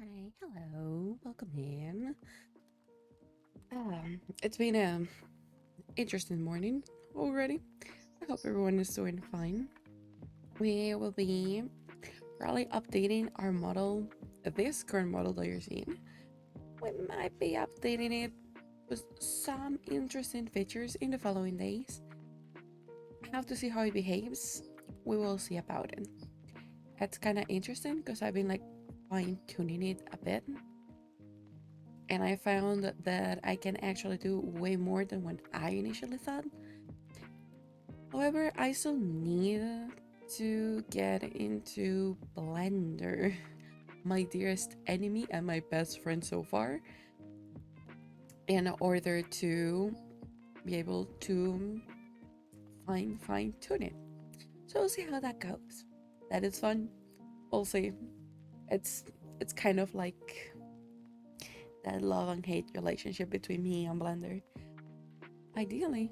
Hi, hello, welcome in. It's been a interesting morning already. I hope everyone is doing fine. We will be probably updating our model, this current model that you're seeing. We might be updating it with some interesting features in the following days. I have to see how it behaves. We will see about it. It's kind of interesting because I've been like fine tuning it a bit, and I found that I can actually do way more than what I initially thought. However, I still need to get into Blender, my dearest enemy and my best friend so far, in order to be able to fine tune it. So we'll see how that goes. That is fun. We'll see. It's it's kind of like that love and hate relationship between me and Blender. Ideally,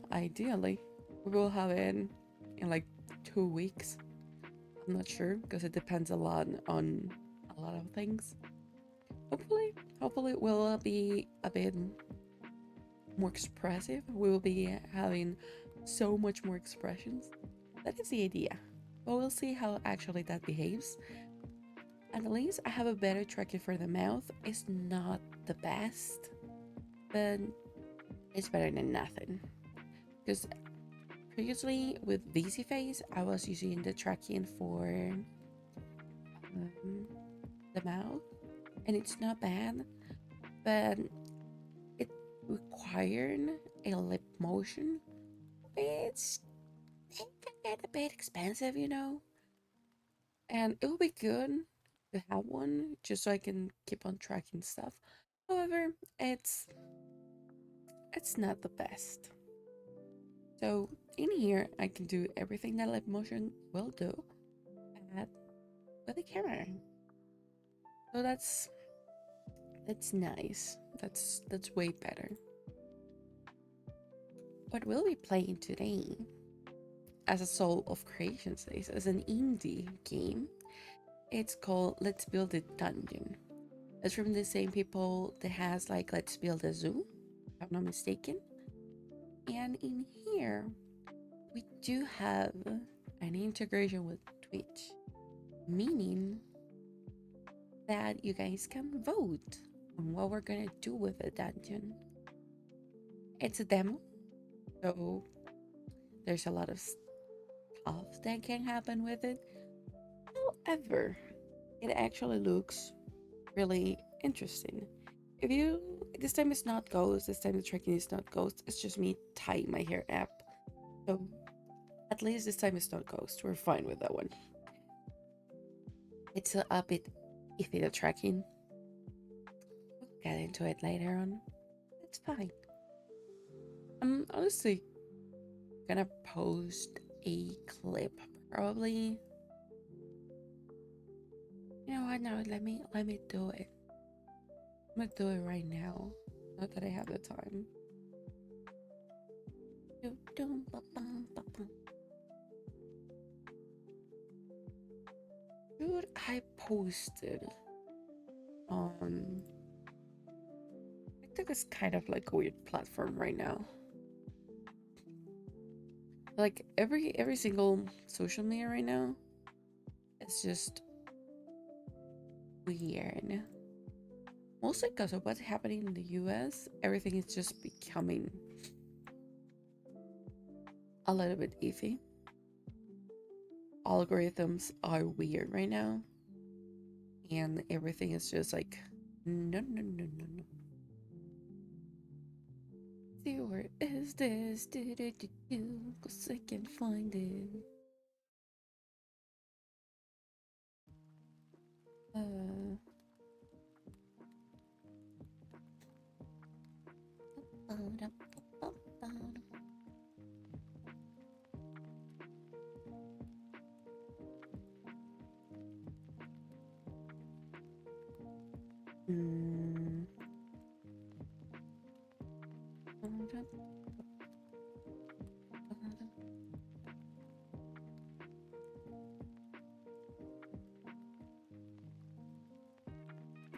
we will have it in like 2 weeks. I'm not sure because it depends a lot on a lot of things. Hopefully, it will be a bit more expressive. We will be having so much more expressions. That is the idea. But we'll see how actually that behaves. At least I have a better tracking for the mouth. It's not the best, but it's better than nothing. Because previously with VisiFace, I was using the tracking for the mouth, and it's not bad, but it required a lip motion. It can get a bit expensive, and it would be good to have one just so I can keep on tracking stuff. However, it's not the best. So in here, I can do everything that lip motion will do, but with the camera. So that's nice. That's way better. What we'll be playing today, as a Soul of Creation says, as an indie game, it's called Let's Build a Dungeon. It's from the same people that has like Let's Build a Zoo, if I'm not mistaken. And in here, we do have an integration with Twitch, meaning that you guys can vote on what we're gonna do with the dungeon. It's a demo, so there's a lot of stuff that can happen with it. However, it actually looks really interesting. If you this time it's not ghost, this time the tracking is not ghost, it's just me tying my hair up. So at least this time it's not ghost. We're fine with that one. It's a bit iffy the tracking. We'll get into it later on. It's fine. I'm honestly gonna post a clip probably. You know what? No, let me do it. I'm gonna do it right now. Not that I have the time. Dude, I posted on TikTok is kind of like a weird platform right now. Like every single social media right now, it's just weird. Mostly because of what's happening in the US, everything is just becoming a little bit iffy. Algorithms are weird right now, and everything is just like, no. See, where is this? Cause I can't find it. Uh, mm.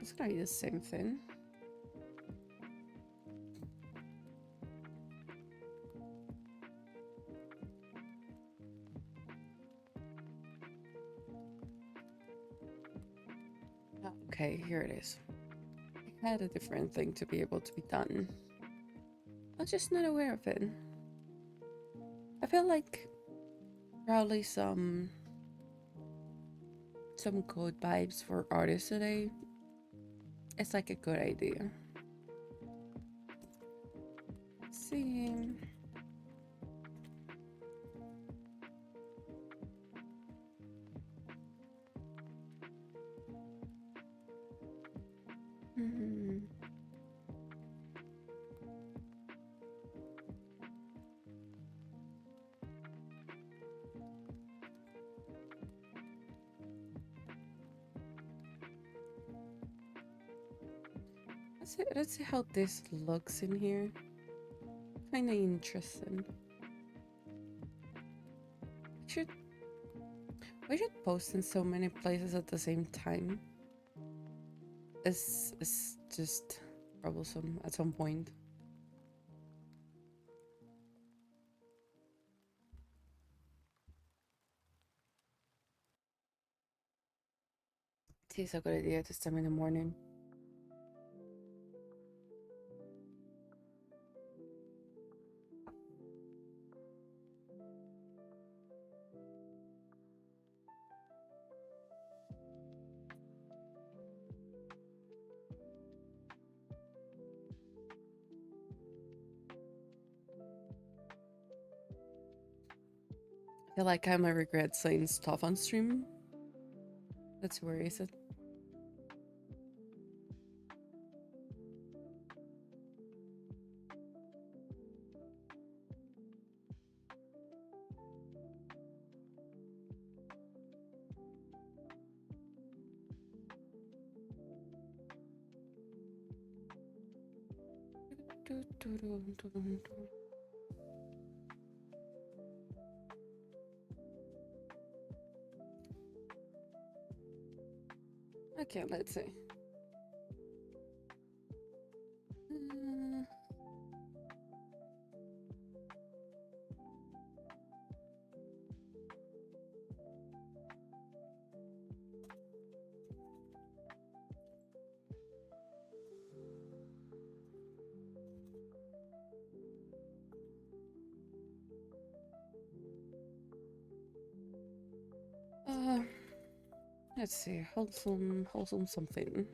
It's gonna be the same thing. Okay, here it is. I had a different thing to be able to be done. I was just not aware of it. I feel like probably some code vibes for artists today. It's like a good idea. Let's see. Hmm. Let's see how this looks in here. Kinda interesting. Should we should post in so many places at the same time? It's just troublesome at some point. It's a good idea this time in the morning. I feel like I might regret saying stuff on stream. That's where is it? Okay, let's see. Uh, uh, let's see. Wholesome something.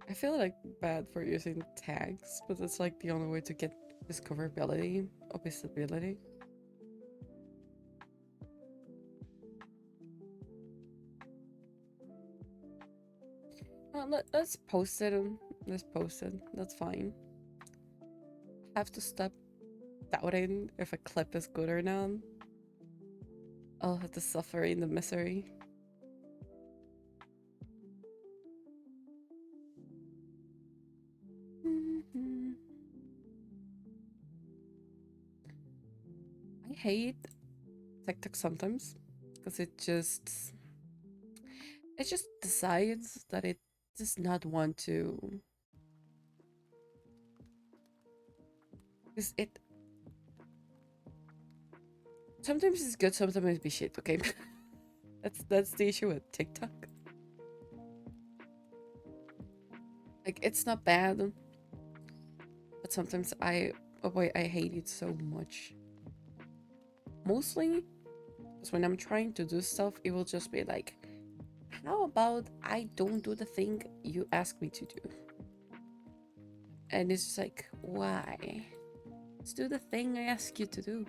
I feel like bad for using tags, but it's like the only way to get discoverability or visibility. Let's post it. Let's post it. That's fine. I have to stop doubting if a clip is good or not. I'll have to suffer in the misery. I hate TikTok sometimes because it just decides that it does not want to. Because it sometimes it's good, sometimes it's be shit. Okay, that's the issue with TikTok. Like it's not bad, but sometimes oh boy, I hate it so much. Mostly because when I'm trying to do stuff, it will just be like, how about I don't do the thing you ask me to do? And it's just like, why? Just do the thing I ask you to do.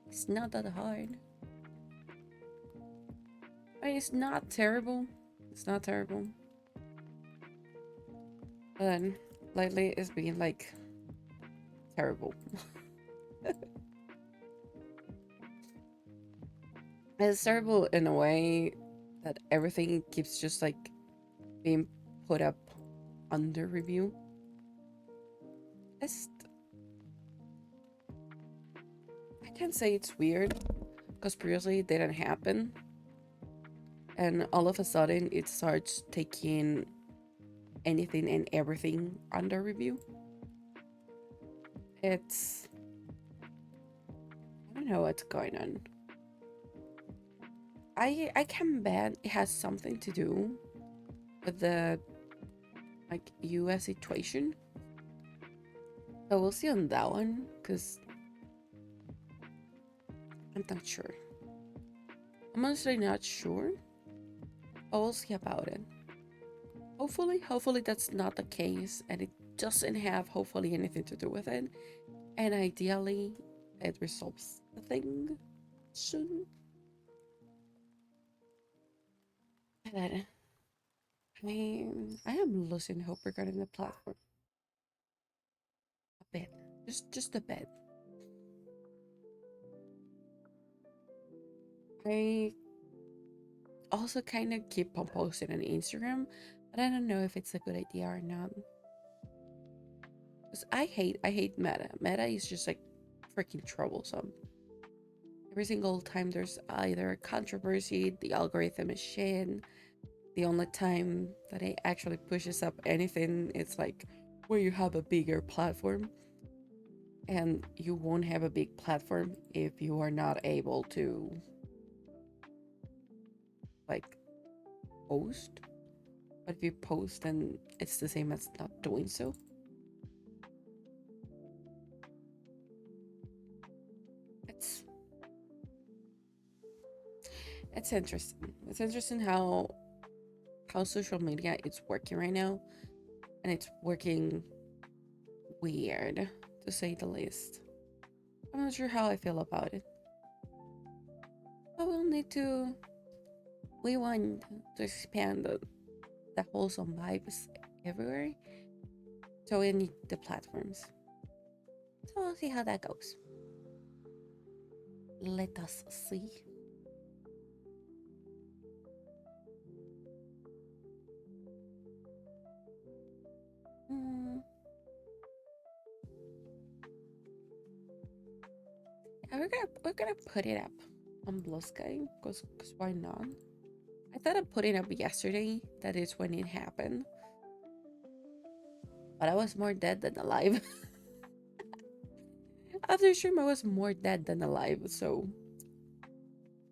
It's not that hard. I mean, it's not terrible. It's not terrible. But then lately it's been like terrible. It's terrible in a way that everything keeps just like being put up under review. It's can't say it's weird because previously it didn't happen, and all of a sudden it starts taking anything and everything under review. It's, I don't know what's going on. I can bet it has something to do with the like US situation. So we'll see on that one because I'm not sure. I'm honestly not sure. But we'll see about it. Hopefully that's not the case and it doesn't have hopefully anything to do with it. And ideally it resolves the thing soon. But I am losing hope regarding the platform. A bit. Just a bit. I also kind of keep on posting on Instagram, but I don't know if it's a good idea or not. Cause I hate Meta. Meta is just like freaking troublesome. Every single time there's either a controversy, the algorithm is shit. The only time that it actually pushes up anything, it's like where you have a bigger platform. And you won't have a big platform if you are not able to like post. But if you post, then it's the same as not doing so. It's it's interesting. It's interesting how social media is working right now, and it's working weird to say the least. I'm not sure how I feel about it. But we'll need to. We want to expand the wholesome vibes everywhere, so we need the platforms. So we'll see how that goes. Let us see. Mm, yeah, we're gonna put it up on Blue Sky because why not? I thought of putting up yesterday. That is when it happened, but I was more dead than alive. After the stream, I was more dead than alive. So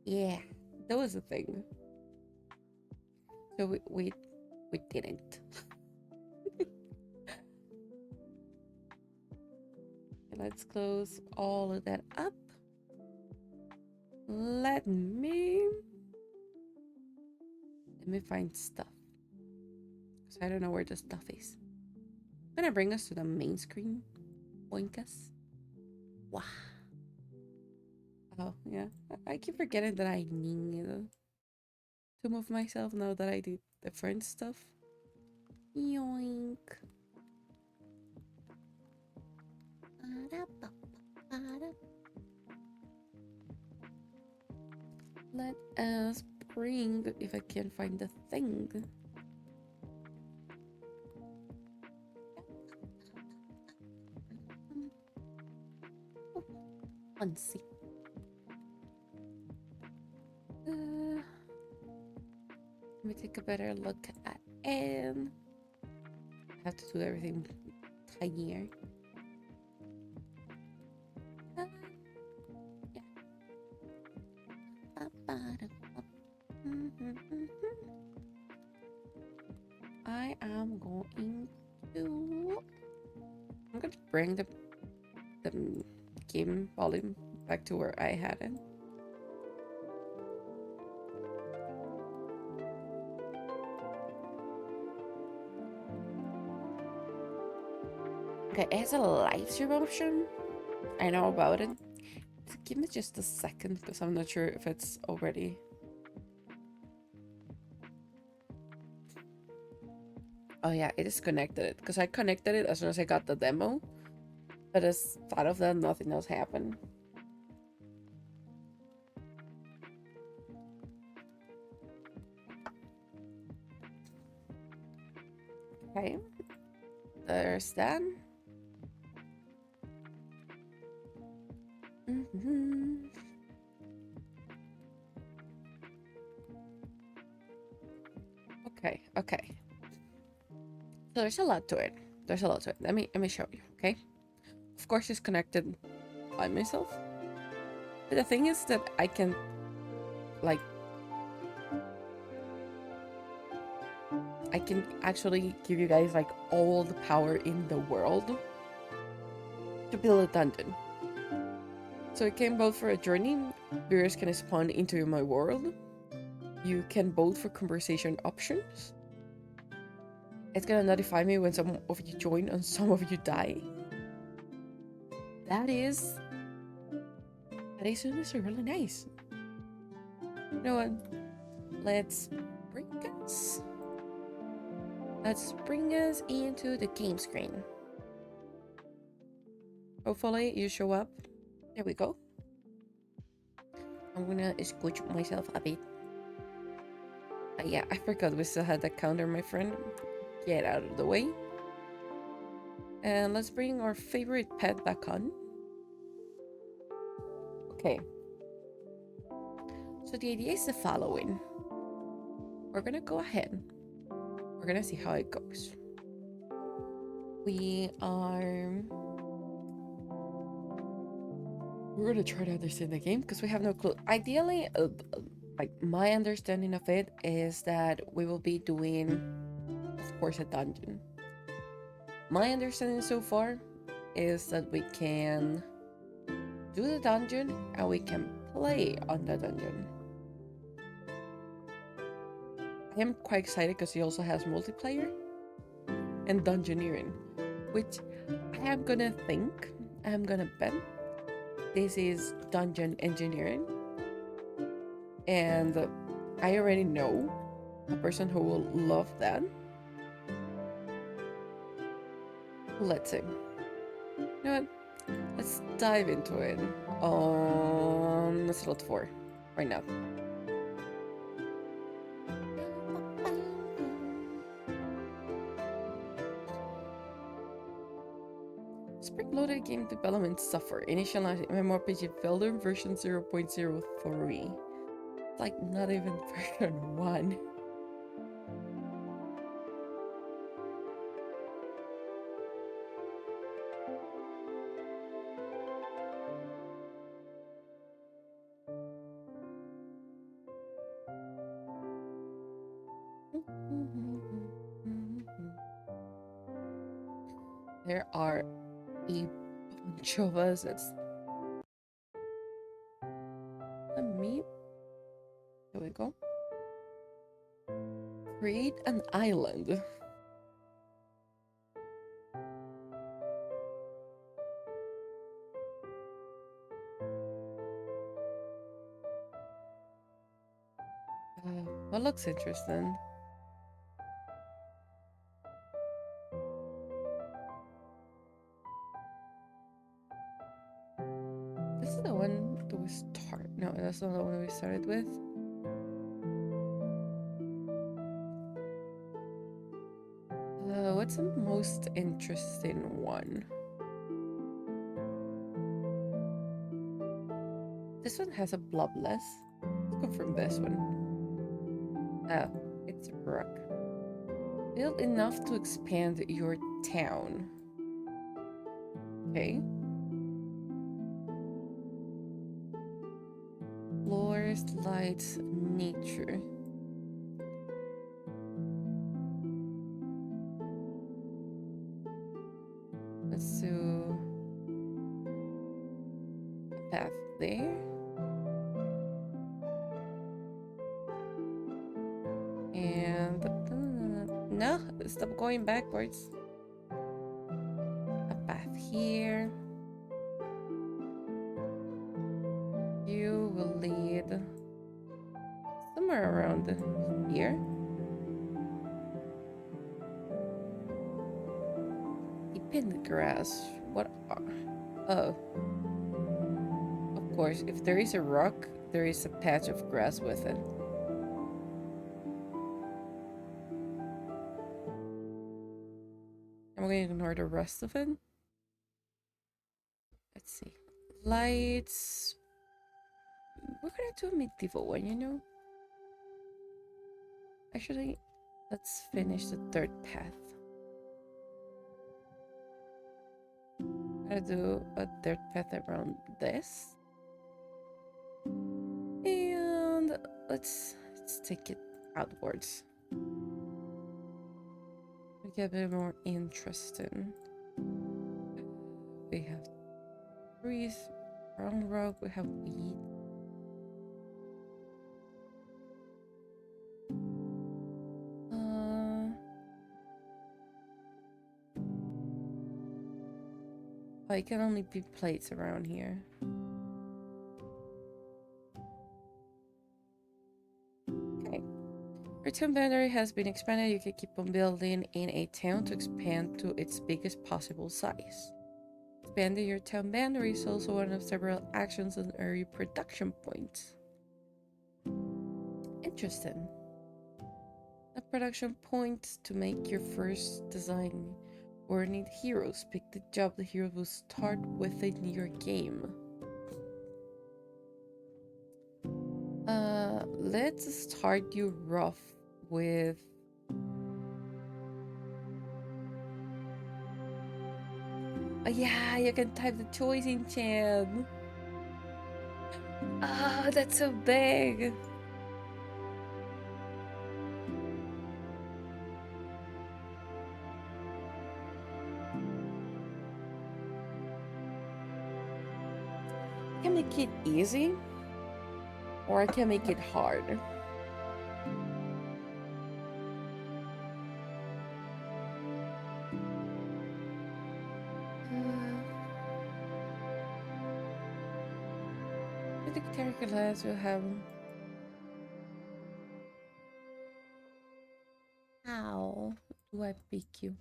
yeah, that was the thing. So we didn't. Let's close all of that up. Let me find stuff. Because I don't know where the stuff is. Gonna bring us to the main screen. Boink us. Wow. Oh, yeah. I keep forgetting that I need to move myself now that I did the French stuff. Yoink. Let us bring, if I can find the thing. Unsee. Let me take a better look at Anne. I have to do everything tinier. Yeah. I am going to. I'm going to bring the game volume back to where I had it. Okay, it has a live stream option. I know about it. Give me just a second because I'm not sure if it's already. Oh yeah, it is connected because I connected it as soon as I got the demo. But as part of that, nothing else happened. Okay, there's that. Okay, okay. So there's a lot to it. There's a lot to it. Let me show you, okay? Of course it's connected by myself. But the thing is that I can like I can actually give you guys like all the power in the world to build a dungeon. So it can vote for a journey. Viewers can spawn into my world. You can vote for conversation options. It's gonna notify me when some of you join and some of you die. That is honestly really nice. You know what? Let's bring us let's bring us into the game screen. Hopefully you show up. There we go. I'm gonna scooch myself a bit. Yeah, I forgot we still had that counter, my friend. Get out of the way. And let's bring our favorite pet back on. Okay. So the idea is the following. We're gonna go ahead. We're gonna see how it goes. We're gonna try to understand the game because we have no clue. Ideally, like my understanding of it is that we will be doing, of course, a dungeon. My understanding so far is that we can do the dungeon and we can play on the dungeon. I am quite excited because he also has multiplayer and dungeoneering, which I'm gonna bet this is dungeon engineering, and I already know a person who will love that. Let's see. You know what? Let's dive into it on slot 4 right now. Spring-loaded game development software. Initialized MMORPG Builder version 0.03. It's like not even version 1. There are a bunch of us. Let me. Here we go. Create an island. What looks interesting? This is the one that we start. No, that's not the one we started with. What's the most interesting one? This one has a blobless. Let's go from this one. Oh, it's a rock. Build enough to expand your town. Okay. Floors, lights, nature. Let's do a path there. And no, stop going backwards. A path here. You will lead somewhere around here. Deep in the grass. What are... Oh. Of course, if there is a rock, there is a patch of grass with it. I'm going to ignore the rest of it. Let's see. Lights. We're gonna do a medieval one, you know? Actually, let's finish the third path. I'm gonna do a third path around this. And let's take it outwards. We get a bit more interesting. We have trees, brown rock, we have wheat. Oh, it can only be plates around here. Okay. Your town boundary has been expanded. You can keep on building in a town to expand to its biggest possible size. Expanding your town boundary is also one of several actions on area production points. Interesting. A production point to make your first design or need heroes. Pick the job the hero will start within your game. Let's start you rough with oh yeah, you can type the choice in chat. Ah, that's so big. I can make it easy, or I can make it hard. The character class will have. How do I pick you?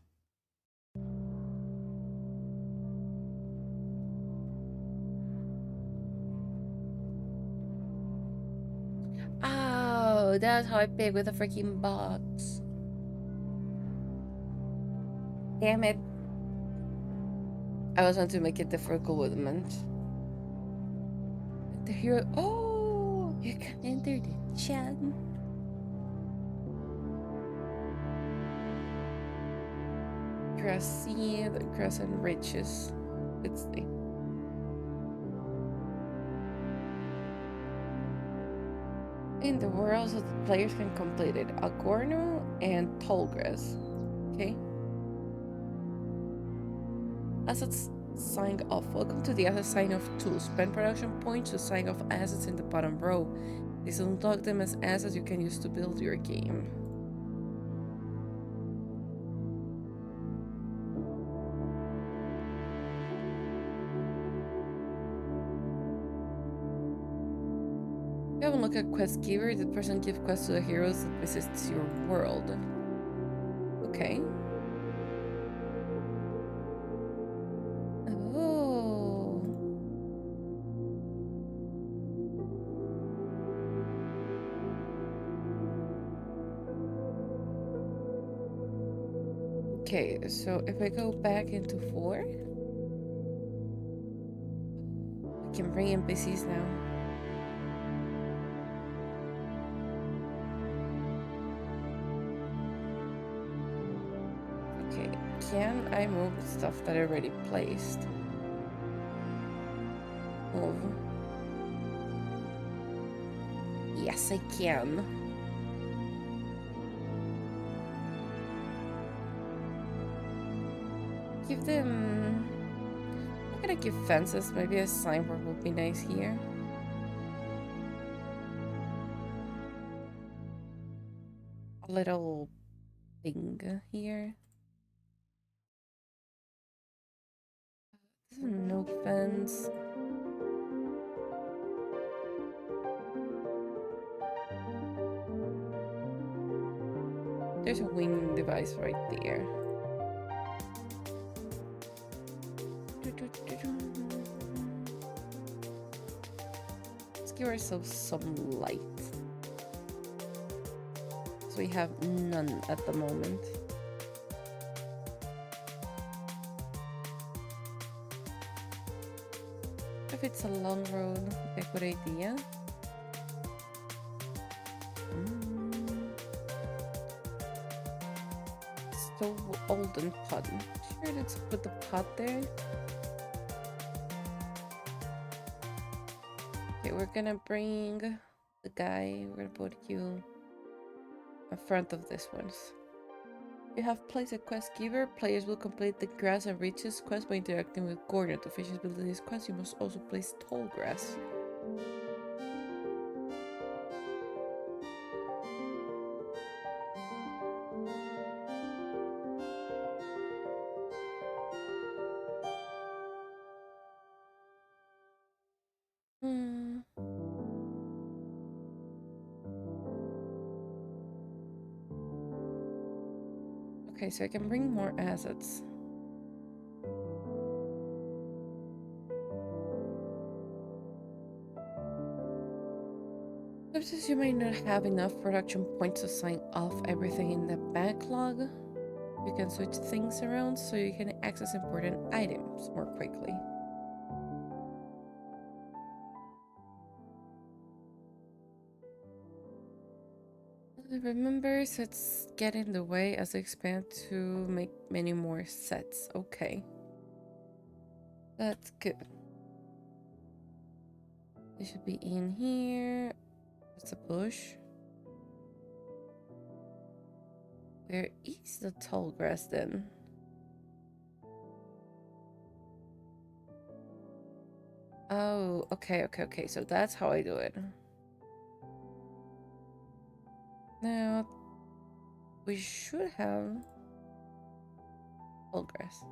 Oh, that's how I pick with a freaking box. Damn it. I was going to make it difficult with the hero. Oh, you can enter the chat. Grass seed, grass and riches. Let's see. In the world, so the players can complete it. Agorno and Tallgrass. Okay. Assets signed off. Welcome to the asset sign off tool. Spend production points to sign off assets in the bottom row. These unlock them as assets you can use to build your game. You have a look at quest giver. The person gives quests to the heroes that visits your world. Okay. Oh. Okay, so if I go back into 4, I can bring NPCs now. Okay, can I move stuff that I already placed? Move. Yes, I can. Give them... I'm gonna give fences. Maybe a signboard would be nice here. A little thing here. No fence. There's a wing device right there. Let's give ourselves some light. So we have none at the moment. if it's a long road a good idea. So old and pot. Sure, let's put the pot there. Okay, we're gonna bring the guy. We're gonna put you in front of this one. You have placed a quest giver. Players will complete the grass and riches quest by interacting with Gordon. To finish building this quest, you must also place tall grass. Hmm. Okay, so I can bring more assets. Sometimes you might not have enough production points to sign off everything in the backlog. You can switch things around so you can access important items more quickly. Remember, sets get in the way as I expand to make many more sets. Okay. That's good. They should be in here. That's a bush. Where is the tall grass then? Oh, okay. So that's how I do it. Now, we should have tall grass.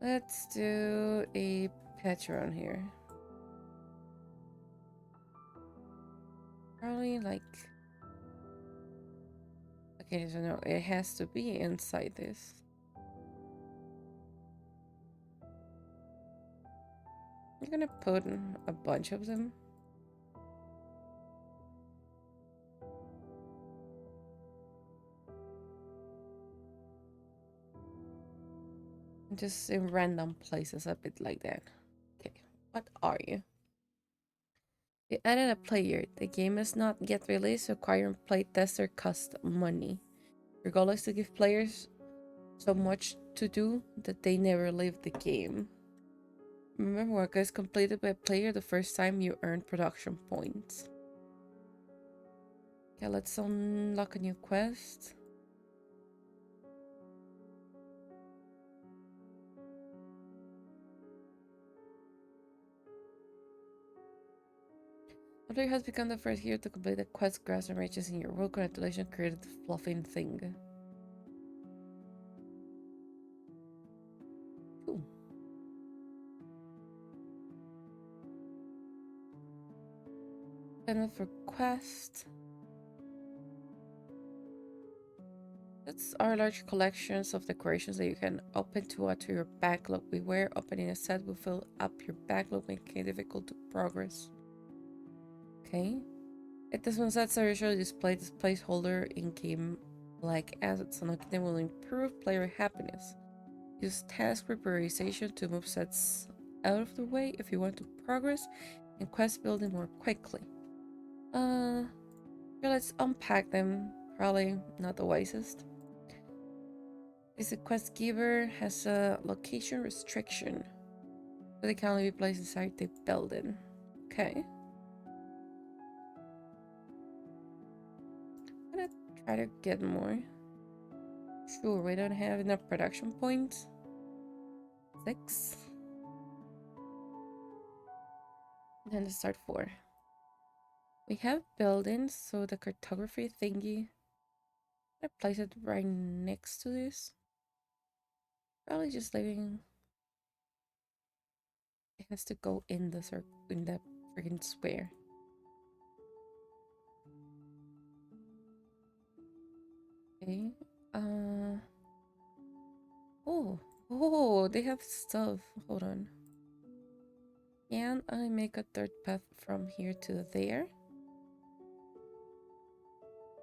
Let's do a patch around here. Probably like... Okay, so no, it has to be inside this. I'm gonna put a bunch of them. Just in random places, a bit like that. Okay, what are you? We added a player. The game is not yet released, requiring playtester cost money. Your goal is to give players so much to do that they never leave the game. Remember, work is completed by a player the first time you earn production points. Okay, let's unlock a new quest. The player has become the first hero to complete the quest grass and riches in your world. Congratulations, created the fluffing thing. Ooh. And for quest. That's our large collections of decorations that you can open to add to your backlog. Beware, opening a set will fill up your backlog, making it difficult to progress. Okay. If this one sets are usually displayed as placeholder in game like assets. Unlocking them will improve player happiness. Use task prioritization to move sets out of the way if you want to progress and quest building more quickly. Yeah, let's unpack them. Probably not the wisest. This quest giver has a location restriction, but it can only be placed inside the building. Okay. I'm gonna try to get more. Sure, we don't have enough production points. 6. Then let's start 4. We have buildings, so the cartography thingy. I'm gonna place it right next to this. Probably just leaving. It has to go in the circle, in the freaking square. Okay. Oh, they have stuff. Hold on. Can I make a third path from here to there?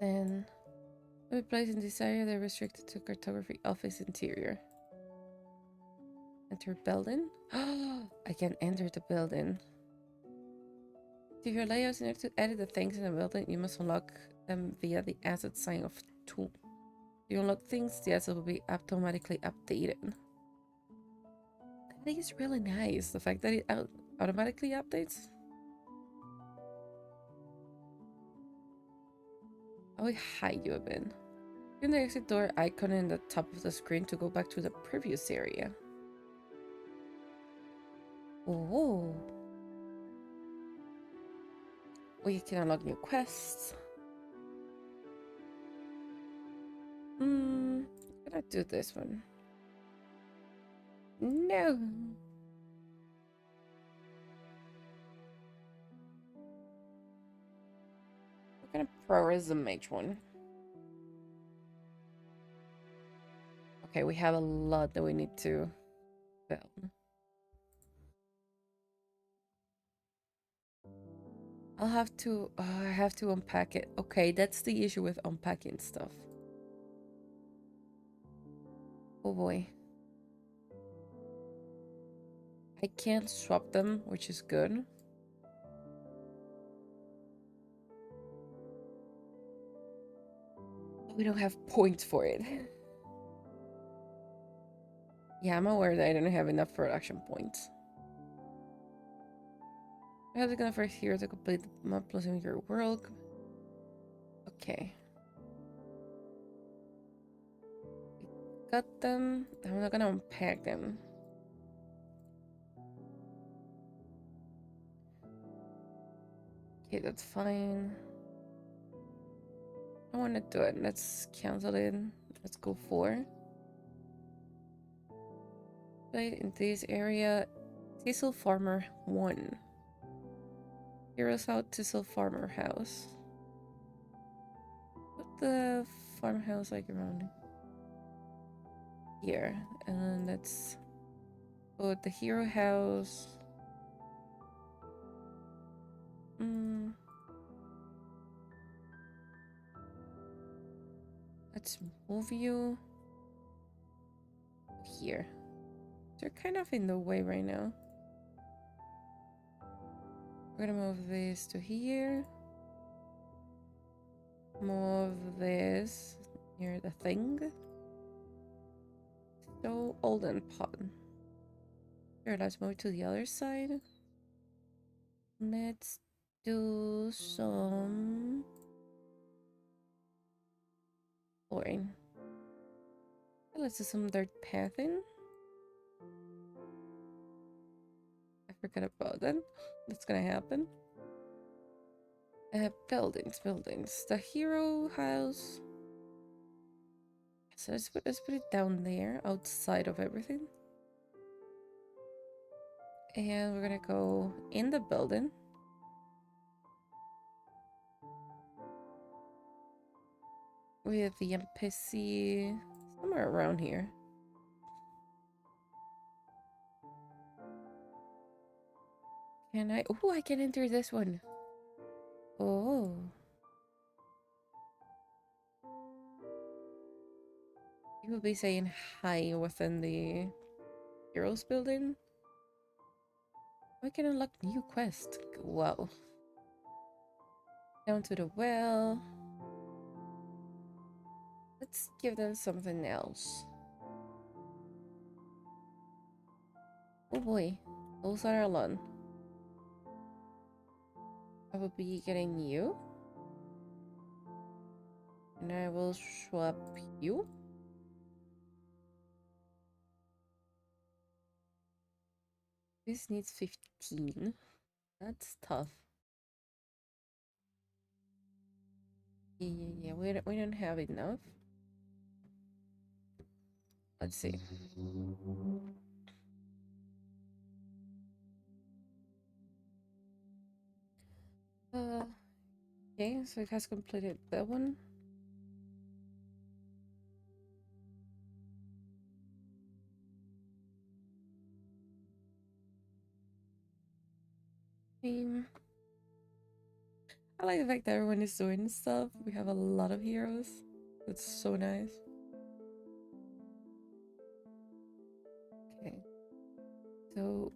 Then we place in this area they're restricted to cartography office interior. Enter building. I can enter the building. To your layouts, in order to edit the things in the building, you must unlock them via the asset sign of tool. If you unlock things, the asset will be automatically updated. That is really nice. The fact that it automatically updates. I will hide you a bit. Use the exit door icon in the top of the screen to go back to the previous area. Oh. We can unlock new quests. I'm gonna do this one. No. What kind of pro is the mage one? Okay, we have a lot that we need to build. I have to unpack it. Okay, that's the issue with unpacking stuff. Oh boy. I can't swap them, which is good. We don't have points for it. Yeah, I'm aware that I don't have enough production points. I have to go first here to complete the map plus in your world. Okay. Got them. I'm not gonna unpack them. Okay, that's fine. I want to do it. Let's cancel it. Let's go 4. Right in this area, Thistle Farmer 1. Heroes out Thistle Farmer house. Put the farmhouse like around here, and then let's put the hero house. Let's move you here. They're kind of in the way right now. We're gonna move this to here. Move this near the thing. So Olden Pot. Here, let's move to the other side. Let's do some flooring. Let's do some dirt pathing. I forgot about that. That's gonna happen. Buildings. The hero house. So let's put it down there, outside of everything. And we're gonna go in the building. With the NPC somewhere around here. Can I? Oh, I can enter this one. Oh. You will be saying hi within the heroes building. We can unlock new quest. Wow. Down to the well. Let's give them something else. Oh boy. Those are alone. I will be getting you. And I will swap you. This needs 15. That's tough. Yeah. We don't have enough. Let's see. Okay, so it has completed that one. I like the fact that everyone is doing stuff. We have a lot of heroes. That's so nice. Okay. So,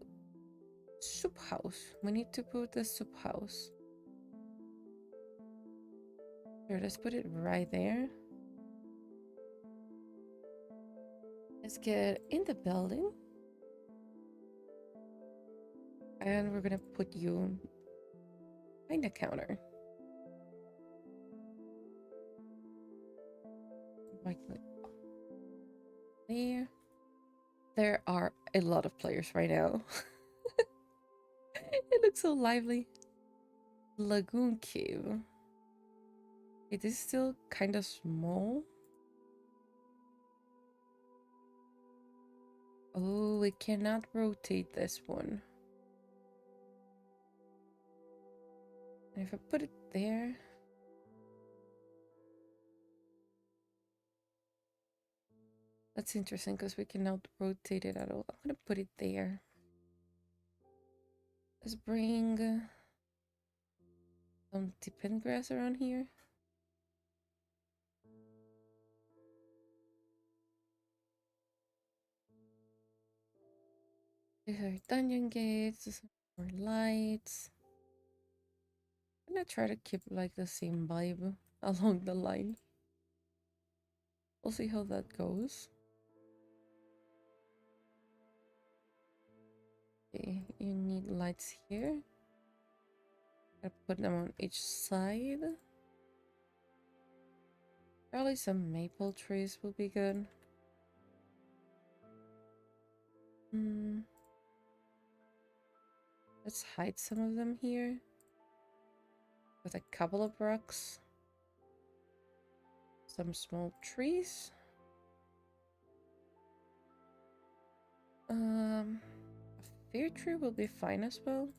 soup house. We need to put the soup house. Sure, let's put it right there. Let's get in the building. And we're gonna put you behind the counter. Like there. There are a lot of players right now. It looks so lively. Lagoon Cave. It is still kind of small. Oh, we cannot rotate this one. And if I put it there... That's interesting because we cannot rotate it at all. I'm gonna put it there. Let's bring some dipping grass around here. These are dungeon gates, more lights. I'm gonna try to keep like the same vibe along the line. We'll see how that goes. Okay, you need lights here. I'll put them on each side. Probably some maple trees will be good. Let's hide some of them here with a couple of rocks. Some small trees. A fir tree will be fine as well.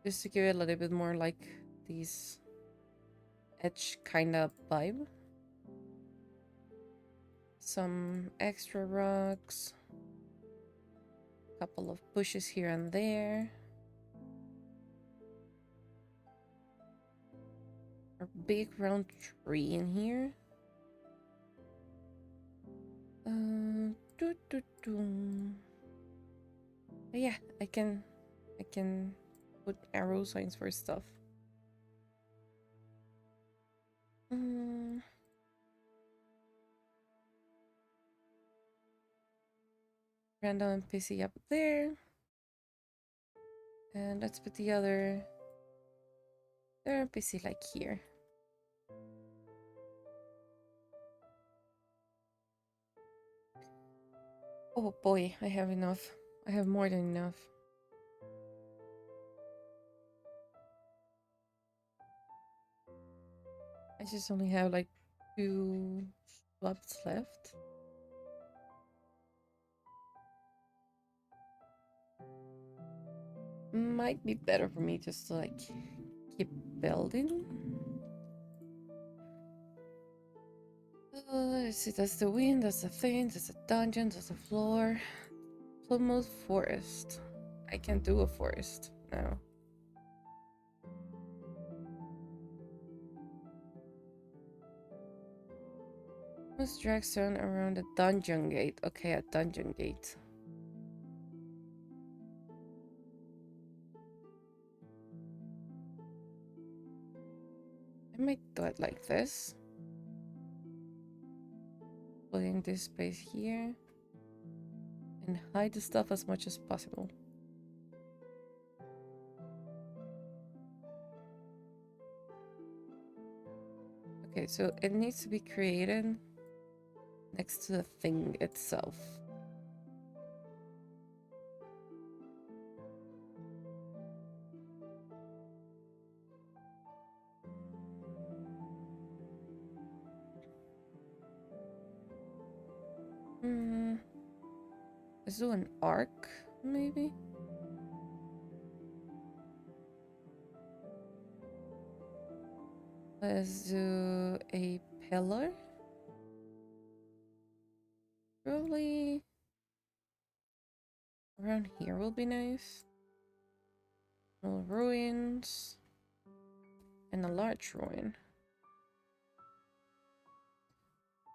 Just to give it a little bit more like these edge kind of vibe. Some extra rocks. A couple of bushes here and there. A big round tree in here. Yeah, I can put arrow signs for stuff. Random NPC up there. And let's put the other NPC like here. Oh boy, I have enough. I have more than enough. I just only have like 2 slots left. Might be better for me just to like keep building. Let's see, that's the wind, that's the thing, that's the dungeon, that's the floor. Plymouth Forest. I can do a forest now. Let's drag stone around the dungeon gate. Okay, a dungeon gate. I might do it like this. Putting this space here. And hide the stuff as much as possible. Okay, so it needs to be created next to the thing itself. Let's do an arc, maybe? Let's do a pillar. Probably around here will be nice. Small ruins. And a large ruin.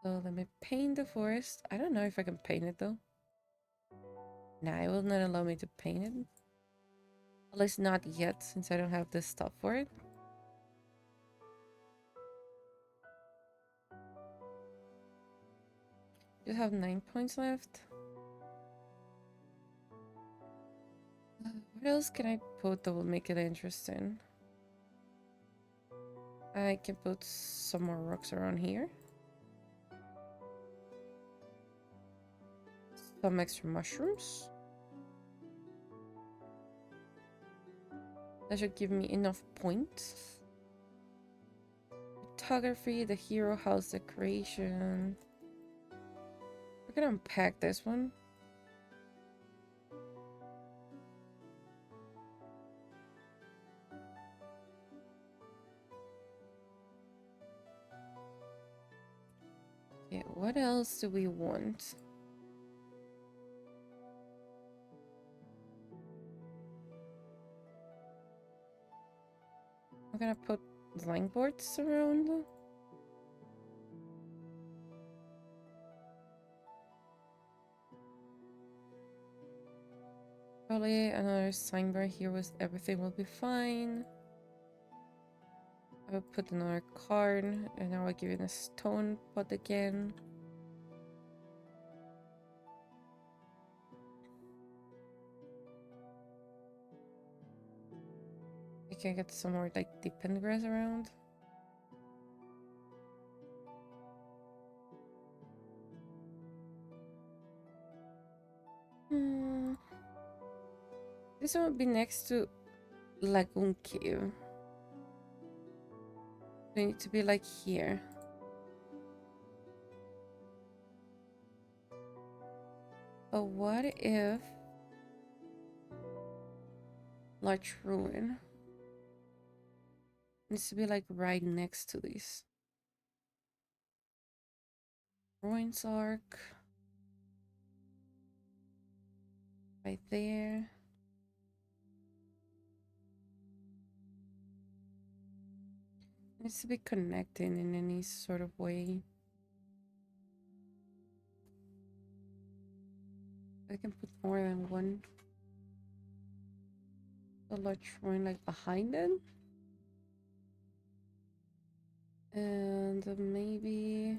So let me paint the forest. I don't know if I can paint it though. Nah, it will not allow me to paint it. At least not yet, since I don't have the stuff for it. You have 9 points left. What else can I put that will make it interesting? I can put some more rocks around here. Some extra mushrooms. That should give me enough points. Photography, the hero house decoration. We're gonna unpack this one. Okay, what else do we want? I'm gonna put line boards around. Probably another signboard here with everything will be fine. I will put another card and now I'll give it a stone pot again. I can get some more like deepened grass around. This one would be next to Lagoon Cave. They need to be like here. But what if Large Ruin needs to be like right next to this? Ruins Arc. Right there. Needs to be connected in any sort of way. I can put more than one. A large ruin like behind it. And maybe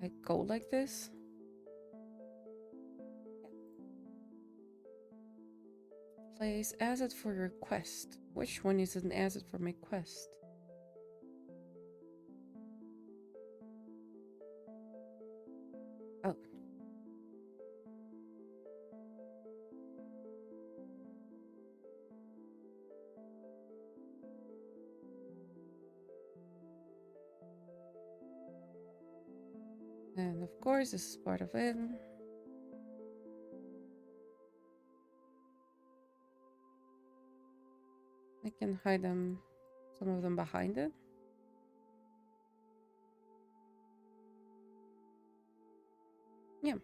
I go like this. Place asset for your quest. Which one is an asset for my quest? Oh. And of course, this is part of it. I can hide them, some of them behind it. Yeah.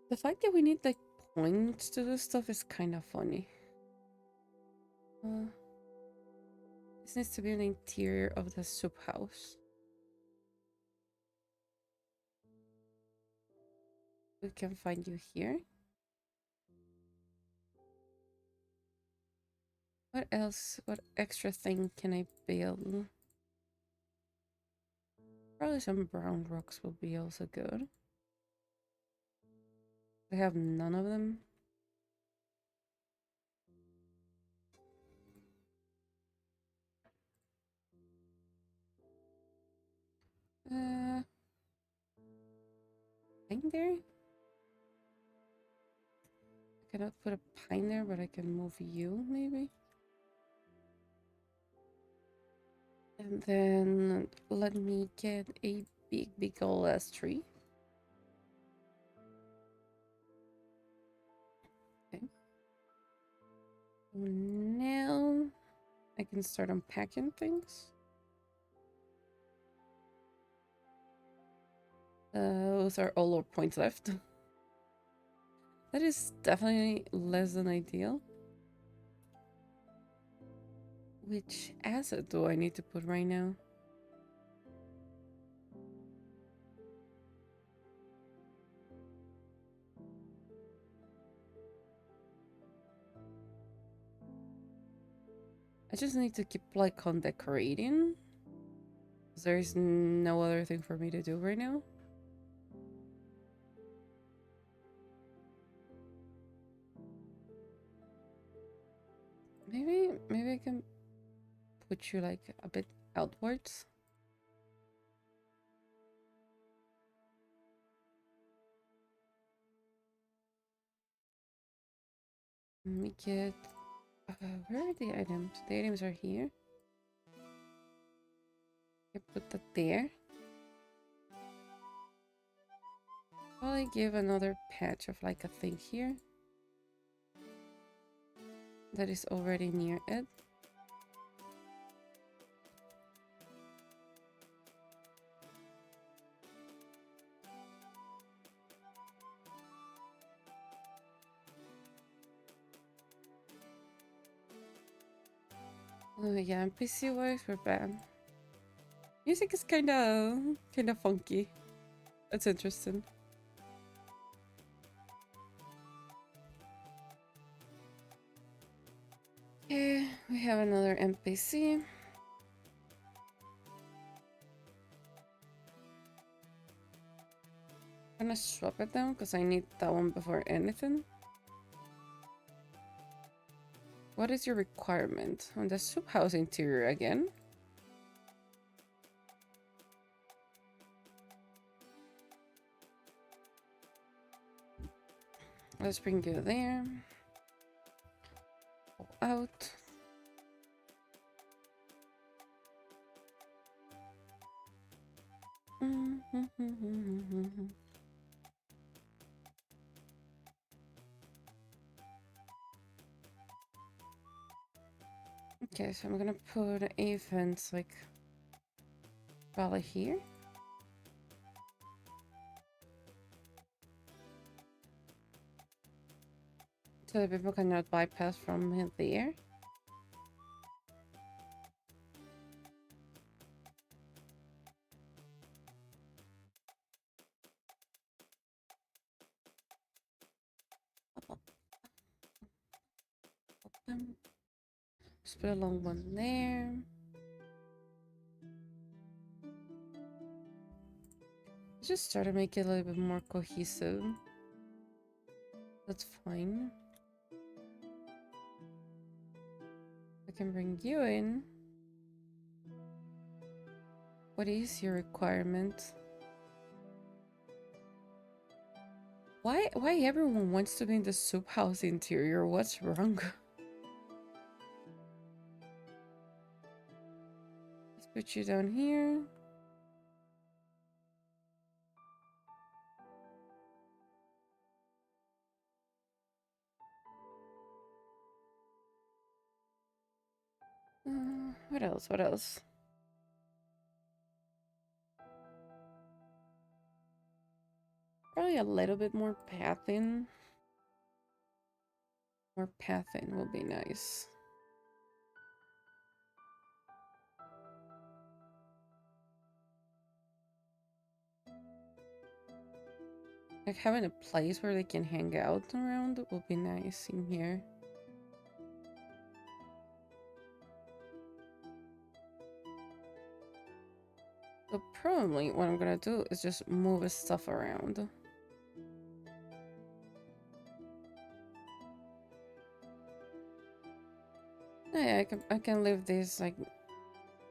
The fact that we need like points to do stuff is kind of funny. This needs to be an interior of the soup house. We can find you here. What else? What extra thing can I build? Probably some brown rocks will be also good. I have none of them. Pine there? I cannot put a pine there, but I can move you maybe. And then let me get a big old ass tree. Okay. Now I can start unpacking things. Those are all our points left. That is definitely less than ideal. Which asset do I need to put right now? I just need to keep like on decorating. There's no other thing for me to do right now. Maybe I can put you like a bit outwards. Make it. Where are the items? The items are here. I put that there. Probably give another patch of like a thing here that is already near it. Yeah, NPC wise we're bad. Music is kinda funky. That's interesting. Okay, we have another NPC. I'm gonna swap it down because I need that one before anything. What is your requirement on the soup house interior again? Let's bring you there. Go out. Okay, so I'm gonna put a fence like probably here. So that people cannot bypass from there. Just put a long one there. Just try to make it a little bit more cohesive. That's fine. I can bring you in. What is your requirement? Why everyone wants to be in the soup house interior? What's wrong? Let's put you down here. What else? What else? Probably a little bit more pathing. More pathing will be nice. Like having a place where they can hang out around will be nice in here. So probably what I'm gonna do is just move his stuff around. Yeah, I can leave this like,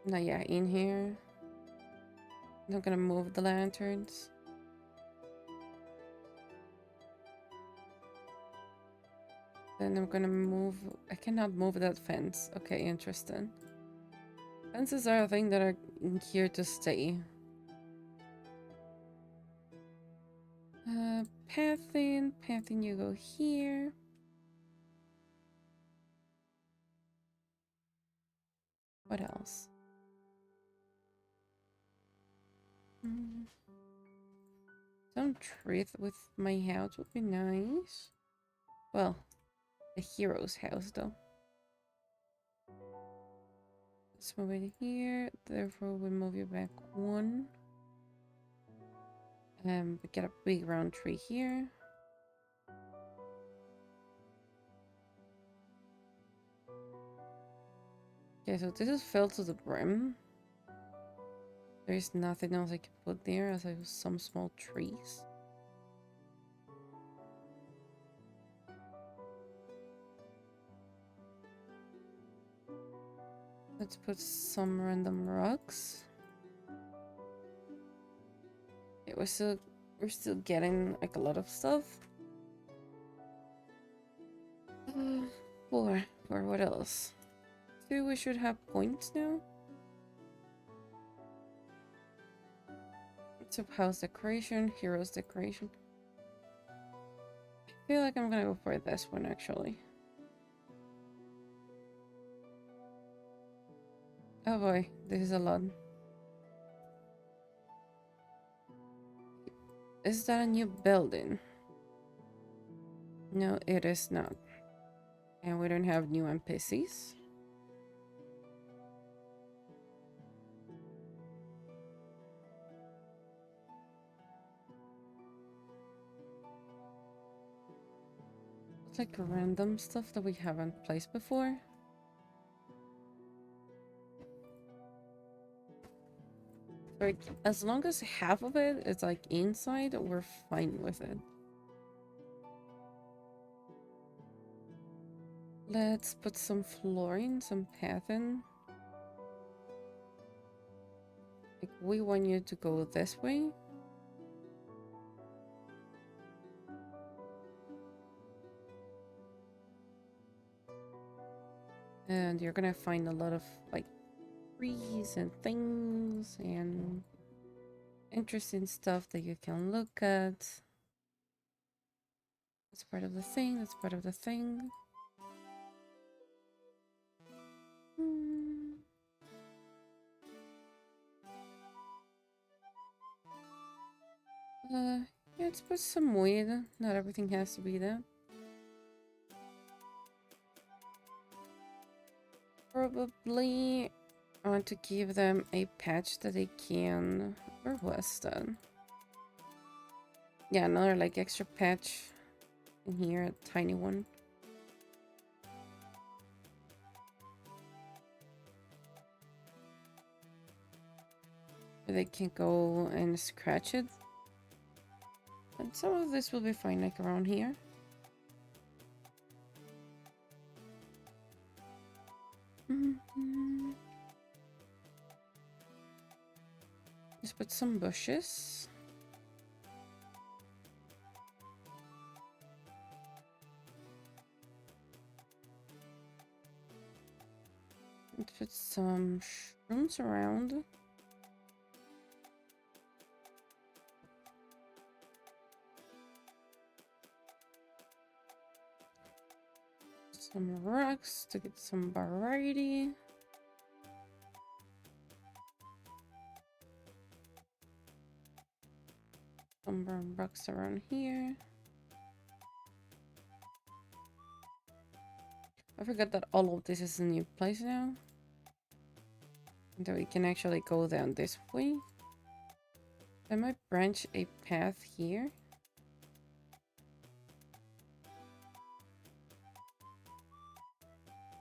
no, yeah, in here. I'm gonna move the lanterns. Then I'm gonna move. I cannot move that fence. Okay, interesting. Fences are a thing that are here to stay. Pathing, you go here. What else? Some truth with my house would be nice. Well, the hero's house though. Let's move it here. Therefore, we move you back one. We get a big round tree here. Okay, so this is filled to the brim. There's nothing else I can put there as I have some small trees. Let's put some random rocks. Okay, we're still getting like a lot of stuff. For what else? Two, we should have points now. So house decoration, heroes decoration. I feel like I'm gonna go for this one actually. Oh boy, this is a lot. Is that a new building? No, it is not. And we don't have new NPCs. It's like random stuff that we haven't placed before. Like, as long as half of it is like inside, we're fine with it. Let's put some flooring, some pathing. Like, we want you to go this way. And you're gonna find a lot of like trees and things and interesting stuff that you can look at. That's part of the thing, that's part of the thing. Hmm. Yeah, let's put some weed. Not everything has to be there. Probably I want to give them a patch that they can... Where was that? Yeah, another like extra patch in here, a tiny one. Where they can go and scratch it. And some of this will be fine like around here. Just put some bushes. And put some shrooms around. Some rocks to get some variety. Some brown rocks around here. I forgot that all of this is a new place now. And that we can actually go down this way. I might branch a path here.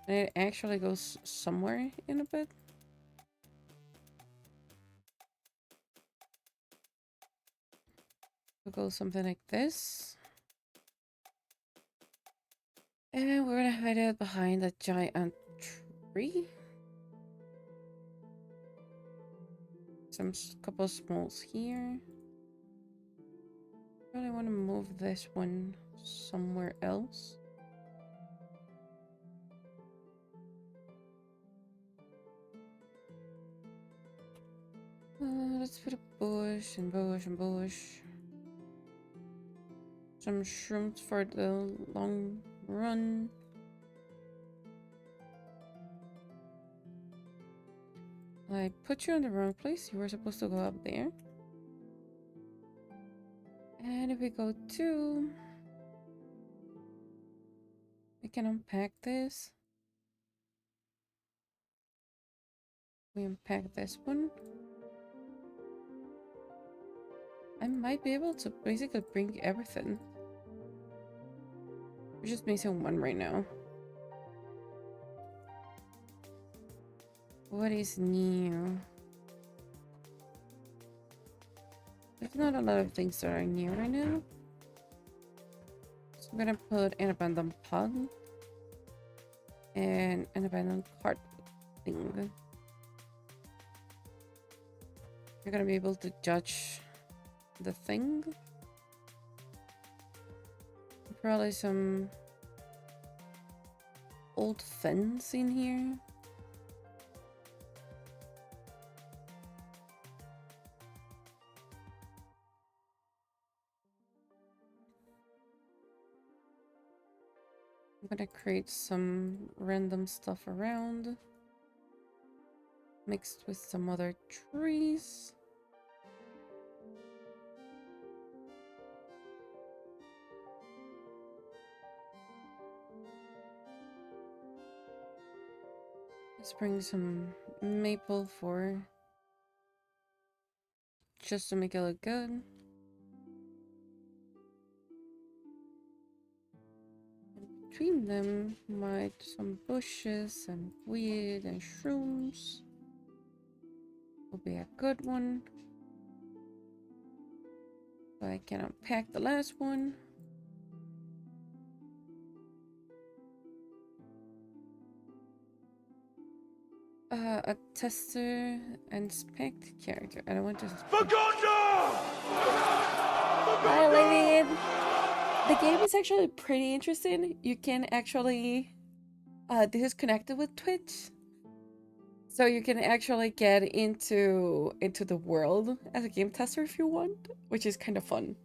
And it actually goes somewhere in a bit. We'll go something like this. And we're gonna hide it behind a giant tree. Some couple smalls here. Really want to move this one somewhere else. Let's put a bush and bush and bush. Some shrooms for the long run. I put you in the wrong place. You were supposed to go up there. And if we go to... We can unpack this. We unpack this one. I might be able to basically bring everything. We're just missing one right now. What is new? There's not a lot of things that are new right now. So I'm gonna put an abandoned pond and an abandoned cart thing. You're gonna be able to judge the thing. Probably some old fence in here. I'm gonna create some random stuff around, mixed with some other trees. Let's bring some maple for just to make it look good. Between them, might some bushes and weed and shrooms will be a good one. So I can unpack the last one. A tester and spec character. I don't want to. Hi, Lady. The game is actually pretty interesting. You can actually. This is connected with Twitch, so you can actually get into the world as a game tester if you want, which is kind of fun.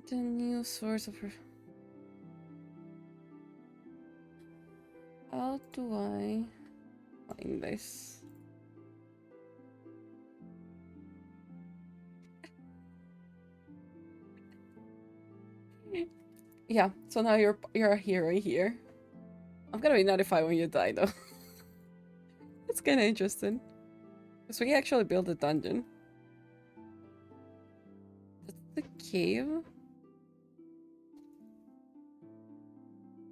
The new source of. How do I find this? Yeah, so now you're a hero here. I'm gonna be notified when you die though. It's kind of interesting. Because we actually built a dungeon. That's the cave.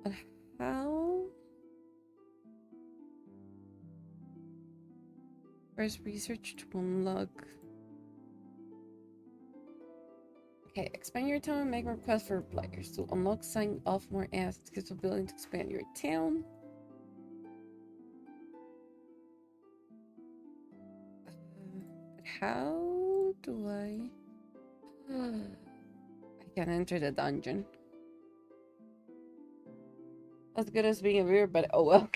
But how? Where's research to unlock? Okay, expand your town and make requests for players to unlock sign off more assets. Gives the ability to expand your town. But how do I? I can enter the dungeon. As good as being a viewer, but oh well.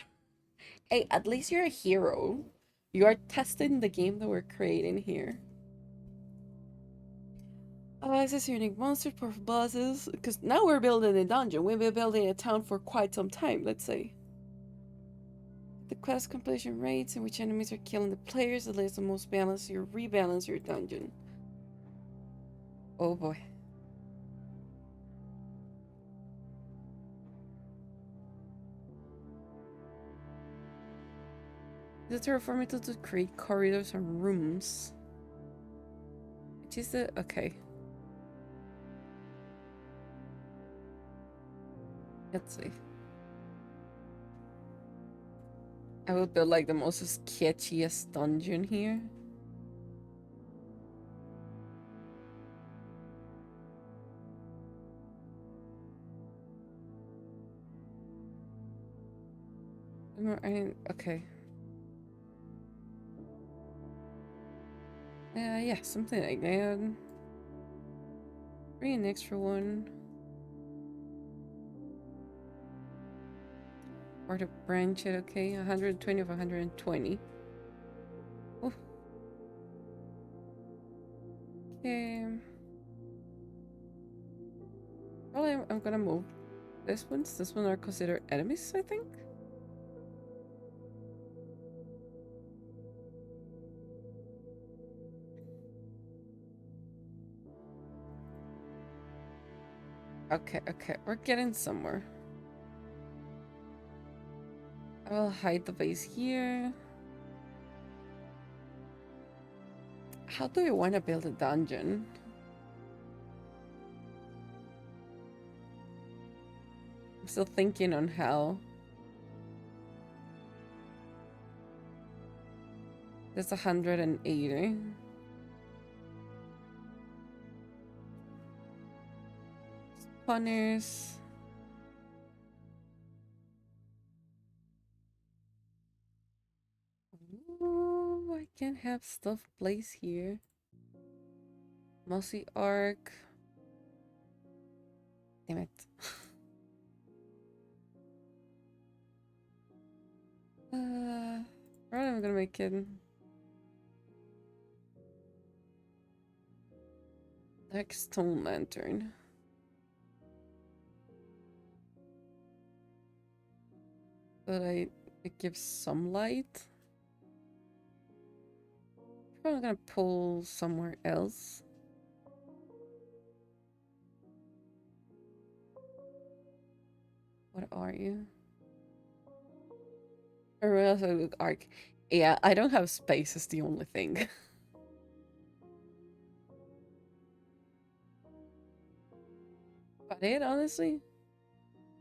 Hey, at least you're a hero. You are testing the game that we're creating here. Access unique monsters, powerful bosses. Because now we're building a dungeon. We've been building a town for quite some time, let's say. The quest completion rates in which enemies are killing the players, the less the most balance, you rebalance your dungeon. Oh boy. The terraforming to create corridors and rooms. Which is the okay. Let's see. I will build like the most sketchiest dungeon here. Okay. Yeah, something like that. Bring an extra one. Or to branch it, okay? 120 of 120. Oh. Okay. Probably I'm gonna move this ones. This one are considered enemies, I think. Okay, we're getting somewhere. I will hide the base here. How do you want to build a dungeon? I'm still thinking on how. There's 180. Spawners. Ooh, I can have stuff placed here. Mossy Ark. Damn it. Right, I'm gonna make it. Like stone lantern. But it gives some light. Probably gonna pull somewhere else. What are you? Or arc. Yeah, I don't have space is the only thing. But it honestly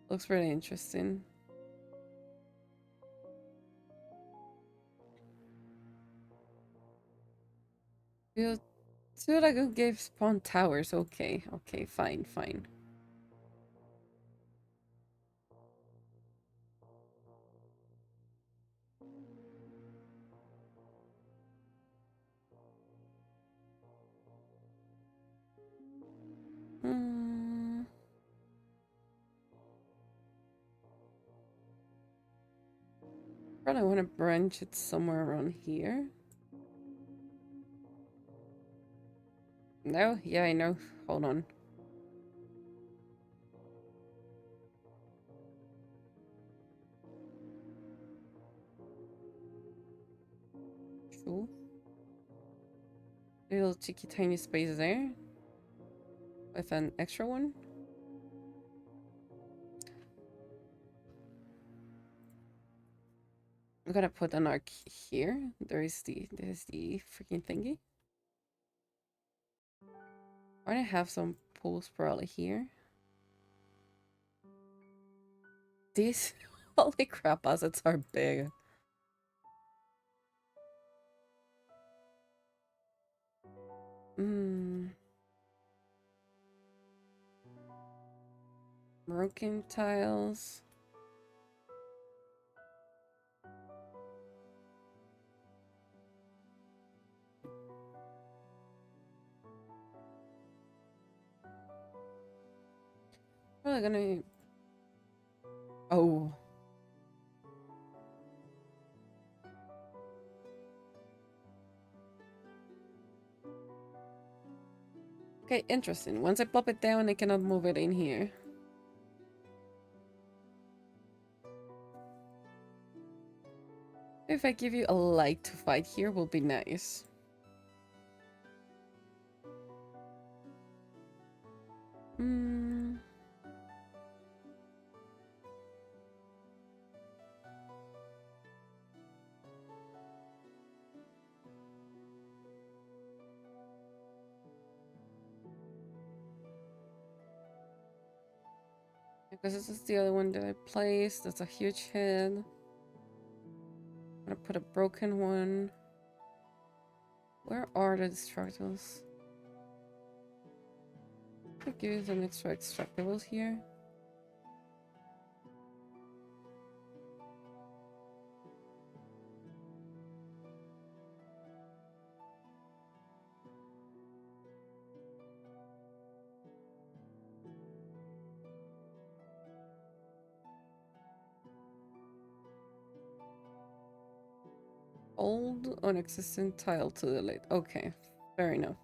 looks pretty interesting. Build two like who gave spawn towers. Okay, okay, fine, fine. Hmm. Probably want to branch it somewhere around here. No? Yeah, I know. Hold on. Sure. Little cheeky tiny space there. With an extra one. I'm gonna put an arc here. There's the freaking thingy. I want to have some pools probably here. These holy crap assets are big. Hmm. Broken tiles. Probably gonna. Oh. Okay, interesting. Once I pop it down, I cannot move it in here. If I give you a light to fight here, will be nice. Hmm. Because this is the other one that I placed. That's a huge head. I'm gonna put a broken one. Where are the destructibles? Could give you some extra extractables here. Old unexistent tile to delete. Okay, fair enough.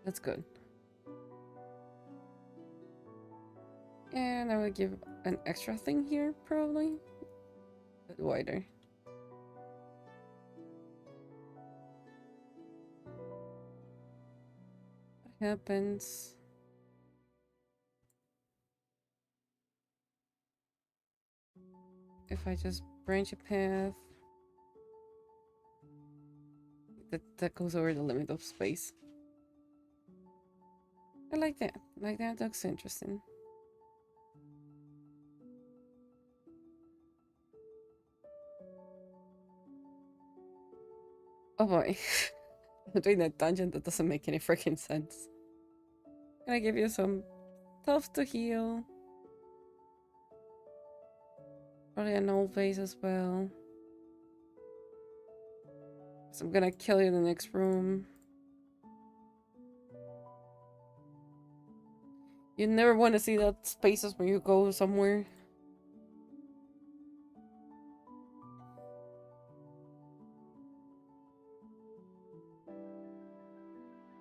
That's good. And I will give an extra thing here, probably. A bit wider. What happens? If I just branch a path. that goes over the limit of space. I like that. Like that looks interesting. Oh boy. I'm doing that dungeon that doesn't make any freaking sense. Can I give you some stuff to heal? Probably an old base as well. So I'm gonna kill you in the next room. You never want to see that spaces where you go somewhere.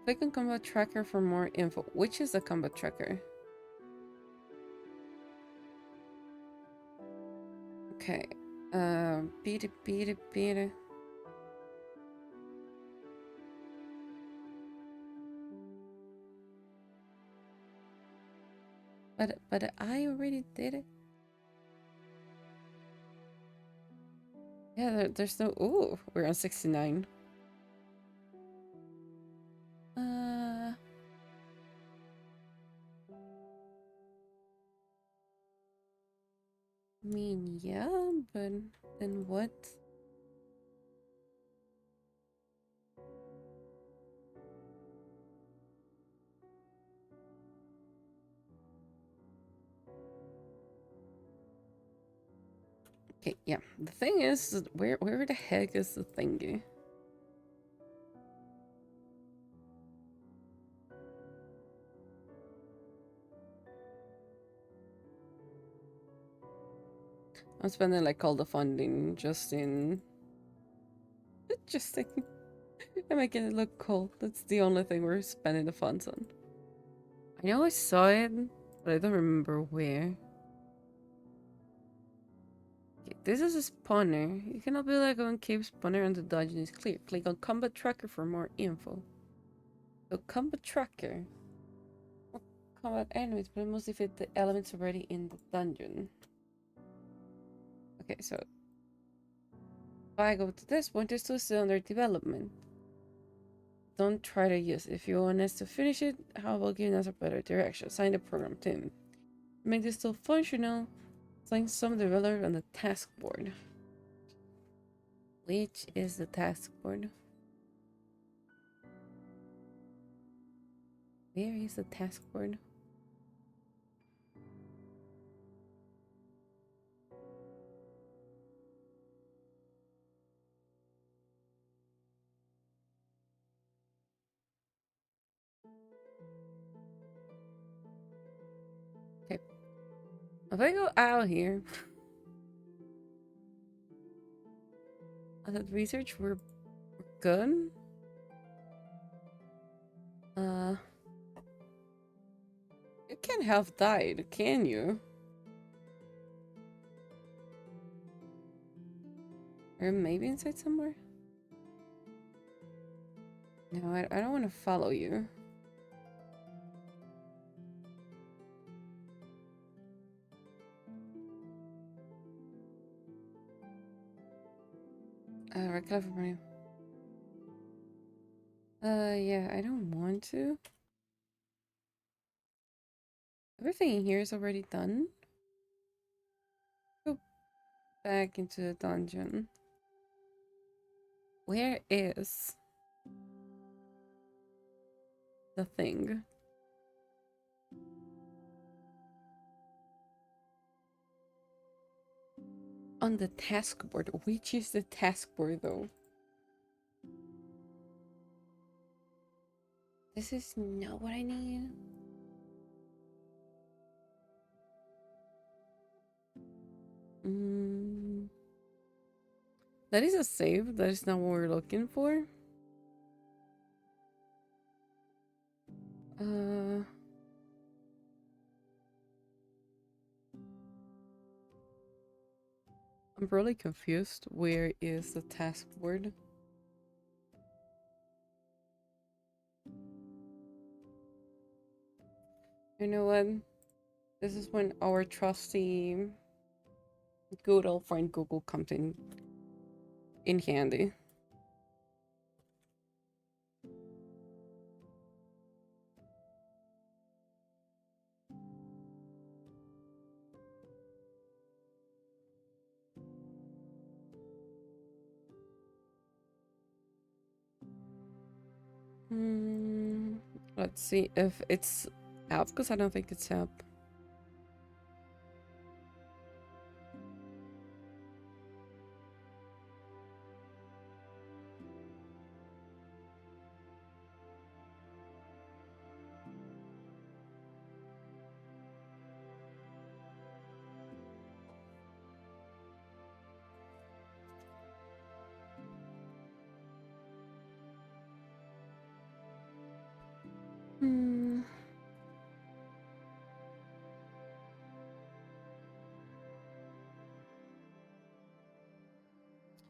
Click on combat tracker for more info. Which is the combat tracker? Okay. Beat it, beat it, beat it. But I already did it. Yeah, there's no. Ooh, we're on 69. I mean, yeah, but then what? Okay, yeah. The thing is, where the heck is the thingy? I'm spending like all the funding just in I'm making it look cool. That's the only thing we're spending the funds on. I know I saw it, but I don't remember where. Okay, this is a spawner. You cannot be like on Cape Spawner and the dungeon is clear. Click on Combat Tracker for more info. So Combat Tracker. Combat enemies, but it must defeat the elements already in the dungeon. Okay, so if I go to this point, it's still under development. Don't try to use it. If you want us to finish it, how about giving us a better direction? Sign the program team. Make this still functional. Assign some developer on the task board. Which is the task board? Where is the task board? Okay. If I go out here, I thought research we're good. You can't have died, can you? Or maybe inside somewhere? No, I don't want to follow you. Red California. Yeah, I don't want to. Everything in here is already done. Go back into the dungeon. Where is the thing? On the task board. Which is the task board though? This is not what I need. That is a save. That is not what we're looking for. I'm really confused. Where is the task board? You know what? This is when our trusty good old friend Google comes in handy. Hmm. Let's see if it's up, because I don't think it's up. Hmm.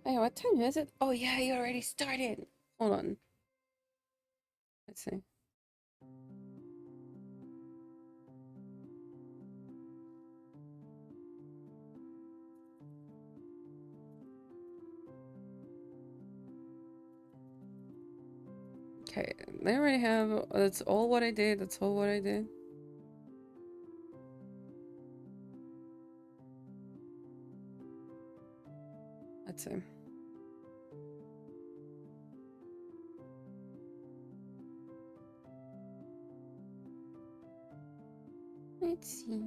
Hey, what time is it? Oh yeah, you already started. Hold on. Let's see. Okay, they already have. That's all what I did. That's all what I did. Let's see. Let's see.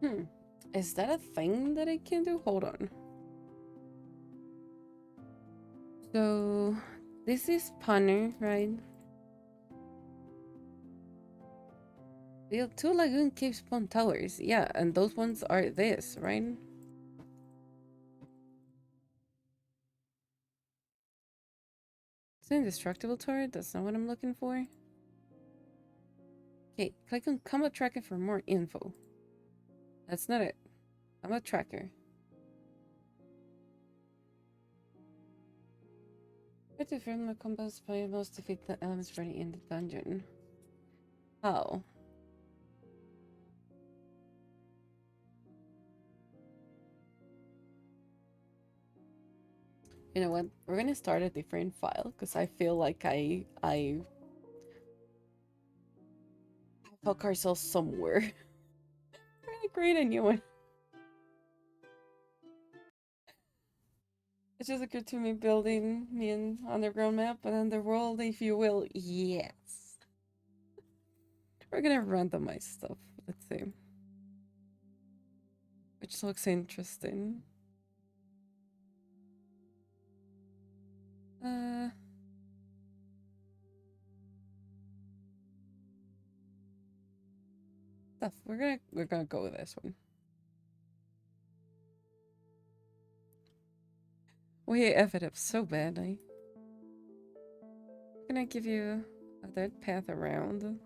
Hmm. Is that a thing that I can do? Hold on. So, this is punner, right? Build two lagoon cave spawn towers. Yeah, and those ones are this, right? It's an indestructible turret. That's not what I'm looking for. Okay, click on combat tracker for more info. That's not it. Combat tracker. Try to firm the combos players defeat the elements ready in the dungeon. How? You know what? We're gonna start a different file because I feel like I hook ourselves somewhere. We're gonna create a new one. It's just occurred to me building me an underground map, an underworld, if you will. Yes. We're gonna randomize stuff. Let's see. Which looks interesting. Uh Stuff. We're gonna go with this one. We F it up so badly. I'm gonna give you a dead path around.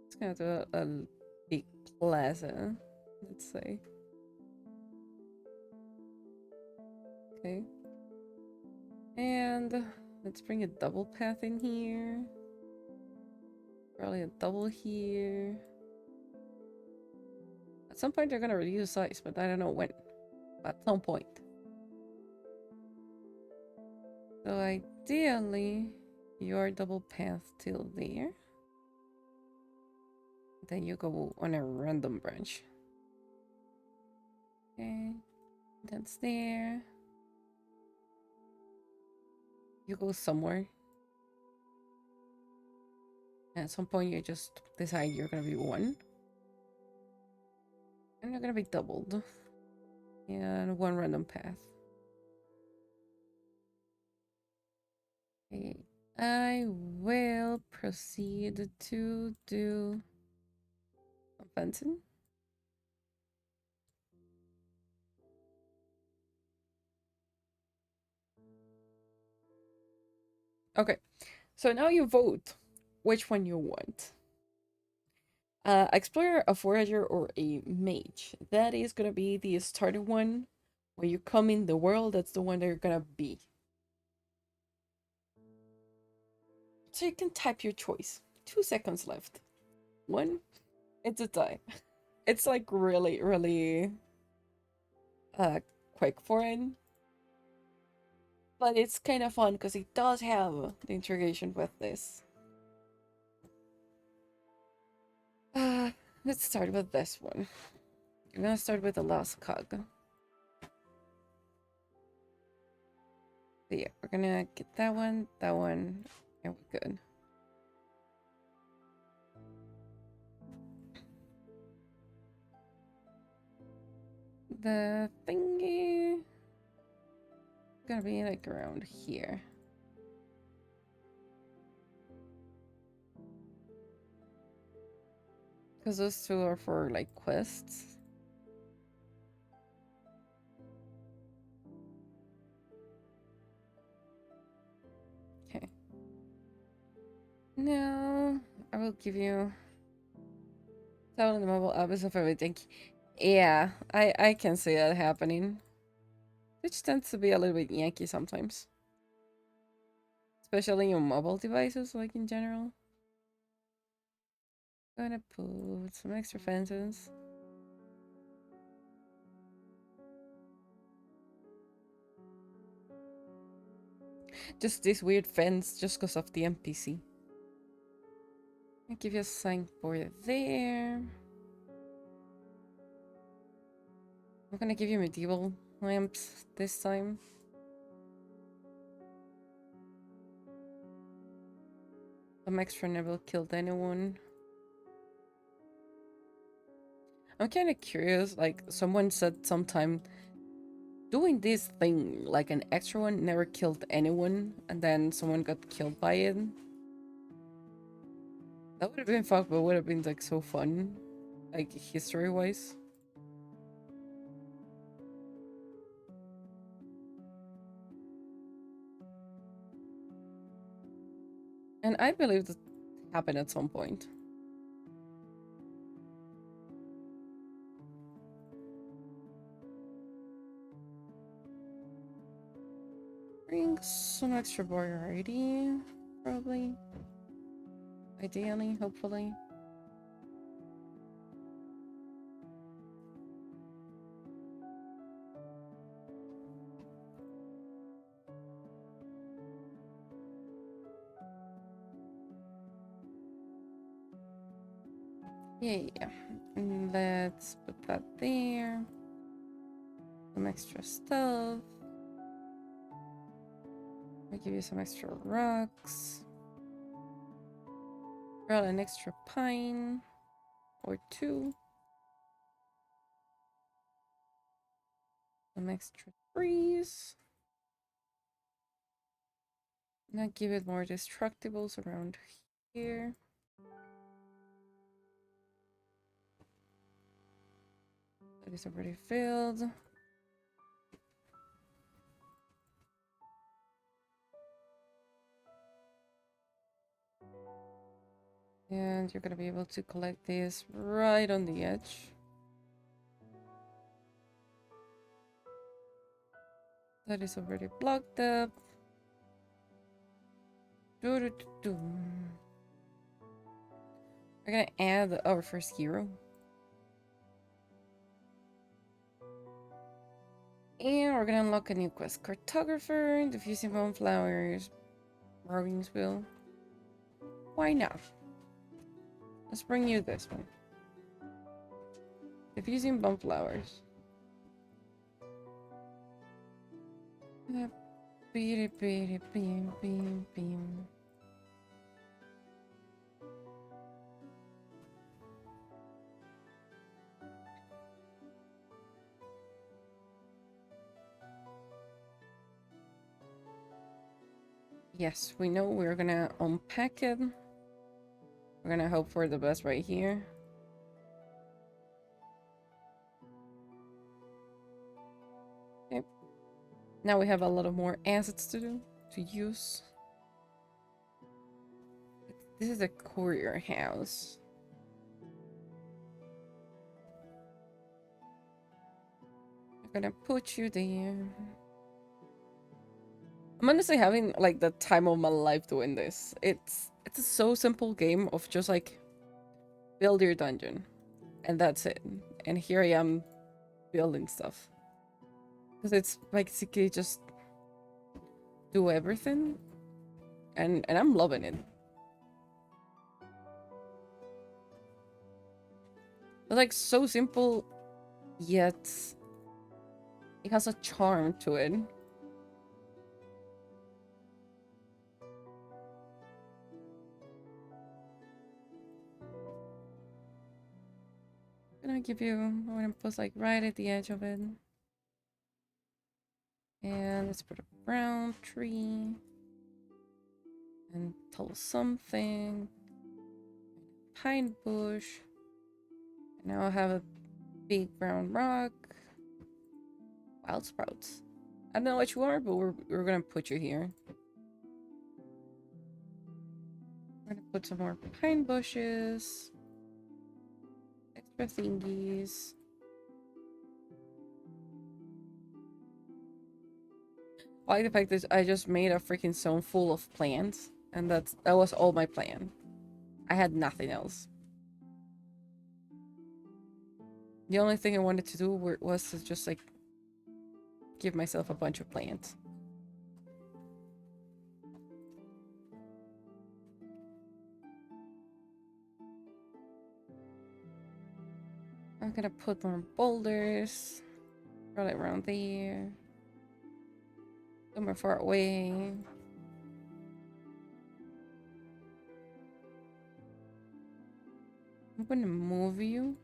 It's gonna do a big plaza, let's say. Okay. And let's bring a double path in here. Probably a double here. At some point they're gonna reduce size, but I don't know when. At some point. So ideally, your double path till there. Then you go on a random branch. Okay, that's there. You go somewhere. And at some point you just decide you're gonna be one. And you're gonna be doubled. And one random path. Okay. I will proceed to do fencing. Okay, so now you vote which one you want. Explorer, a forager, or a mage. That is gonna be the starter one. When you come in the world, that's the one that you're gonna be. So you can type your choice. 2 seconds left. One, it's a tie. It's like really, really uh quick for it. But it's kind of fun because it does have the integration with this. Uh, let's start with this one. I'm gonna start with the last cog. So yeah, we're gonna get that one, and we're good. The thingy gonna be like around here. Because those two are for like quests. Okay. Now I will give you down the mobile app of everything. Yeah, I can see that happening. Which tends to be a little bit Yankee sometimes. Especially on mobile devices, like in general. Gonna put some extra fences. Just this weird fence just because of the NPC. I'll give you a signboard there. I'm gonna give you medieval lamps this time. Some extra never killed anyone. I'm kind of curious, like someone said sometime, doing this thing, like an extra one, never killed anyone, and then someone got killed by it. That would have been fucked, but would have been like so fun, like history-wise. And I believe that happened at some point. Bring some extra variety, probably. Ideally, hopefully. Yeah. And let's put that there. Some extra stuff. I'll give you some extra rocks. Roll an extra pine or two. Some extra trees. Now give it more destructibles around here. That is already filled. And you're gonna be able to collect this right on the edge. That is already blocked up. We're gonna add our first hero. And we're gonna unlock a new quest. Cartographer, diffusing boneflowers, Marvin's Will. Why not? Let's bring you this one. Diffusing boneflowers. Beep, beep, beep, beep, beep. Yes, we know we're gonna unpack it. We're gonna hope for the best right here. Okay. Now we have a lot of more assets to use. This is a courier house. I'm gonna put you there. I'm honestly having like the time of my life doing this. It's a so simple game of just like build your dungeon, and that's it. And here I am building stuff because it's basically just do everything, and I'm loving it. But like so simple, yet it has a charm to it. Gonna give you. I'm gonna put like right at the edge of it, and let's put a brown tree and tell something. Pine bush. And now I have a big brown rock. Wild sprouts. I don't know what you are, but we're gonna put you here. We're gonna put some more pine bushes. Extra thingies. I like the fact that I just made a freaking zone full of plants. And that was all my plan. I had nothing else. The only thing I wanted to do was to just like give myself a bunch of plants. I'm gonna put more boulders right around there. Somewhere far away. I'm gonna move you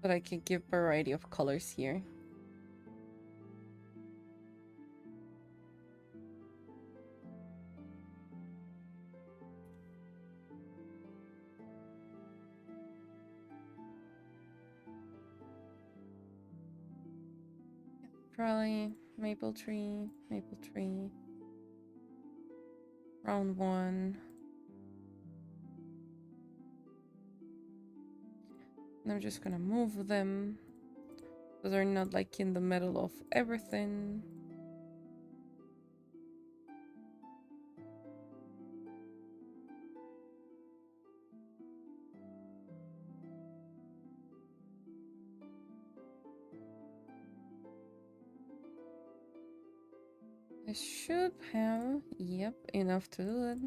so that I can give variety of colors here. Probably maple tree, round one. And I'm just gonna move them so they're not like in the middle of everything. I should have, yep, enough to do it.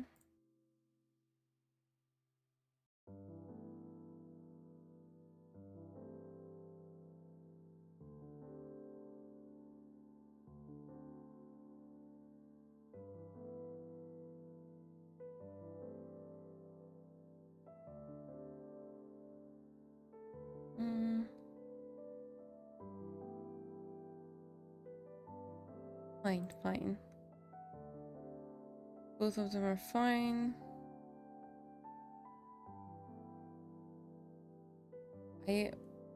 Mm. Fine, fine. Both of them are fine.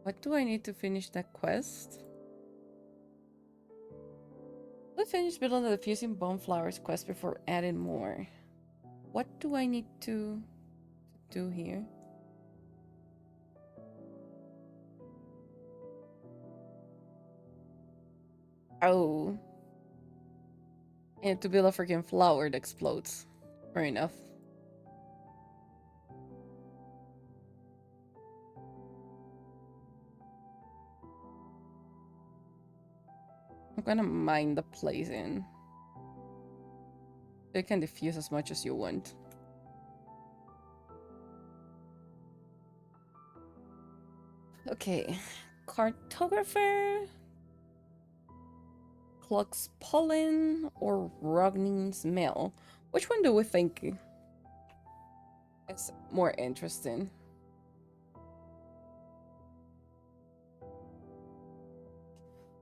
What do I need to finish that quest? Let's finish building the Fusing Boneflowers quest before adding more. What do I need to do here? Oh. And to build a freaking flower that explodes. Fair enough. I'm gonna mine the place in. You can diffuse as much as you want. Okay. Cartographer, Cluck's Pollen, or Rognin's Mail. Which one do we think is more interesting?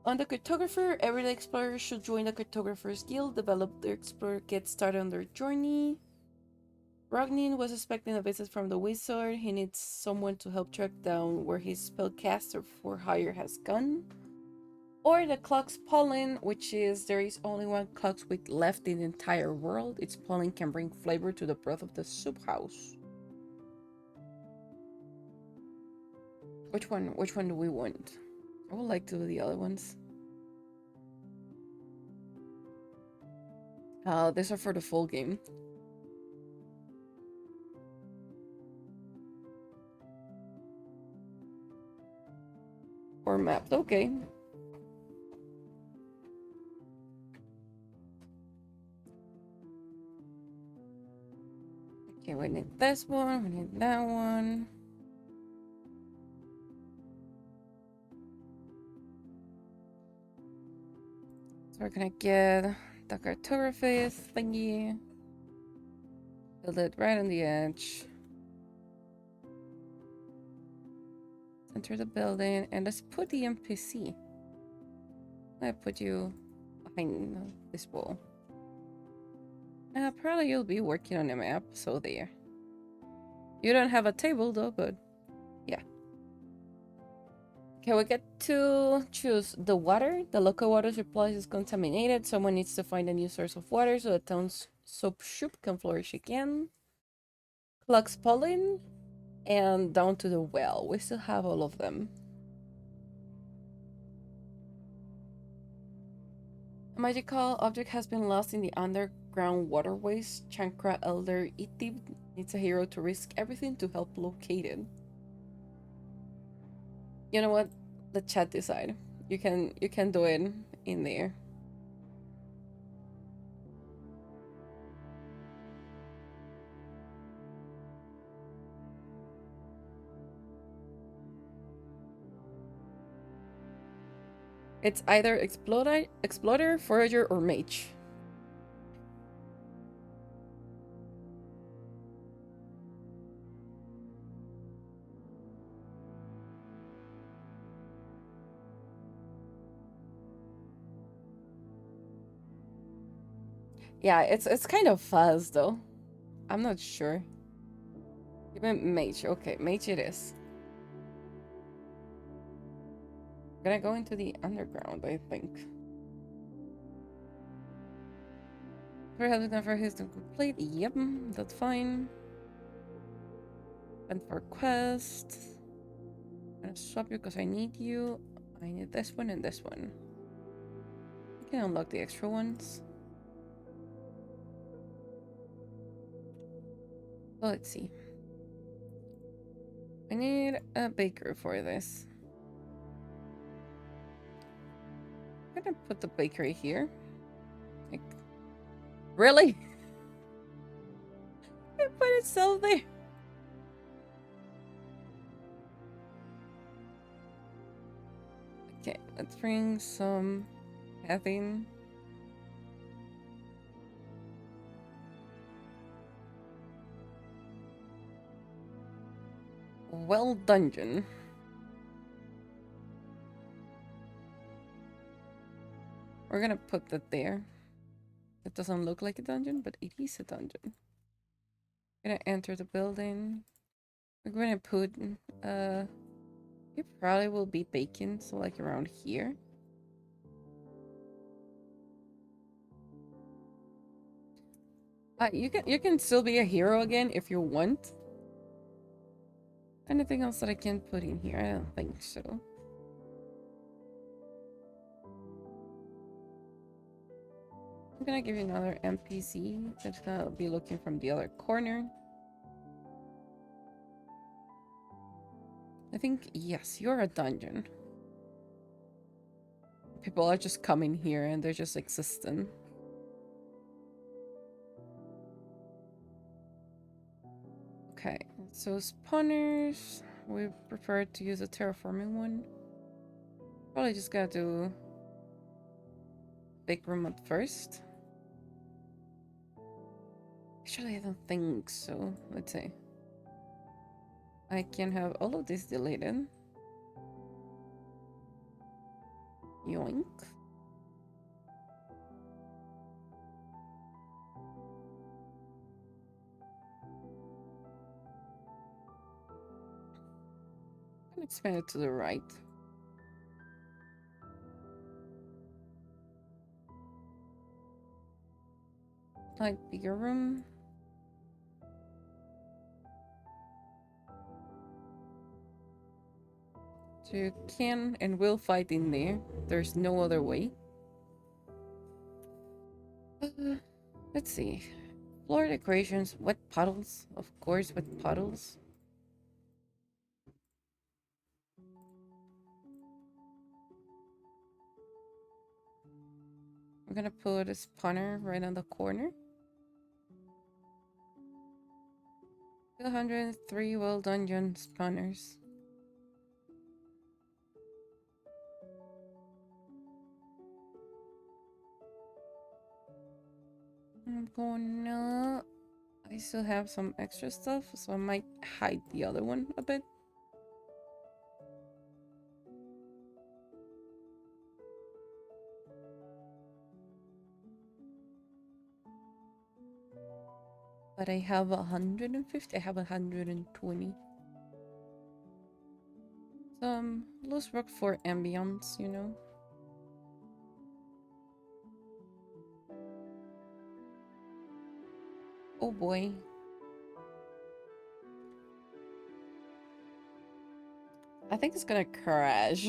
On the Cartographer, everyday explorers should join the Cartographer's Guild, develop their explorer, get started on their journey. Rognin was expecting a visit from the wizard. He needs someone to help track down where his spellcaster for hire has gone. Or the Clock's Pollen, which is there is only one Clockswick left in the entire world. Its pollen can bring flavor to the broth of the soup house. Which one do we want? I would like to do the other ones. These are for the full game. Or mapped, okay. Okay, we need this one, we need that one. So we're gonna get the cartography thingy. Build it right on the edge. Enter the building and let's put the NPC. I put you behind this wall. Probably you'll be working on a map, so there. You don't have a table though, but yeah. Okay, we get to choose the water. The local water supply is contaminated. Someone needs to find a new source of water so the town's soap shop can flourish again. Plugs pollen and down to the well. We still have all of them. A magical object has been lost in the underground waterways. Chankra Elder Itib needs a hero to risk everything to help locate it. You know what? The chat decide. You can do it in there. It's either explorer, forager, or mage. Yeah, it's kind of fast though. I'm not sure. Even mage. Okay, mage it is. I'm gonna go into the underground, I think. Perhaps for his to complete. Yep, that's fine. And for quest. I'm gonna swap you because I need you. I need this one and this one. I can unlock the extra ones. Well, let's see. I need a baker for this. I'm gonna put the bakery here. Like, really? I put itself there. Okay, let's bring some caffeine. Well, dungeon. We're gonna put that there. It doesn't look like a dungeon, but it is a dungeon. Gonna enter the building. We're gonna put it probably will be bacon, so like around here. You can still be a hero again if you want. Anything else that I can put in here? I don't think so. I'm gonna give you another NPC that's gonna be looking from the other corner. I think, yes, you're a dungeon. People are just coming here and they're just existing. Okay, so spawners, we prefer to use a terraforming one. Probably just gotta do big room at first. Actually, I don't think so. Let's see. I can have all of this deleted. Yoink. And expand it to the right. Like bigger room. So you can and will fight in there. There's no other way. Let's see. Floor decorations, wet puddles. Of course, with puddles. We're gonna put a spawner right on the corner. 203 well dungeon spawners. I'm gonna... I still have some extra stuff, so I might hide the other one a bit. But I have 150, I have 120. Some loose work for ambience, you know. Oh boy. I think it's gonna crash.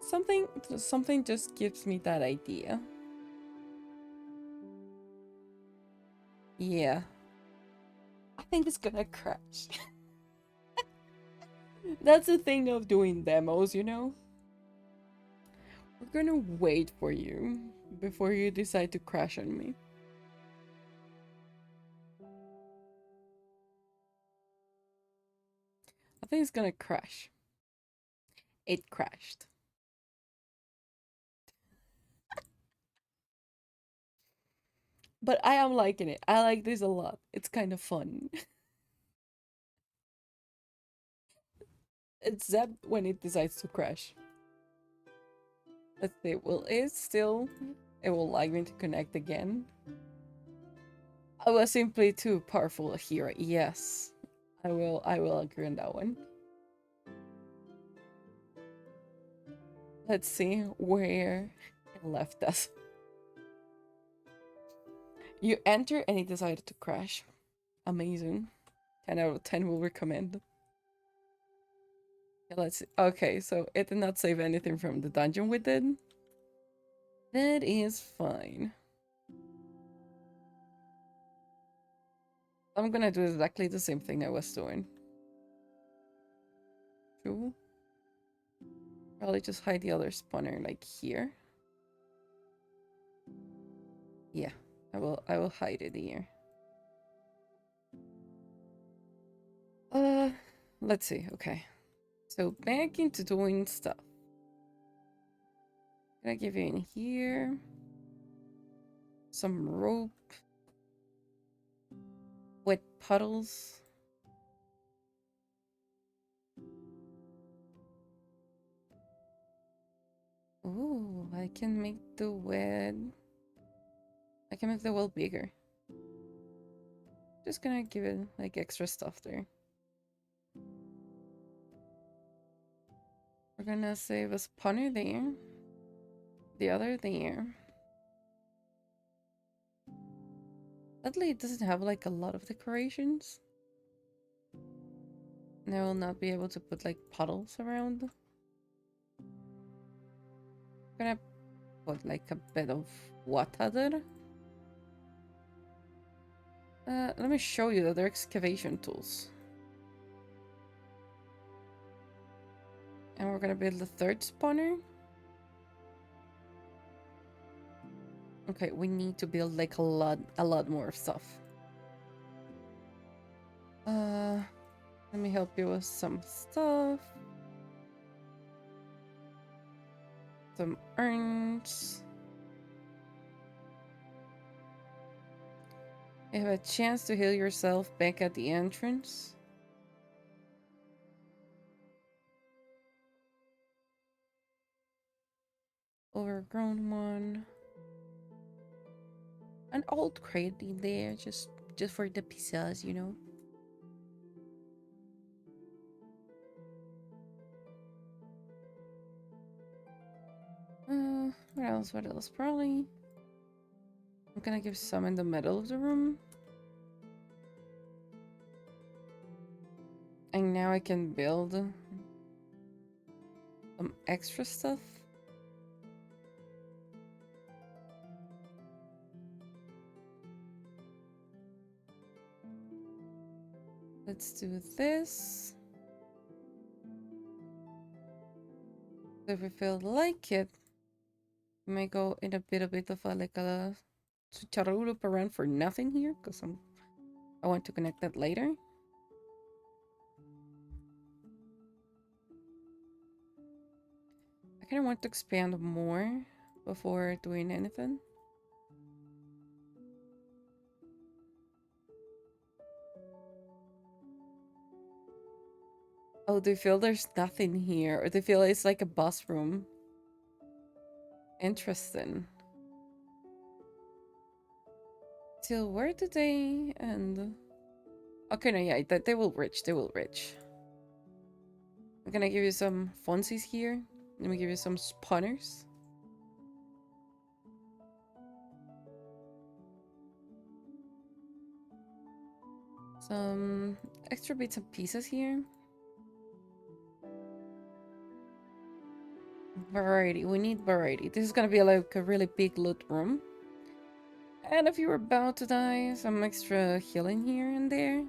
Something just gives me that idea. Yeah. I think it's gonna crash. That's the thing of doing demos, you know? We're gonna wait for you before you decide to crash on me. I think it's gonna crash. It crashed. But I am liking it. I like this a lot. It's kind of fun. Except when it decides to crash. Let's see. Will it still... It will like me to connect again. I was simply too powerful here. Yes. I will agree on that one. Let's see where it left us. You enter and it decided to crash. Amazing. 10 out of 10 will recommend. Yeah, let's see. Okay, so it did not save anything from the dungeon we did. That is fine. I'm gonna do exactly the same thing I was doing. True. Probably just hide the other spawner like here. Yeah, I will hide it here. Let's see. Okay. So back into doing stuff. Can I give you in here? Some rope. Wet puddles. Ooh, I can make the wet. I can make the well bigger. Just gonna give it like extra stuff there. We're gonna save a spawner there. The other there. Sadly, it doesn't have like a lot of decorations. And I will not be able to put like puddles around. I'm gonna put like a bit of water there. Let me show you the other excavation tools. And we're gonna build the third spawner. Okay, we need to build like a lot more stuff. Let me help you with some stuff. Some urns. You have a chance to heal yourself back at the entrance. Overgrown one. An old crate in there, just for the pizzas, you know. What else? What else? Probably. I'm gonna give some in the middle of the room. And now I can build some extra stuff. Let's do this. If we feel like it, we may go in a bit of a like a loop around for nothing here because I want to connect that later. I kind of want to expand more before doing anything. Oh, do you feel there's nothing here? Or do you feel it's like a bus room? Interesting. Till where do they end? Okay, no, yeah, they will reach. They will reach. I'm gonna give you some funsies here. Let me give you some spawners. Some extra bits and pieces here. Variety. We need variety. This is gonna be like a really big loot room. And if you're about to die, some extra healing here and there.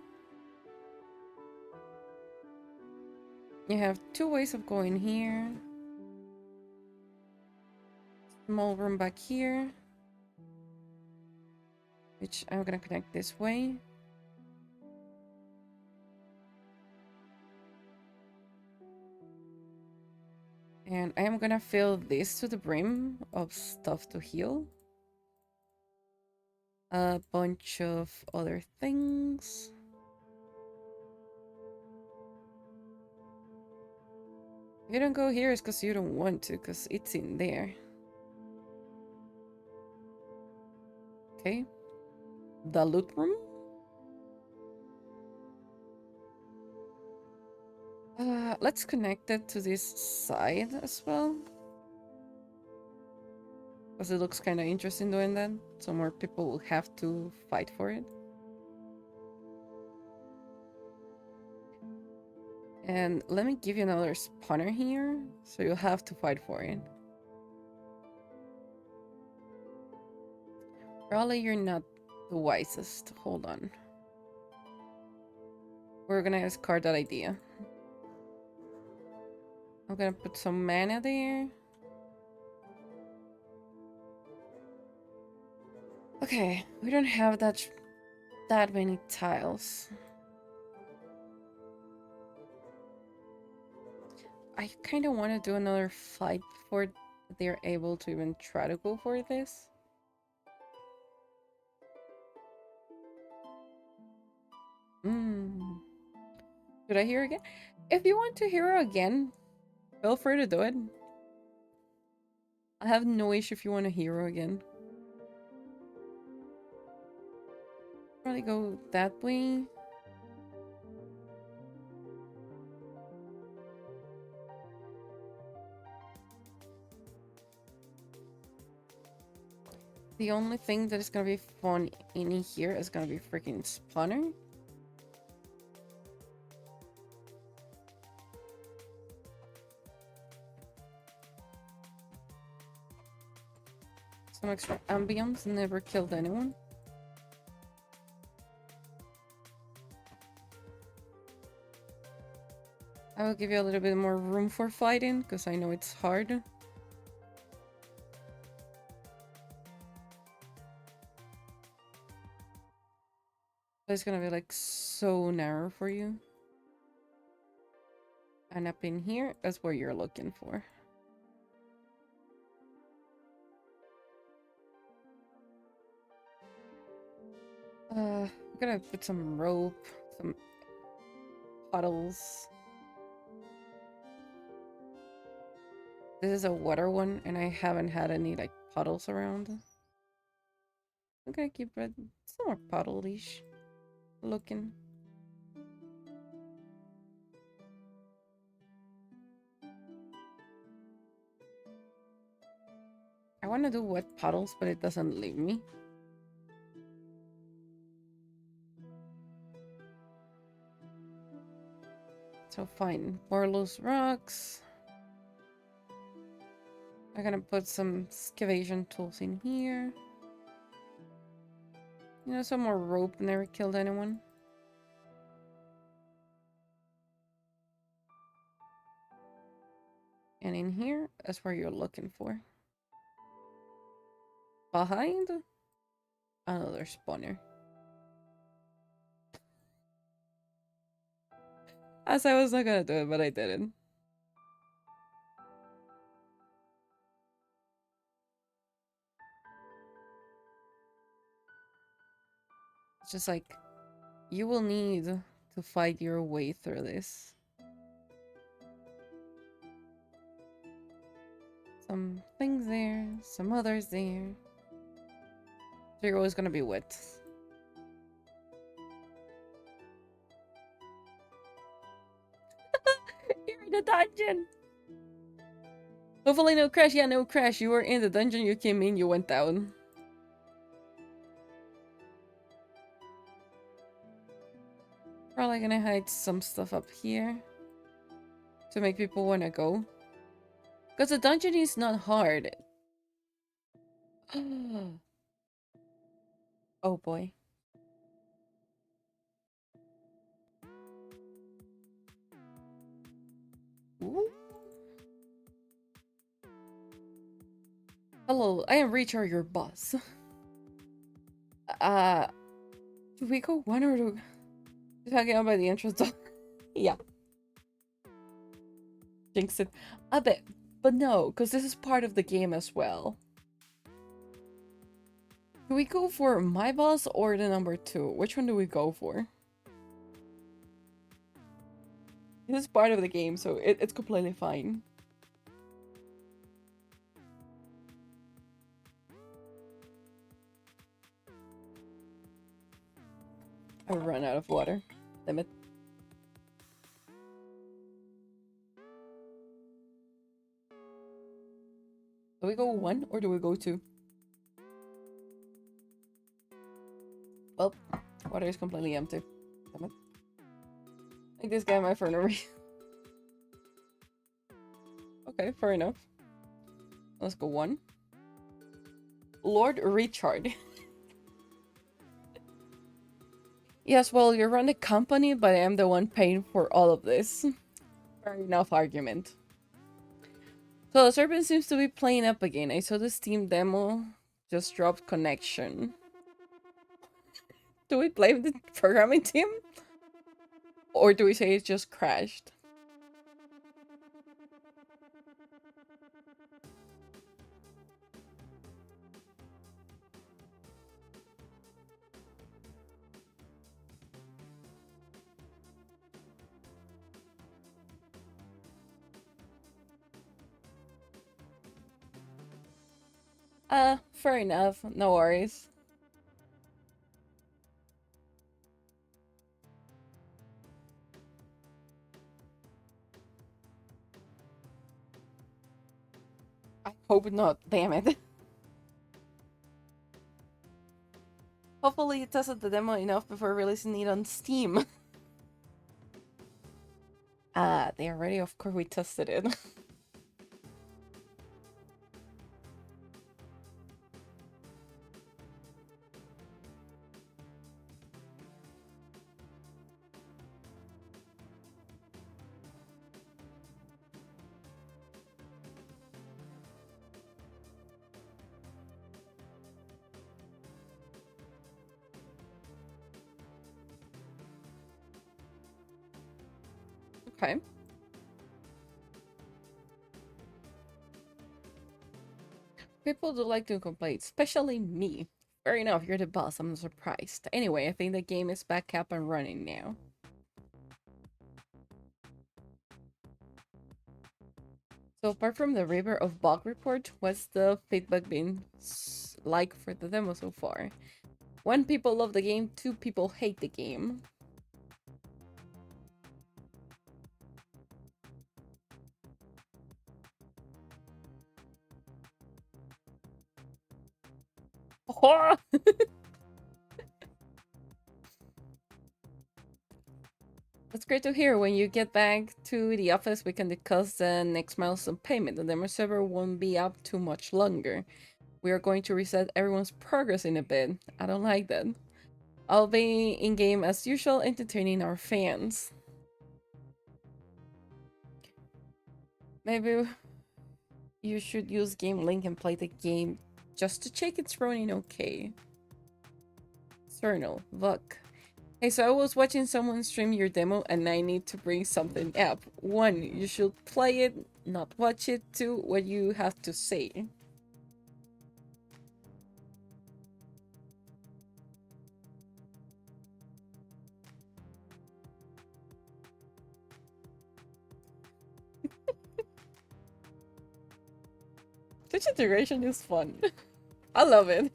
You have two ways of going here. Small room back here, which I'm gonna connect this way. And I am gonna fill this to the brim of stuff to heal. A bunch of other things. If you don't go here, it's because you don't want to, because it's in there. Okay. The loot room. Let's connect it to this side as well. Because it looks kind of interesting doing that. So more people will have to fight for it. And let me give you another spawner here. So you'll have to fight for it. Probably you're not the wisest. Hold on. We're gonna discard that idea. I'm gonna put some mana there. Okay, we don't have that many tiles. I kind of want to do another fight before they're able to even try to go for this. Should I hero again? If you want to hero again, feel free to do it. I have no issue if you want to hero again. Probably go that way. The only thing that is gonna be fun in here is gonna be freaking spawner. Some extra ambience, never killed anyone. I will give you a little bit more room for fighting, because I know it's hard. But it's gonna be like so narrow for you. And up in here, that's where you're looking for. I'm gonna put some rope, some puddles. This is a water one, and I haven't had any like puddles around. I'm gonna keep it some more puddle-ish looking. I want to do wet puddles, but it doesn't leave me. So fine, more loose rocks. I'm gonna put some excavation tools in here. You know, some more rope, never killed anyone. And in here, that's where you're looking for. Behind another spawner. As I was not gonna do it, but I didn't. It's just like, you will need to fight your way through this. Some things there, some others there. So you're always gonna be wet. You're in the dungeon! Hopefully no crash. Yeah, no crash. You were in the dungeon, you came in, you went down. Probably gonna hide some stuff up here to make people wanna go. Because the dungeon is not hard. Oh boy. Ooh. Hello, I am Richard, your boss. Do we go one or do we talking about the entrance door? Yeah. Jinx it. A bit. But no, because this is part of the game as well. Do we go for my boss or the number 2? Which one do we go for? This is part of the game, so it's completely fine. I run out of water. Damn it. Do we go 1 or do we go 2? Well, water is completely empty. Damn it. Like this guy might for no reason. Okay, fair enough. Let's go 1. Lord Richard. Yes, well, you run the company, but I am the one paying for all of this. Fair enough argument. So the serpent seems to be playing up again. I saw the Steam demo just dropped connection. Do we blame the programming team? Or do we say it just crashed? Fair enough. No worries. I hope not, damn it. Hopefully it tested the demo enough before releasing it on Steam. They are ready, of course we tested it. Okay. People do like to complain, especially me. Fair enough, you're the boss, I'm surprised. Anyway, I think the game is back up and running now. So apart from the River of Bug report, what's the feedback been like for the demo so far? 1 people love the game, 2 people hate the game. That's great to hear. When you get back to the office, we can discuss the next milestone payment. The demo server won't be up too much longer. We are going to reset everyone's progress in a bit. I don't like that. I'll be in-game as usual, entertaining our fans. Maybe You should use Game Link and play the game just to check it's running okay. Cernal, look. Hey, so I was watching someone stream your demo and I need to bring something up. One, you should play it, not watch it. Two, what you have to say. Such integration is fun. I love it.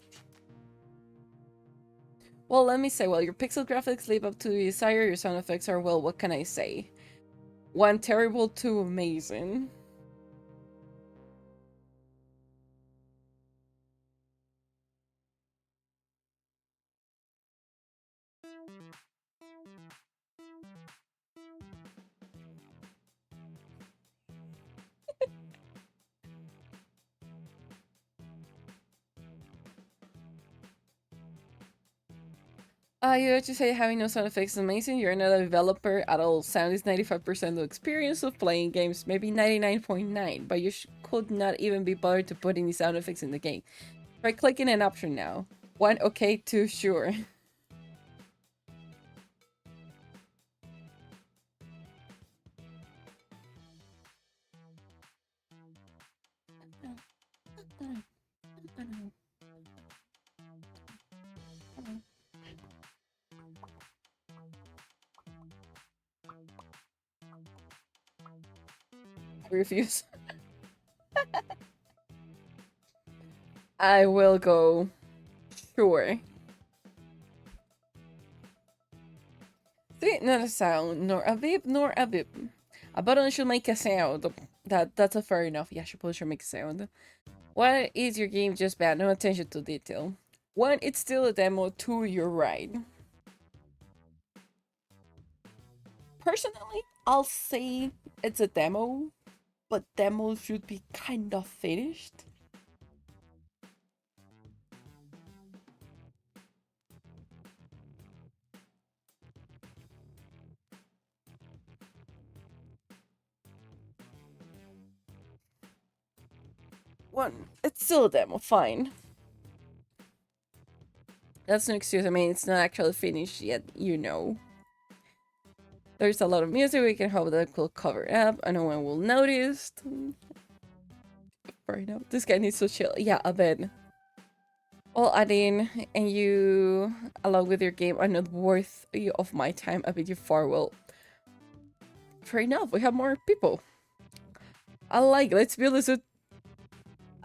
Well, let me say, well, your pixel graphics live up to the desire, your sound effects are, well, what can I say? One, terrible, two, amazing. You actually say having no sound effects is amazing. You're not a developer at all. Sound is 95% of the experience of playing games, maybe 99.9, but you could not even be bothered to put any sound effects in the game. Try clicking an option now. One, okay, two, sure. I refuse. I will go sure. See, not a sound, nor a beep, nor a beep. A button should make a sound. That's a fair enough. Yeah, should make a sound. One, is your game just bad? No attention to detail. One, it's still a demo. Two, you're right. Personally, I'll say it's a demo, but demos should be kind of finished. One, it's still a demo, fine. That's no excuse. I mean, it's not actually finished yet, you know. There's a lot of music. We can hope that will cover it up and no one will notice. Right now, this guy needs to chill. Yeah, a bit. Well, Adin, and you, along with your game, are not worth of my time. I bid you farewell. Fair enough. We have more people. I like. Let's be honest.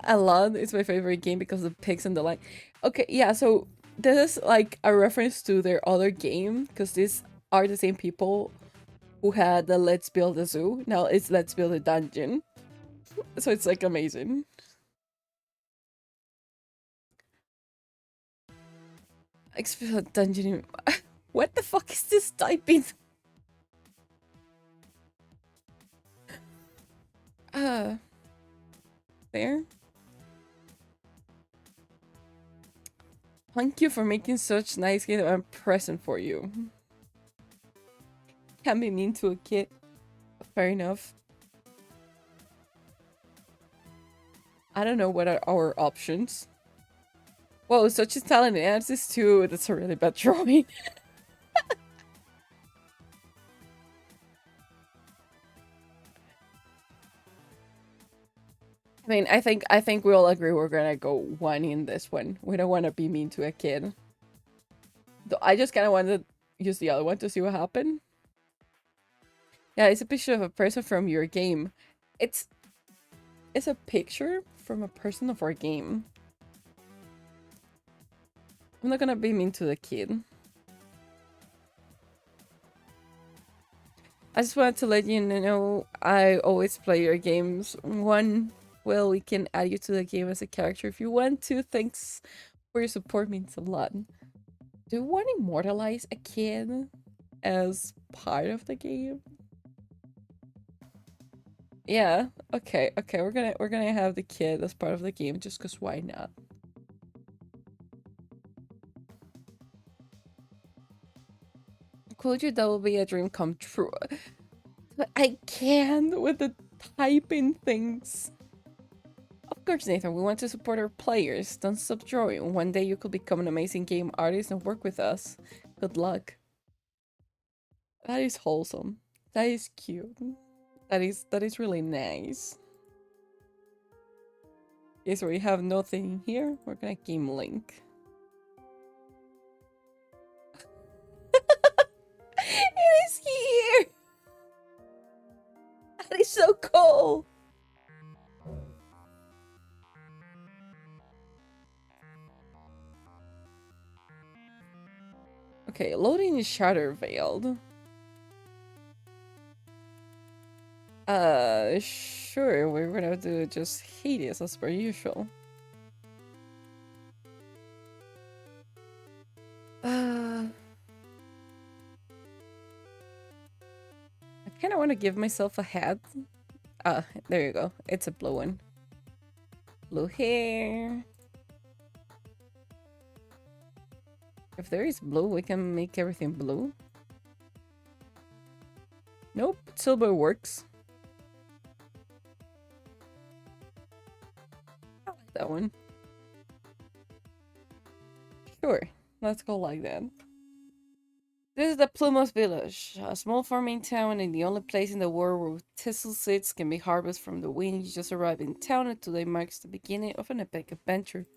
A lot. It's my favorite game because of the pigs and the like. Okay, yeah. So this is like a reference to their other game because these are the same people who had the Let's Build a Zoo. Now it's Let's Build a Dungeon. So it's like amazing. Explore dungeon. What the fuck is this typing? There. Thank you for making such nice game. I'm present for you. Can't be mean to a kid. Fair enough. I don't know what are our options. Whoa, such a talented artist too. That's a really bad drawing. I mean, I think we all agree we're gonna go one in this one. We don't want to be mean to a kid. Though I just kind of want to use the other one to see what happened. Yeah, it's a picture of a person from your game. It's a picture from a person of our game. I'm not gonna be mean to the kid. I just wanted to let you know I always play your games. One, well, we can add you to the game as a character if you want to. Thanks for your support, means a lot. Do you want to immortalize a kid as part of the game? Yeah. Okay. Okay. We're gonna have the kid as part of the game just cause why not? Could you that will be a dream come true? But I can't with the typing things. course, Nathan, we want to support our players. Don't stop drawing. One day you could become an amazing game artist and work with us. Good luck. That is wholesome. That is cute. That is really nice. Okay, so we have nothing here. We're gonna game link. It is here! That is so cool! Okay, loading is Shatter Veiled. Sure, we're gonna do just Hades as per usual. I kind of want to give myself a hat. Ah, there you go. It's a blue one. Blue hair. If there is blue, we can make everything blue. Nope, silver works. I like that one. Sure, let's go like that. This is the Plymouth Village, a small farming town and the only place in the world where thistle seeds can be harvested from the wind. You just arrived in town and today marks the beginning of an epic adventure.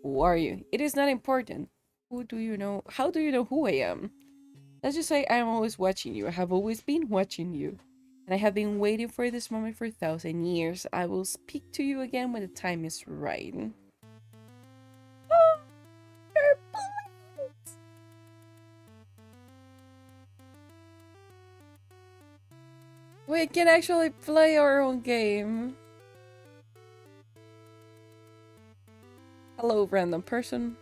Who are you? It is not important. Who do you know? How do you know who I am? Let's just say I am always watching you. I have always been watching you. And I have been waiting for this moment for 1,000 years. I will speak to you again when the time is right. Oh, they're bullets! We can actually play our own game. Hello, random person.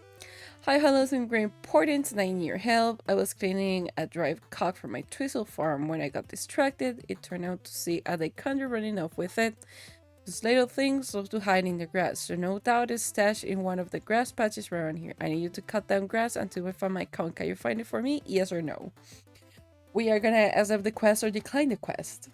Hi, hello, something very important and I need your help. I was cleaning a dried cock from my twistle farm. When I got distracted, it turned out to see a conjure running off with it. Those little things love to hide in the grass, so no doubt it's stashed in one of the grass patches around here. I need you to cut down grass until we find my cock. Can you find it for me? Yes or no? We are gonna accept the quest or decline the quest.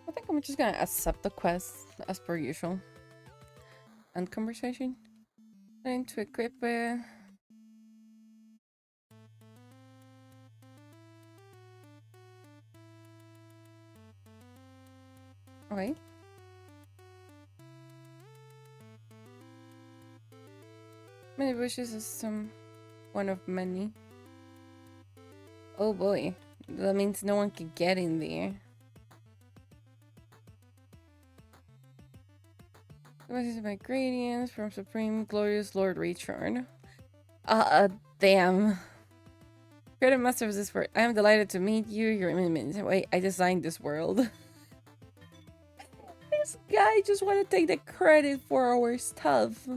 I think I'm just gonna accept the quest as per usual. End conversation. Trying to equip it. Okay. Many wishes is some one of many. Oh boy. That means no one can get in there. Messages by Gradients from Supreme Glorious Lord Richard. Damn. Creative master of this world. I am delighted to meet you. Your image. Wait, I designed this world. This guy just want to take the credit for our stuff.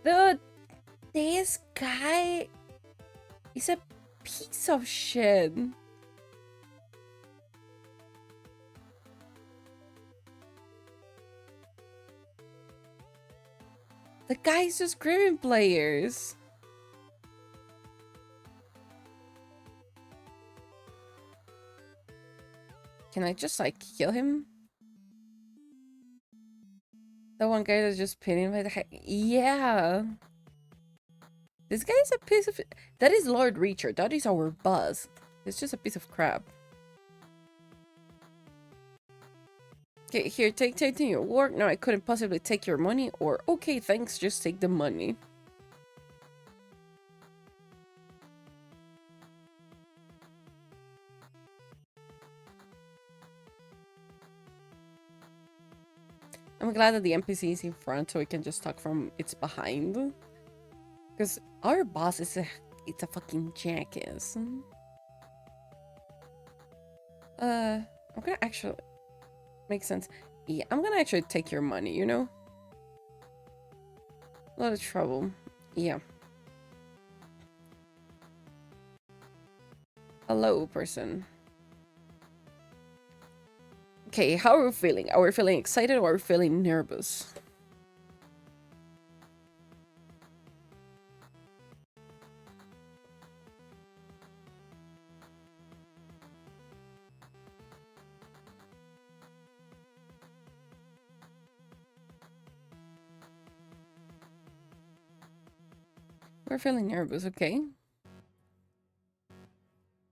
Dude, this guy is a piece of shit. The guy's just Griffin players. Can I just like kill him? The one guy that's just pinning by the head. Yeah. This guy is a piece of... That is Lord Reacher. That is our boss. It's just a piece of crap. Okay, here, take your work. No, I couldn't possibly take your money. Or, okay, thanks, just take the money. I'm glad that the NPC is in front so we can just talk from its behind. Because our boss is it's a fucking jackass. I'm gonna actually... Makes sense. Yeah, I'm gonna actually take your money, you know? A lot of trouble. Yeah. Hello, person. Okay, how are we feeling? Are we feeling excited or are we feeling nervous? We're feeling nervous, okay?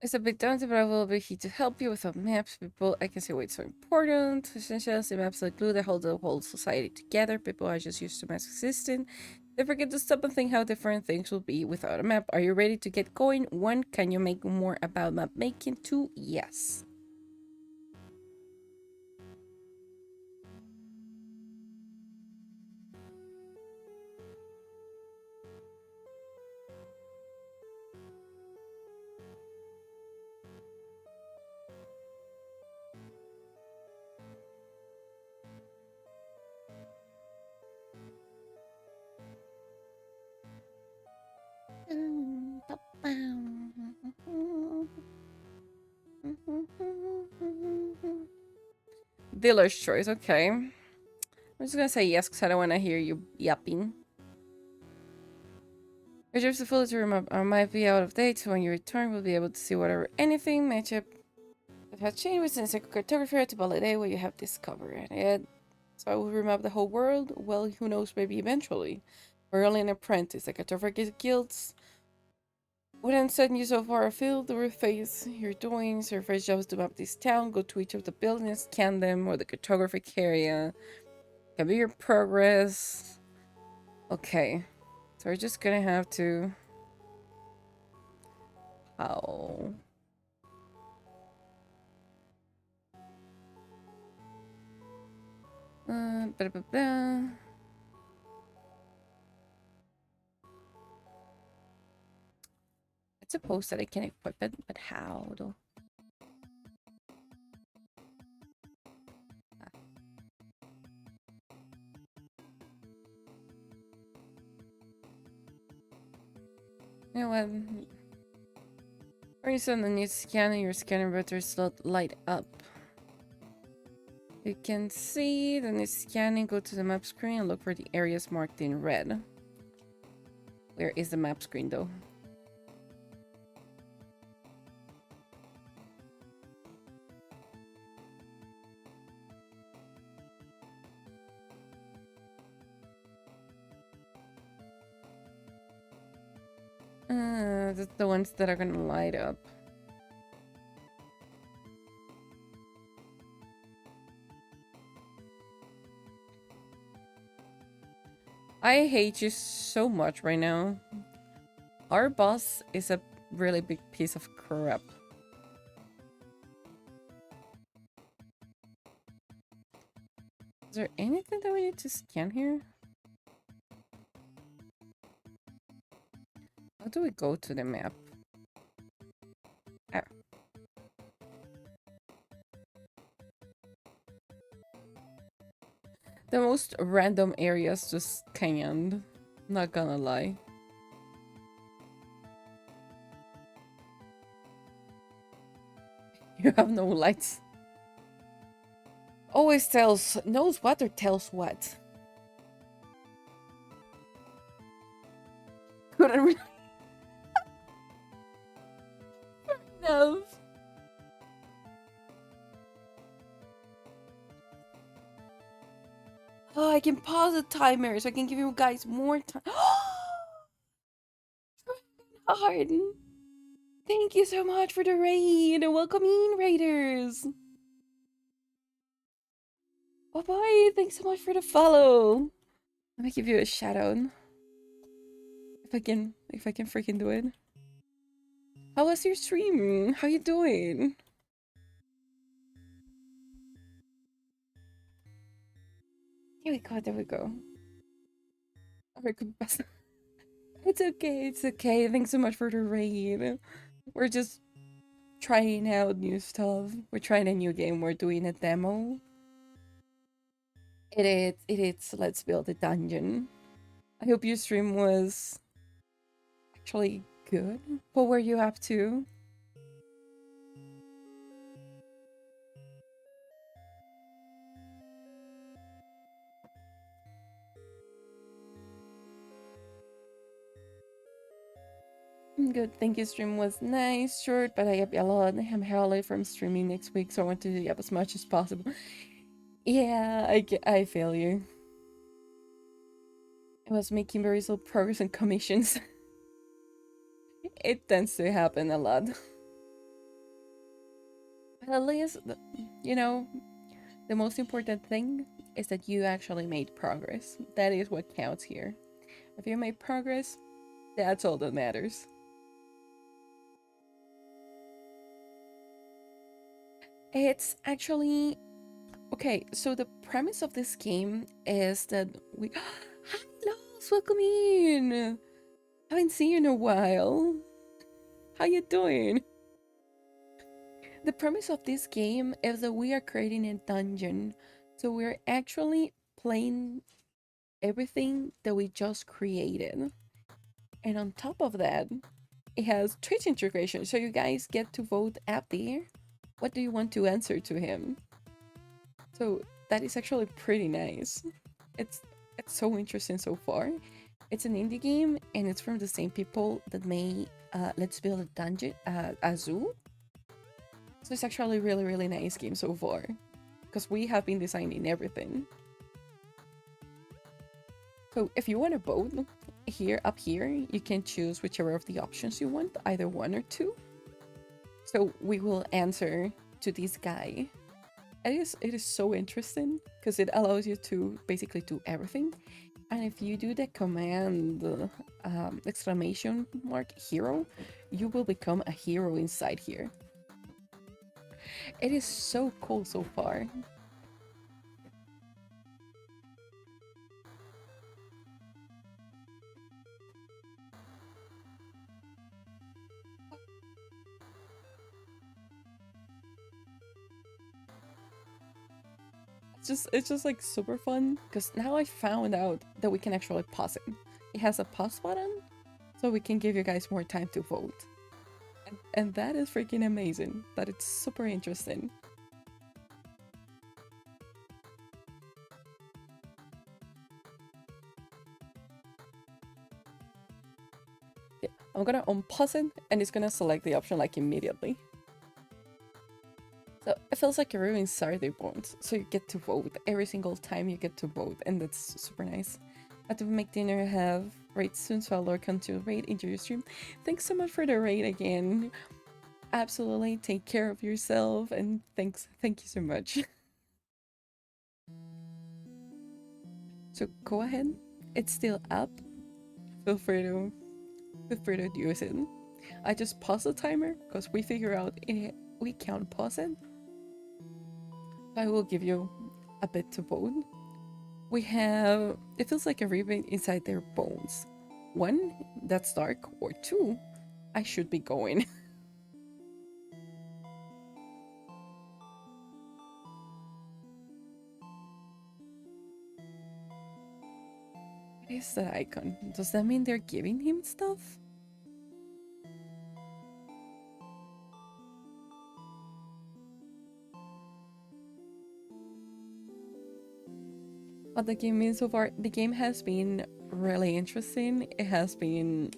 It's a bit daunting, but I will be here to help you with some maps, people. I can see why it's so important. Essentially, maps like glue that hold the whole society together. People are just used to maps existing. They forget to stop and think how different things will be without a map. Are you ready to get going? 1, can you make more about map making? 2, yes. Dealer's choice, okay. I'm just gonna say yes because I don't want to hear you yapping. Reserves the full room might be out of date, so when you return, we'll be able to see whatever anything matchup that has changed within the cartography to validate what you have discovered. So I will remap the whole world. Well, who knows, maybe eventually. We're only an apprentice. The cartography guilds wouldn't send you so far afield to reface your doings. Your first job is to map this town, go to each of the buildings, scan them, or the cartographic area. Can be your progress. Okay. So we're just gonna have to... How? Blah, blah, blah. I suppose that I can equip it, but how though? You know what? For instance, the new scanner, your scanner better slot light up. You can see the new scanning, go to the map screen and look for the areas marked in red. Where is the map screen though? That's the ones that are gonna light up. I hate you so much right now. Our boss is a really big piece of crap. Is there anything that we need to scan here? How do we go to the map? Ah. The most random areas to scan. Not gonna lie. You have no lights. Always knows what or tells what. Couldn't really enough. Oh, I can pause the timer so I can give you guys more time. Hard. Thank you so much for the raid. Welcome in, raiders. Bye bye. Thanks so much for the follow. Let me give you a shout out. If I can freaking do it. How was your stream? How you doing? Here we go, there we go. It's okay, it's okay. Thanks so much for the raid. We're just trying out new stuff. We're trying a new game. We're doing a demo. It is Let's Build a Dungeon. I hope your stream was actually good. What were you up to? Good, thank you. Stream was nice, short, but I have a lot. I'm hella from streaming next week, so I want to do as much as possible. Yeah, I feel you. I was making very slow progress in commissions. It tends to happen a lot. But at least, you know, the most important thing is that you actually made progress. That is what counts here. If you made progress, that's all that matters. It's actually okay. So the premise of this game is that we. Hi, Los, welcome in. Haven't seen you in a while. How you doing? The premise of this game is that we are creating a dungeon. So we're actually playing everything that we just created. And on top of that, it has Twitch integration. So you guys get to vote up there. What do you want to answer to him? So that is actually pretty nice. It's it's so interesting so far. It's an indie game and it's from the same people that made Let's Build a Dungeon, a zoo. So it's actually a really, really nice game so far. Because we have been designing everything. So if you want to vote, here, up here, you can choose whichever of the options you want, either one or two. So we will answer to this guy. It is so interesting because it allows you to basically do everything. And if you do the command exclamation mark hero, you will become a hero inside here. It is so cool so far. It's just like super fun because now I found out that we can actually pause it. It has a pause button, so we can give you guys more time to vote. And that is freaking amazing. That it's super interesting. Yeah, I'm gonna unpause it and it's gonna select the option like immediately. So it feels like you're ruining Saturday Bones. So you get to vote every single time you get to vote, and that's super nice. At the make dinner have raid soon, so I'll lurk onto raid into your stream. Thanks so much for the raid again. Absolutely, take care of yourself, and thank you so much. So go ahead, it's still up. Feel free to use it. I just pause the timer because we figure out we can't pause it. I will give you a bit to vote. We have, it feels like a ribbon inside their bones. One, that's dark, or two, I should be going. What is that icon? Does that mean they're giving him stuff? What the game is so far, the game has been really interesting. It has been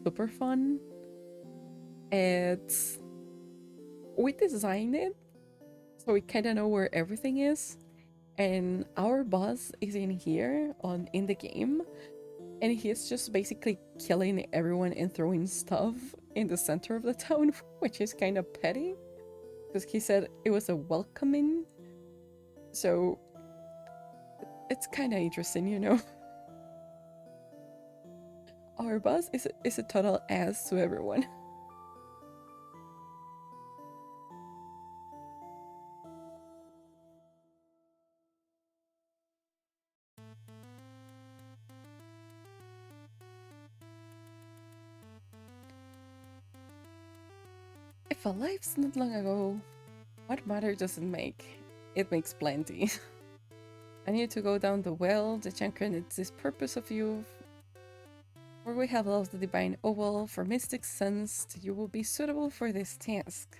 super fun. It's, we designed it so we kind of know where everything is, and our boss is in here in the game, and he's just basically killing everyone and throwing stuff in the center of the town, which is kind of petty because he said it was a welcoming. So it's kind of interesting, you know. Our boss is a total ass to everyone. If a life's not long ago, what matter does it make? It makes plenty. I need to go down the well. The Chankran, it's this purpose of you. For we have lost the divine oval for mystic sense, you will be suitable for this task.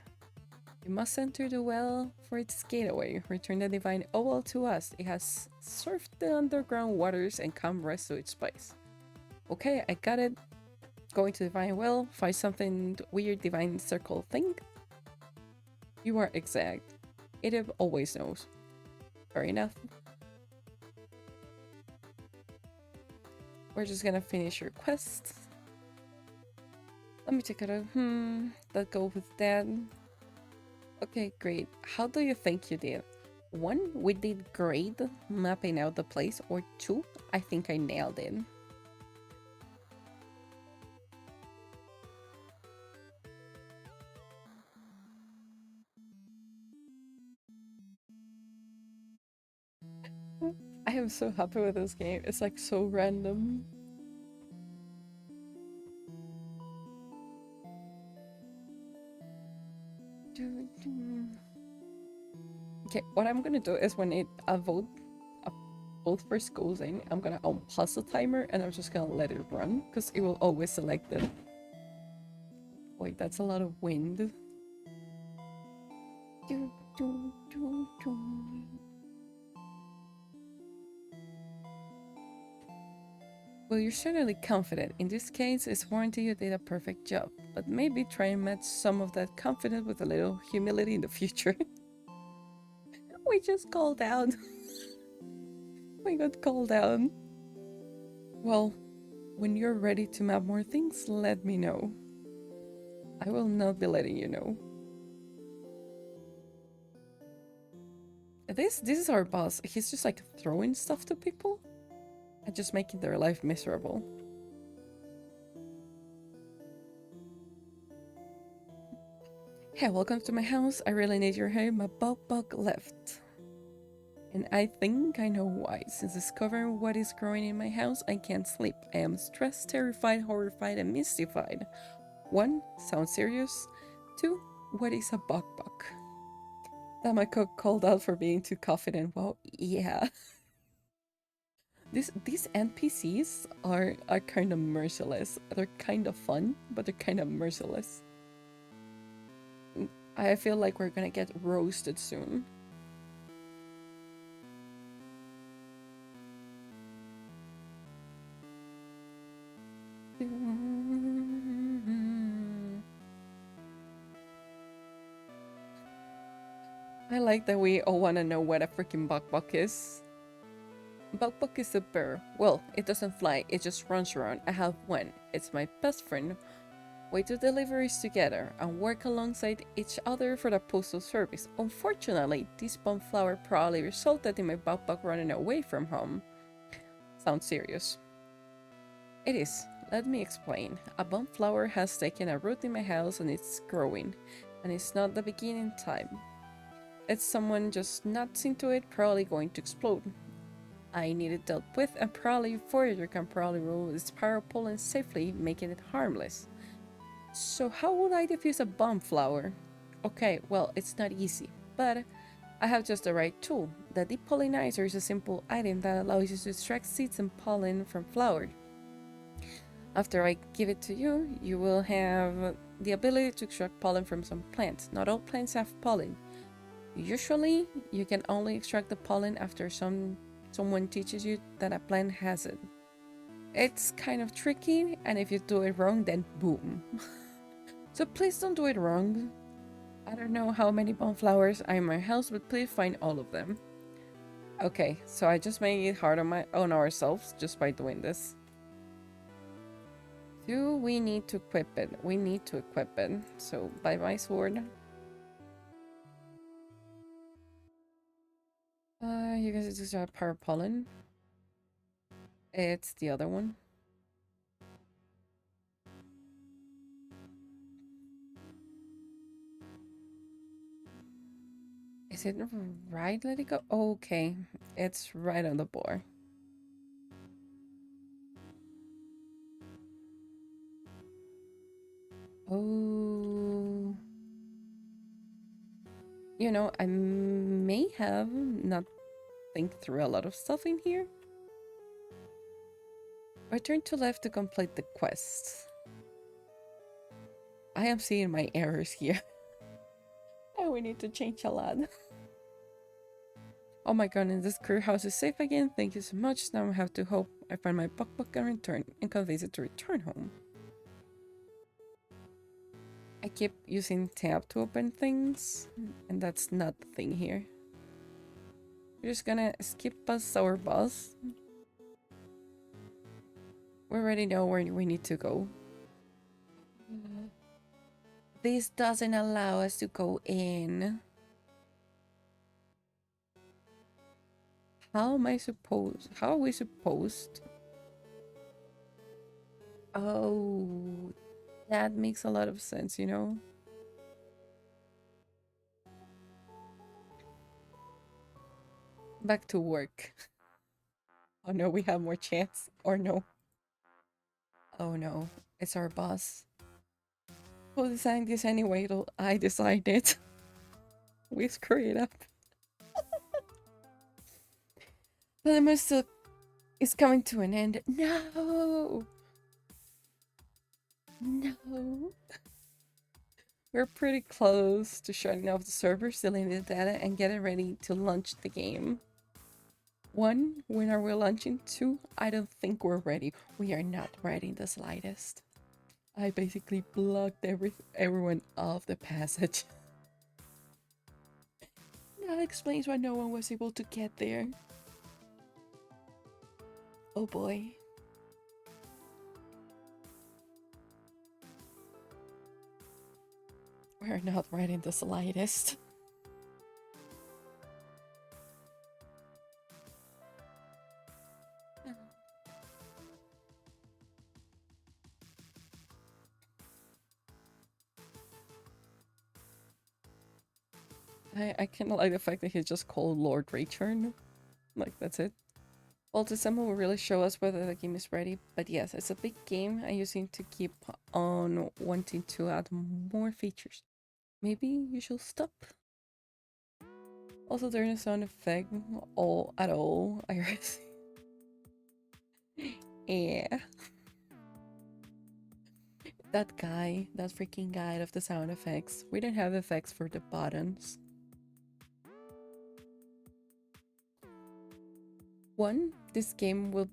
You must enter the well for its gateway. Return the divine oval to us. It has surfed the underground waters and come rest to its place. Okay, I got it. Going to divine well, find something weird divine circle thing. You are exact. It always knows. Fair enough. We're just gonna finish your quest. Let me check it out. That go with that. Okay, great. How do you think you did? 1, we did great mapping out the place, or 2, I think I nailed it. I am so happy with this game. It's like so random. Okay, what I'm gonna do is when a vote first goes in, I'm gonna unpause the timer and I'm just gonna let it run because it will always select it. Wait, that's a lot of wind. Well, you're certainly confident. In this case, it's warranted you did a perfect job, but maybe try and match some of that confidence with a little humility in the future. We just called out. We got called out. Well, when you're ready to map more things, let me know. I will not be letting you know. This is our boss. He's just like throwing stuff to people and just making their life miserable. Hey, welcome to my house. I really need your help. My bug left. And I think I know why. Since discovering what is growing in my house, I can't sleep. I am stressed, terrified, horrified, and mystified. 1, sounds serious. 2, what is a bug? That my cook called out for being too confident. Well, yeah. These NPCs are kind of merciless. They're kind of fun, but they're kind of merciless. I feel like we're gonna get roasted soon. I like that we all want to know what a freaking Buck is. Buck is a bear. Well, it doesn't fly, it just runs around. I have one. It's my best friend. We do deliveries together and work alongside each other for the postal service. Unfortunately, this bomb-flower probably resulted in my Buck running away from home. Sounds serious. It is. Let me explain. A bomb-flower has taken a root in my house and it's growing. And it's not the beginning time. It's someone just nuts into it, probably going to explode. I need it dealt with, and probably Forager can probably remove its power pollen safely, making it harmless. So how would I defuse a bomb flower? Okay, well, it's not easy, but I have just the right tool. The depollinizer is a simple item that allows you to extract seeds and pollen from flower. After I give it to you, you will have the ability to extract pollen from some plants. Not all plants have pollen. Usually, you can only extract the pollen after someone teaches you that a plant has it. It's kind of tricky, and if you do it wrong, then boom. So please don't do it wrong. I don't know how many bonflowers are in my house, but please find all of them. Okay, so I just made it hard on ourselves just by doing this. Do we need to equip it? We need to equip it. So buy my sword. You guys just have power pollen. It's the other one. Is it right? Let it go. Okay, it's right on the board. Oh. You know, I may have not think through a lot of stuff in here. I turn to left to complete the quest. I am seeing my errors here. And we need to change a lot. Oh my god, and this career house is safe again. Thank you so much. Now I have to hope I find my book and return and convince it to return home. I keep using tab to open things, and that's not the thing here. We're just gonna skip past our boss. We already know where we need to go. This doesn't allow us to go in. How are we supposed? Oh, that makes a lot of sense, you know? Back to work. Oh no, we have more chance. Or no. Oh no, it's our boss. Who designed this anyway? I decided. We screwed it up. But the must is coming to an end. No! No! We're pretty close to shutting off the server, stealing the data, and getting ready to launch the game. 1, when are we launching? 2, I don't think we're ready. We are not ready in the slightest. I basically blocked everyone off the passage. That explains why no one was able to get there. Oh boy. We're not ready in the slightest. I kind of like the fact that he's just called Lord Raychurn. Like, that's it. Well, December will really show us whether the game is ready. But yes, it's a big game. I using to keep on wanting to add more features. Maybe you should stop. Also, there is no sound effect at all. I yeah. That freaking guy of the sound effects. We don't have effects for the buttons. 1, this game will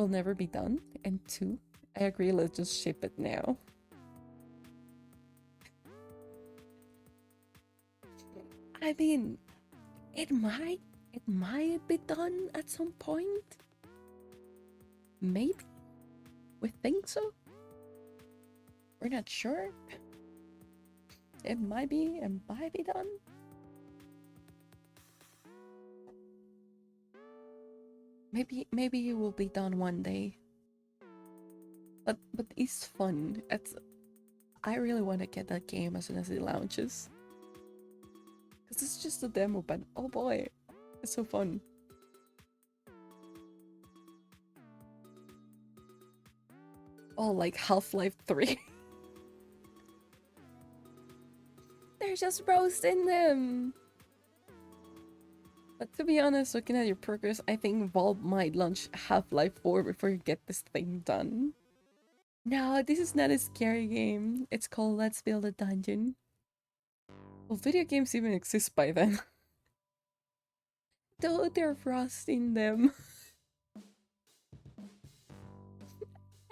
never be done. And 2, I agree, let's just ship it now. I mean, it might be done at some point. Maybe. We think so. We're not sure. It might be done. Maybe it will be done one day. But it's fun. I really want to get that game as soon as it launches. Cause it's just a demo, but oh boy, it's so fun. Oh, like Half-Life 3. They're just roasting them. But to be honest, looking at your progress, I think Valve might launch Half-Life 4 before you get this thing done. No, this is not a scary game. It's called Let's Build a Dungeon. Well, video games even exist by then. Though they're frosting them.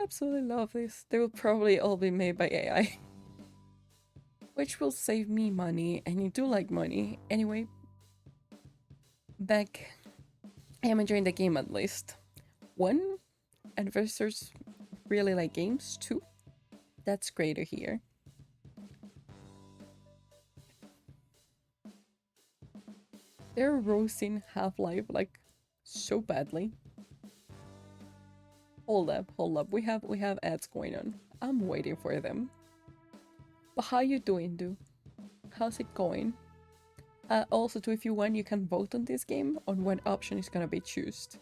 Absolutely love this. They will probably all be made by AI. Which will save me money, and you do like money. Anyway, back. I am enjoying the game at least. 1, adversaries really like games. 2, that's greater here. They're roasting Half-Life like so badly. Hold up. We have ads going on. I'm waiting for them. But how you doing, dude? How's it going? Also, too, if you want, you can vote on this game on what option is gonna be chosen.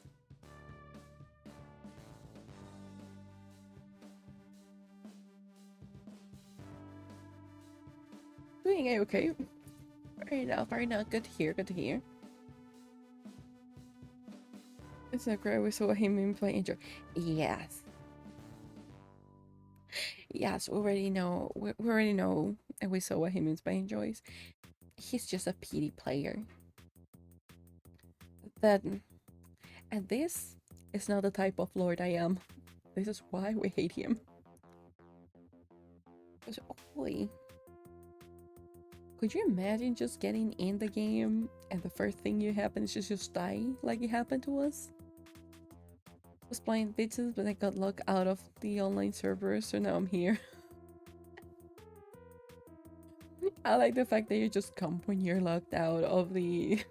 Doing okay. Very enough. Good to hear. It's not great. We saw him in play enjoy. Yes. Yes, we already know and we saw what he means by enjoys. He's just a PD player. That and this is not the type of lord I am. This is why we hate him. Because, oi, could you imagine just getting in the game and the first thing you happen is just die like it happened to us? I was playing bitches, but I got locked out of the online server, so now I'm here. I like the fact that you just come when you're locked out of the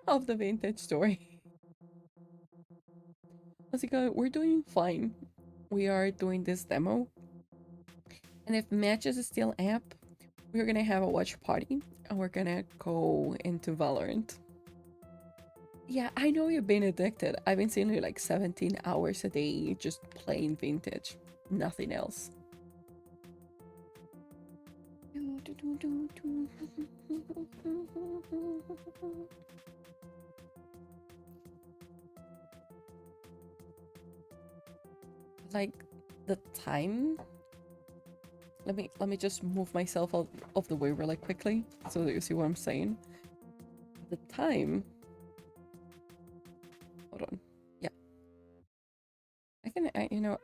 of the vintage story. Jessica, we're doing fine. We are doing this demo, and if matches is still up, we're gonna have a watch party, and we're gonna go into Valorant. Yeah, I know you've been addicted. I've been seeing you like 17 hours a day just playing vintage. Nothing else. Like the time. Let me just move myself out of the way really quickly so that you see what I'm saying. The time. Hold on. Yeah.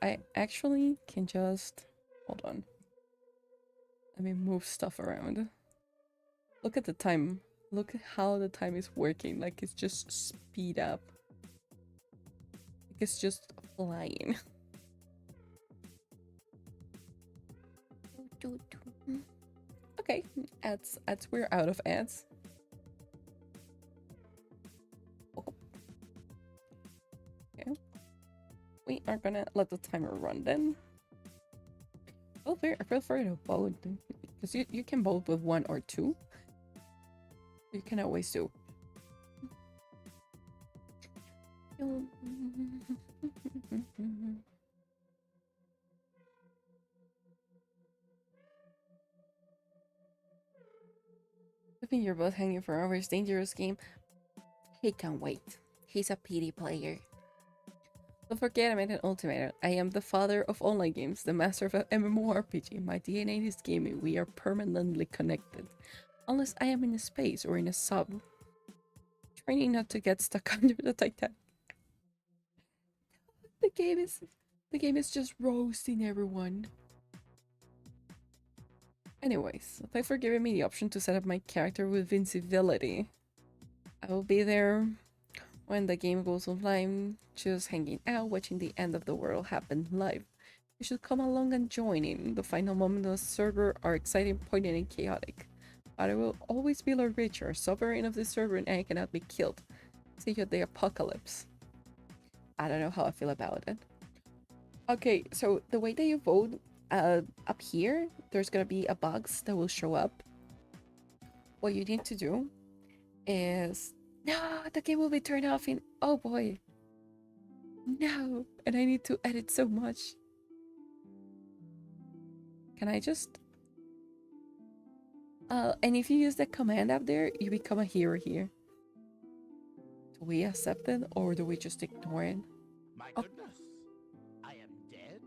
I actually can just hold on. Let me move stuff around. Look at the time. Look at how the time is working. Like it's just speed up. Like it's just flying. Okay, ads. We're out of ads. Oh. Okay. We are gonna let the timer run then. Feel free to vote. Because you can vote with 1 or 2. You can always do. I think you're both hanging for hours. Dangerous game. He can't wait. He's a PD player. Don't forget I made an ultimatum. I am the father of online games, the master of MMORPG. My DNA is gaming. We are permanently connected. Unless I am in a space or in a sub. Training not to get stuck under the Titanic. The game is just roasting everyone. Anyways, thanks for giving me the option to set up my character with invincibility. I will be there when the game goes online, just hanging out, watching the end of the world happen live. You should come along and join in. The final moments of the server are exciting, poignant, and chaotic. But I will always be Lord Richard, sovereign of the server, and I cannot be killed. See you at the apocalypse. I don't know how I feel about it. Okay, so the way that you vote up here, there's gonna be a box that will show up. What you need to do is... No, the game will be turned off in... Oh boy. No, and I need to edit so much. Can I just... and if you use the command up there, you become a hero here. Do we accept it, or do we just ignore it? My goodness. I am dead.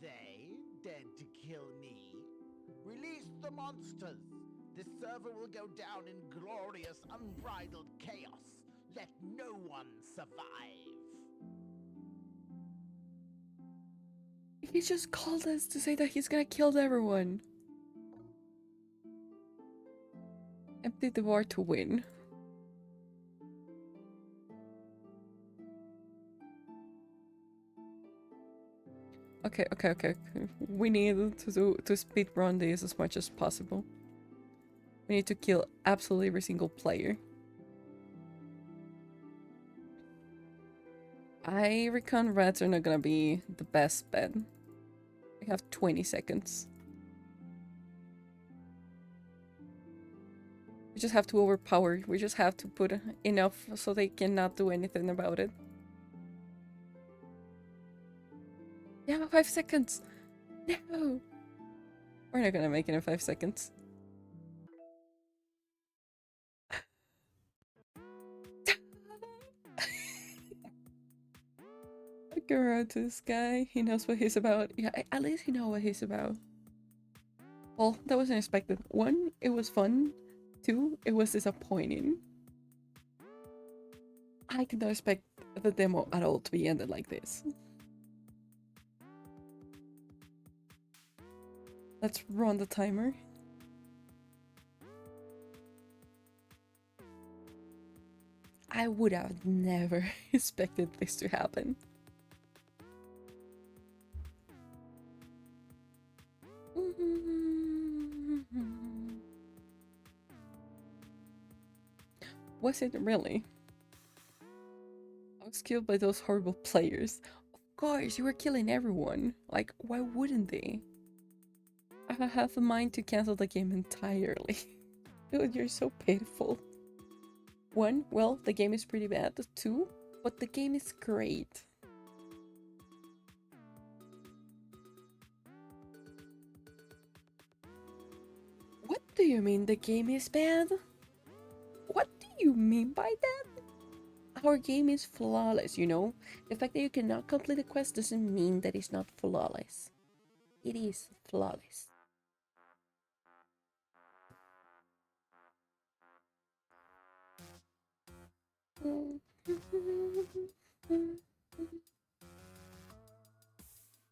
They dead to kill me. Release the monsters. This server will go down in glorious, unbridled chaos. Let no one survive. He just called us to say that he's gonna kill everyone. Empty the war to win. Okay. We need to speed run this as much as possible. We need to kill absolutely every single player. I reckon rats are not gonna be the best bet. We have 20 seconds. We just have to overpower. We just have to put enough so they cannot do anything about it. Yeah, 5 seconds. No. We're not gonna make it in 5 seconds. Figure out this guy. He knows what he's about. Yeah, at least he knows what he's about. Well, that wasn't expected. 1, it was fun. 2, it was disappointing. I did not expect the demo at all to be ended like this. Let's run the timer. I would have never expected this to happen. Was it really? I was killed by those horrible players. Of course, you were killing everyone. Like, why wouldn't they? I have a mind to cancel the game entirely. Dude, you're so pitiful. 1, well, the game is pretty bad. 2, but the game is great. What do you mean the game is bad? What do you mean by that? Our game is flawless, you know? The fact that you cannot complete a quest doesn't mean that it's not flawless. It is flawless.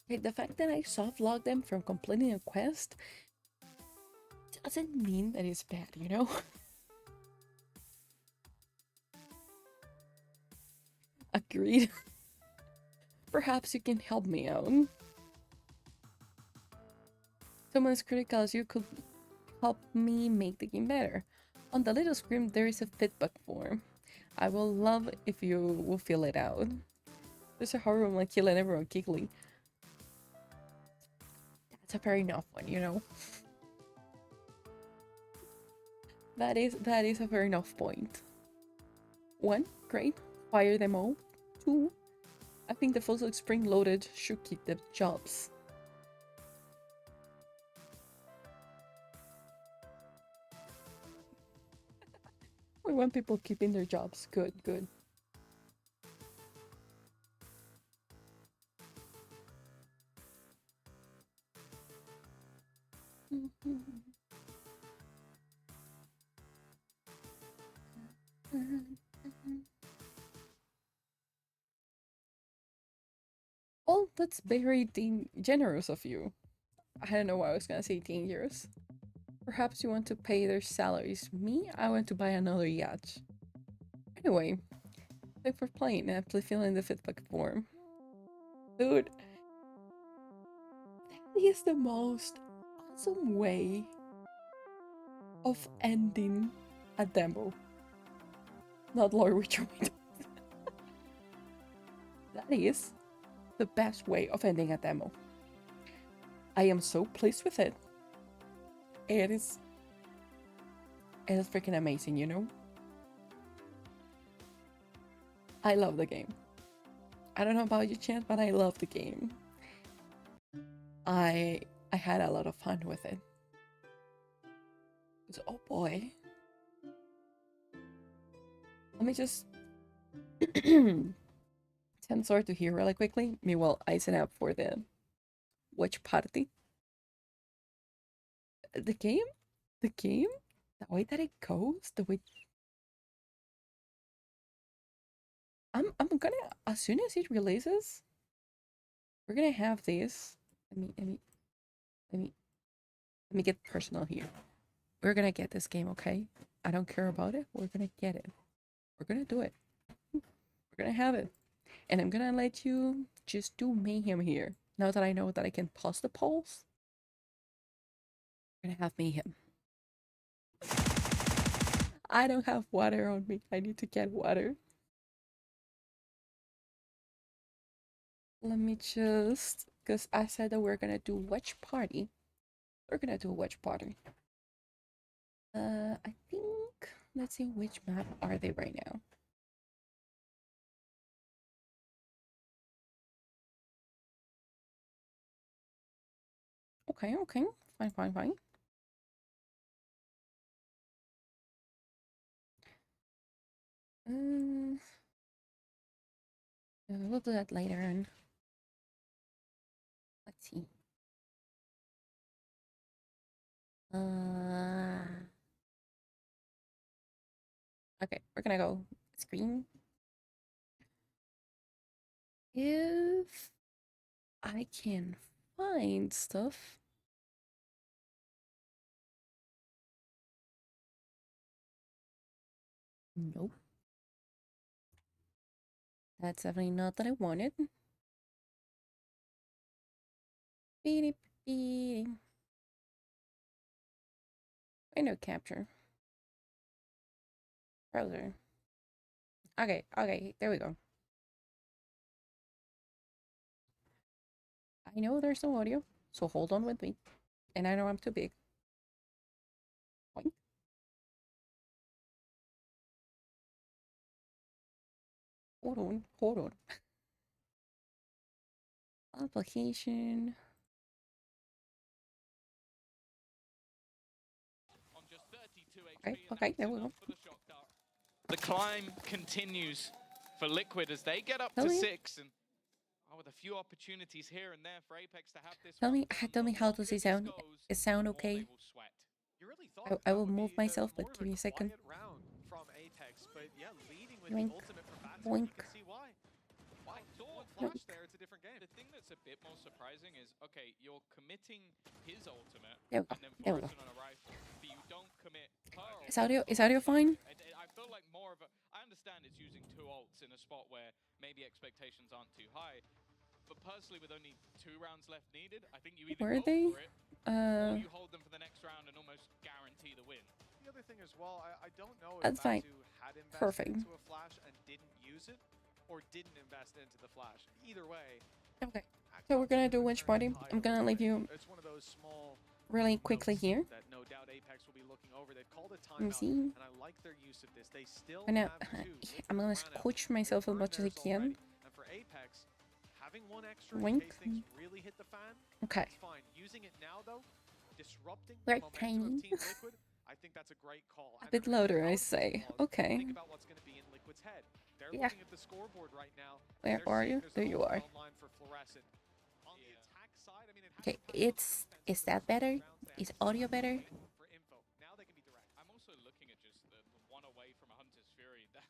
Like, the fact that I soft-logged them from completing a quest doesn't mean that it's bad, you know? Agreed. Perhaps you can help me out. Someone as critical as you could help me make the game better. On the little screen, there is a feedback form. I will love if you will fill it out. There's a horror like killing everyone giggling. That's a fair enough one, you know. That is a fair enough point. 1, great, fire them all. 2, I think the full spring loaded should keep the jobs. We want people keeping their jobs. Good, good. Oh, that's very generous of you. I don't know why I was gonna say dangerous. Perhaps you want to pay their salaries. Me, I want to buy another yacht. Anyway, thanks for playing and please fill in the feedback form. Dude, that is the most awesome way of ending a demo. Not Lord Witcher. That is the best way of ending a demo. I am so pleased with it. It is freaking amazing, you know? I love the game. I don't know about you, Chance, but I love the game. I had a lot of fun with it. So, oh boy. Let me just sensor to here really quickly. Meanwhile, I sign up for the watch party. The game, the way that it goes, the way I'm gonna, as soon as it releases, we're gonna have this. Let me get personal here. We're gonna get this game, okay? I don't care about it. We're gonna get it. We're gonna do it. We're gonna have it. And I'm gonna let you just do mayhem here. Now that I know that I can pause the polls, we're gonna have mayhem. I don't have water on me. I need to get water. Let me just, because I said that we're gonna do watch party. We're gonna do a watch party. I think, let's see which map are they right now. Okay, okay, fine. We'll do that later on. Let's see. Okay, we're gonna go screen. If I can find stuff. Nope. That's definitely not that I wanted. Beep, beep. Window capture. Browser. Okay, okay, there we go. I know there's no audio, so hold on with me. And I know I'm too big. Boink. Hold on, hold on. Application. Okay, okay, there we go. The climb continues for Liquid as they get up Tell to me- 6 and with a few opportunities here and there for Apex to have this. Tell me the how longer does it this sound? goes, Is sound the more okay? they will sweat. You really I will move myself, but give me a second. Round from Apex, but yeah, leading with Yoink. the ultimate from Batu, Boink. you can see why. Wow, thought flash Yoink. there, it's a different game. The thing that's a bit more surprising is, okay, you're committing his ultimate There we go, and then there we go. fluorescent on a rifle, but you don't commit her Is audio ultimate. fine? I feel like more of a. I understand it's using 2 ults in a spot where maybe expectations aren't too high, but personally, with only 2 rounds left needed, I think you either Were go they? for it or you hold them for the next round and almost guarantee the win. The other thing as well, I don't know if That's fine. Batu had invested Perfect. into a flash and didn't use it, or didn't invest into the flash. Either way. Okay. So we're gonna do which party? I'm gonna leave you It's one of those small really quickly notes here. that no doubt Apex will be looking over. They've called a Let me timeout, see. and I like their use of this. They still I know. have 2. I'm gonna Liquid ran out. squish myself as They've much as I burned theirs can. already. And for Apex, having 1 extra in Wink. case things really hit the fan, Okay. it's fine. Using it now, though, disrupting Right, the momentum tiny. of Team Liquid, I think that's a great call. A And bit they're gonna louder, get I out of say. these calls. Okay. Think about what's going to be in Liquid's head. They're Yeah. looking at the scoreboard right now. Where They're are seeing you? there's There an you ultimate are. online for Fluorescent. On the attack side, I mean, it has Okay, to pass the is defense that for better? rounds. They Is have to audio stop better? for info. Now they can be direct. I'm also looking at just the one away from a Hunter's Fury. That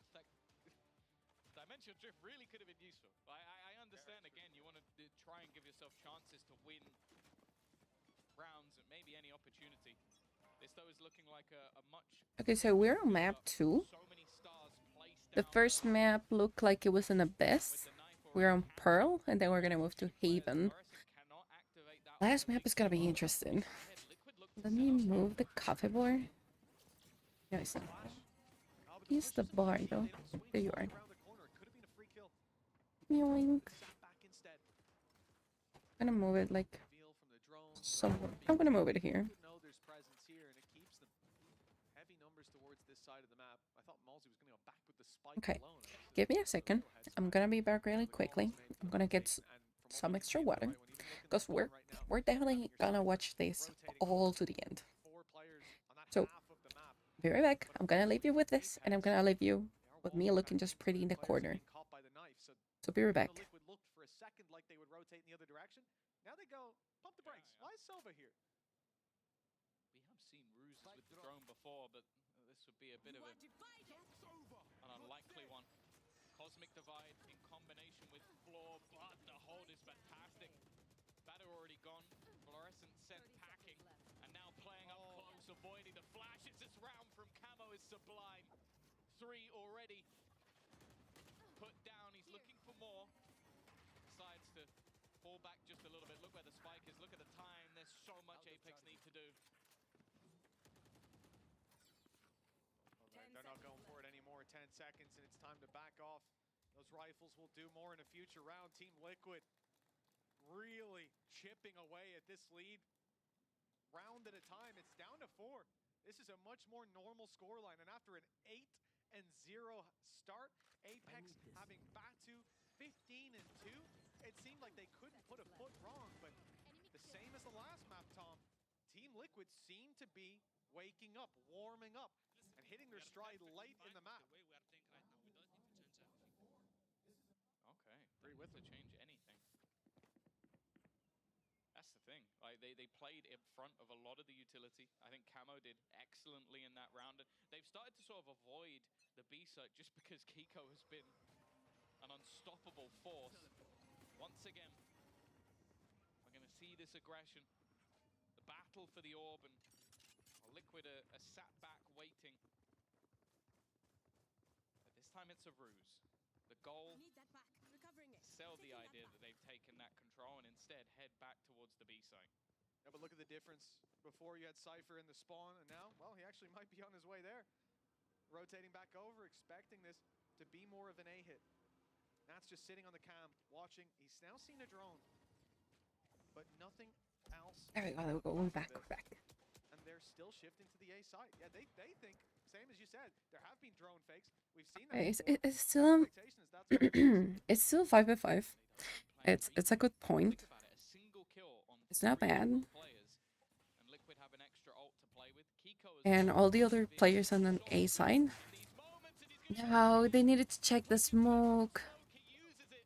Dimensional Drift really could have been useful. I understand, again, you want to try and give yourself chances to win rounds and maybe any opportunity. This, though, is looking like a much... Okay, so we're on map 2. So many stars placed The down first early map looked like it was an with abyss. the knife We're on already Pearl, and then we're gonna move to whereas the Haven. Fluorescent cannot activate that Last ultimate map is gonna be well. interesting. Ahead, Liquid look to Let set me up move the coffee bar. No, it's not. Oh, but He's push the isn't bar, easy. though. They don't swing There you fully are. around the corner. It could have been a free kill. Yoink. Sat back instead. I'm gonna move it like Feel from the drone. somewhere. I'm gonna move it here. Liquid know there's presence here, and it keeps them heavy numbers towards this side of the map. I thought Malzy was going to go back with the spike Okay, alone. give me a second. I'm gonna be back really quickly. I'm gonna get some extra water, because we're definitely gonna watch this all to the end. So, be right back. I'm gonna leave you with this, and I'm gonna leave you with me looking just pretty in the corner. So be right back. The Liquid looked for a second like they would rotate in the other direction. Now they go, pump the brakes. Why is Sova here? We have seen ruses with the drone before, but this would be a bit of an unlikely one. Cosmic Divide in combination with Floor, but the hold is fantastic. Batter already gone, Fluorescent sent packing, and now playing up close, avoiding the flashes. This round from Camo is sublime. 3 already put down, he's looking for more. Decides to fall back just a little bit. Look where the spike is, look at the time. There's so much Apex need to do. They're not going for it anymore. 10 seconds, and it's time to back off. Those rifles will do more in a future round. Team Liquid really chipping away at this lead. Round at a time, it's down to 4. This is a much more normal scoreline, and after an 8-0 start, Apex having Batu 15-2, it seemed like they couldn't put a foot wrong, but the same as the last map, Tom. Team Liquid seemed to be waking up, warming up, and hitting their stride late in the map. Okay. order to change anything. That's the thing. Like they played in front of a lot of the utility. I think Camo did excellently in that round. And they've started to sort of avoid the B site just because Kiko has been an unstoppable force. Once again, we're going to see this aggression. The battle for the orb, and Liquid are sat back waiting. But this time it's a ruse. The goal, sell the idea that they've taken that control and instead head back towards the B site. Yeah, but look at the difference. Before you had Cypher in the spawn, and now, well, he actually might be on his way there. Rotating back over, expecting this to be more of an A hit. Nat's just sitting on the cam, watching. He's now seen a drone, but nothing else. There we go. There we go. We're back. We're back. And they're still shifting to the A side. Yeah, they think, same as you said, there have been drone fakes. We've seen that. It's still Expectation is that's what it is. it's still 5v5. It's a good point. Think about it, a single kill on It's not 3 bad. players, and Liquid have an extra ult to play with. Kiko has And all the other players on an A side. these moments, and he's gonna No, they needed to check the smoke. he uses it.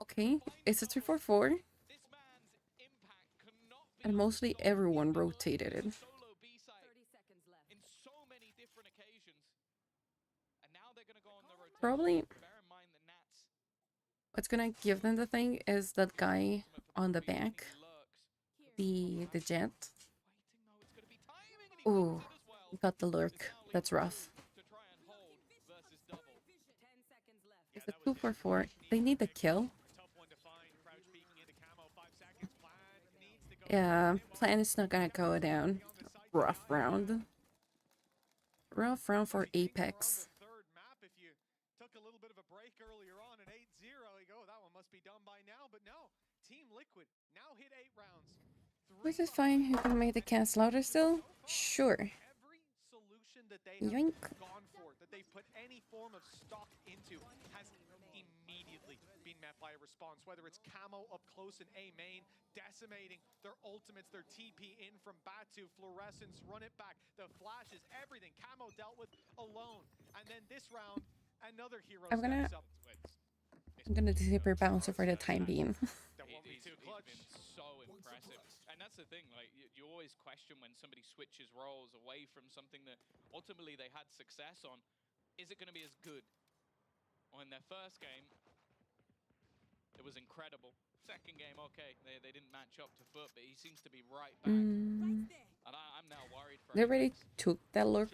Okay, it's a 3-4-4, This man's impact cannot be and mostly everyone rotated it. solo B side in so many different occasions. And now they're gonna go on the rotation. Probably Bear in mind the Nats what's gonna give them the thing is that guy on the back, lurks. the jet. Waiting though, it's gonna be timing, and he Ooh, finds it as well. got the lurk. That's rough. To try and hold versus double. It's a 2-4-4. They need the kill. Tough one to find. Crouch peeking into camo. 5 seconds. Plan needs to go. Yeah, plan is not gonna go down. Rough round. Rough round for Apex. The third map, if you took a little bit of a break earlier on at 8-0, you go, that one must be done by now. But no, Team Liquid now hit 8 rounds. Which is fine. You can make the cast louder still? Sure. Every solution that they have Yoink. gone for, that they've put any form of stock into, has immediately been met by a response. Whether it's Camo up close in A main, decimating their ultimates, their TP in from Batu, Fluorescence, run it back, the flashes, everything Camo dealt with alone. And then this round, another hero I'm gonna- steps up. I'm gonna disappear bouncer for the time being. That won't be too clutch. He's been so impressive. And that's the thing, like, you always question when somebody switches roles away from something that ultimately they had success on. Is it going to be as good? Well, in their first game, it was incredible. Second game, okay, they didn't match up to Foot, but he seems to be right back. Mm, And I'm now worried for they already Apex. took that lurk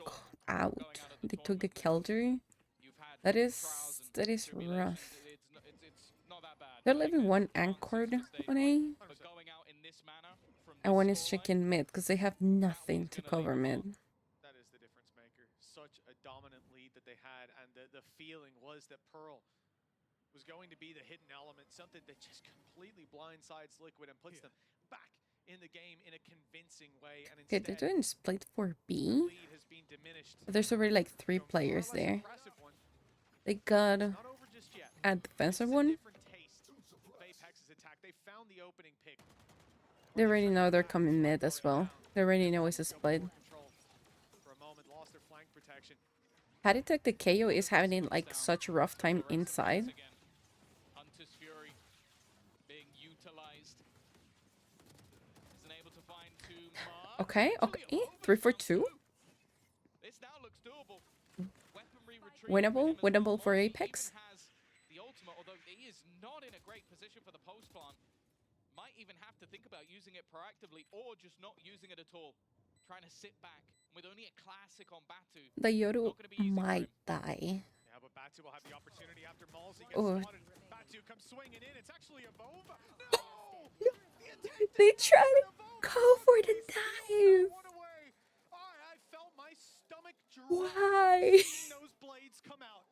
out. They took the Killjoy. You've had That is trials and that is tribulations. rough. It's not that bad. They're Like, leaving there's one rounds anchored such as they on won, A, but going out in this manner from and this one is scoreline, checking mid because they have nothing to cover mid. That is the difference maker. Such a dominant lead that they had, and the feeling was that Pearl was going to be the hidden element, something that just completely blindsides Liquid and puts them back in the game in a convincing way. And Okay, instead, they're doing split for the B. lead has been diminished. But there's already like 3 So, more or players less there. impressive one. They got Not over just yet. a This defensive is a one. different taste of Apex's attack. They found the opening pick. They already know they're coming mid as well. They already know it's a split. Control. For a moment, lost their flank protection. Haditech the KO is having like such a rough time the rest of inside. this again. Hunter's Fury being utilized. Isn't able to find too much. Okay, Actually, okay. over 3 for from 2. Blue. This now looks doable. Weaponry retrieve Winnable? from him as well. Winnable for Mozi Apex? even has the ultimate, although he is not in a great position for the post plant. Might even have to think about using it proactively or just not using it at all. Trying to sit back with only a classic on Batu. The Yoru Not gonna be easy for might him. die. Yeah, but Batu will have the opportunity after Malzy gets Oh. spotted. Batu comes swinging in. It's actually a Vova. No! The attack They didn't try work. to The Vova go for the he steals that dive. one away. I felt my stomach drop. Why? Seeing those blades come out.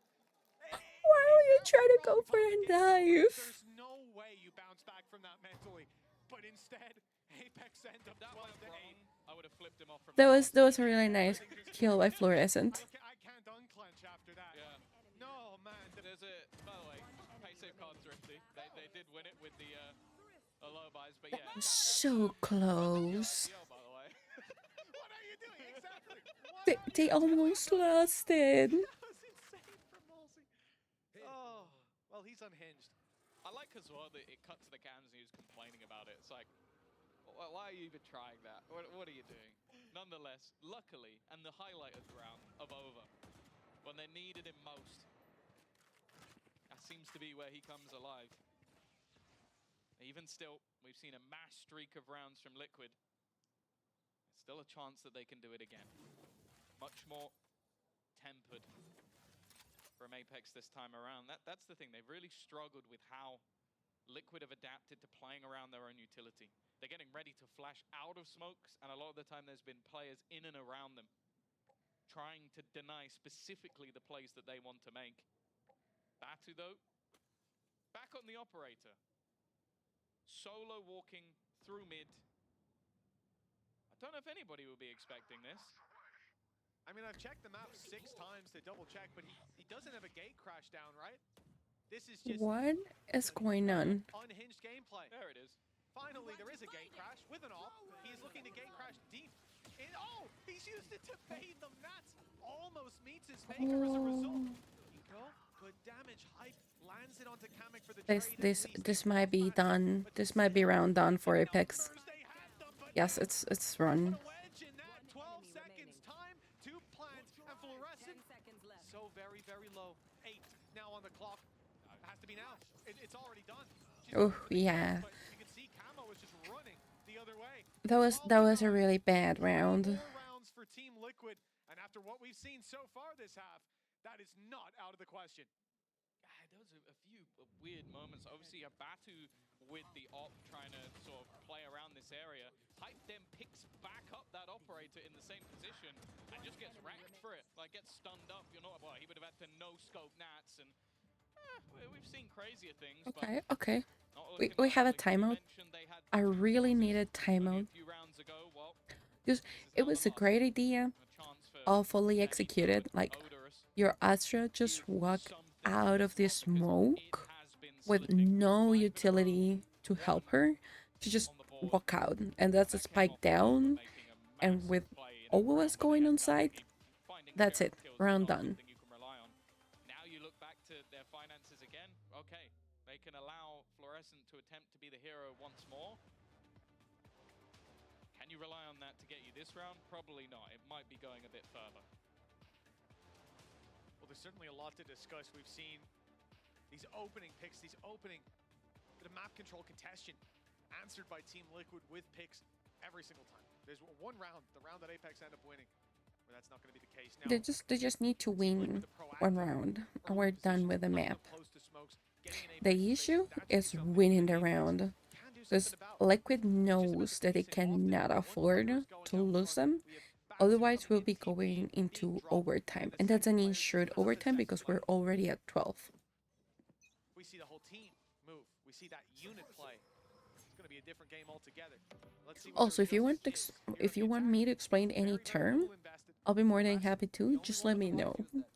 Why would you If try to that go wrong for a Vova gets dive? There's no way you bounce back from that mentally. But instead, Apex end up That 12 went to 8. wrong. I would have flipped him off from That the was outside. a really nice kill by Fluorescent. I can't unclench after that. Yeah. No, man. There's a, by the way, pay safe cards thrifty. They did win it with the low buys, but yeah. So close. IPL, by the way. What are you doing? Exactly. What They, are they you almost lost it. That was insane from Malzy. Oh, well, he's unhinged. I like as well that it cut to the cams and he was complaining about it. It's like, why are you even trying that? What are you doing? Nonetheless, luckily, and the highlight of the round of over, when they needed him most, that seems to be where he comes alive. Even still, we've seen a mass streak of rounds from Liquid. There's still a chance that they can do it again. Much more tempered from Apex this time around. That's the thing. They've really struggled with how Liquid have adapted to playing around their own utility. They're getting ready to flash out of smokes, and a lot of the time there's been players in and around them trying to deny specifically the plays that they want to make. Batu, though, back on the operator. Solo walking through mid. I don't know if anybody will be expecting this. I mean, I've checked the map 6 times to double check, but he doesn't have a gate crash down, right? This is just What is going on? unhinged gameplay. There it is. Finally, there is a gate crash with an AWP. He's looking to gate crash deep. Oh, he's used it to bait them. Nats almost meets his maker as a result. Eco, good damage. Hype lands it onto Kamek for the trade. This might be done. This might be round done for Apex. Yes, it's run. Wedge in that 12 seconds time to plant and Fluorescent. So very, very low. 8 now on the clock. It has to be now. It's already done. Oh yeah, But you can see Camo is just running the other way. that was a really bad round. 4 rounds for Team Liquid, and after what we've seen so far this half, that is not out of the question. There was a few weird moments. Obviously, a Batu with the op trying to sort of play around this area. Hype then picks back up that operator in the same position and just gets wrecked for it. Like, gets stunned up. You're not, well, he would have had to no-scope Nats, and we've seen crazier things. Okay, but okay. not We looking have a likely. You timeout. mentioned they had I two really losses needed only timeout a few rounds ago. Well, because this is it now the was a last. great idea, A chance for all fully Eco executed. and Like Odorous your Astra just do walked something out of the because it smoke has been with slipping no despite the utility to help her. She just walk out, and that's a spike down. And with OOS going on site, that's it. Round done. Now you look back to their finances again. Okay, they can allow Fluorescent to attempt to be the hero once more. Can you rely on that to get you this round? Probably not. It might be going a bit further. Well, there's certainly a lot to discuss. We've seen these opening picks, these opening bit of map control contention answered by Team Liquid with picks every single time. There's one round, the round that Apex end up winning, where that's not going to be the case. Now, They just need to Team Liquid, win the proactive one round, and early we're done position, with the playing map. up close to smokes, getting in The Apex space, issue that's is become the winning the Apex round, can do because something about. Liquid Just about knows the that they pacing. Often, cannot once afford Odorous going to down lose front, them. we have Batu Otherwise, coming we'll in, be TP going being into dropped, overtime, the and that's an second player insured just another overtime second because we're away. already at 12. We see the whole team move. We see that unit play. It's going to be a different game altogether. Let's see what Also, their if you want adjustments is here if on the you want attack. me to explain any Very, very term, little invested. I'll be more than Fluorescent, happy the to. only Just one let on me the know. market is dead.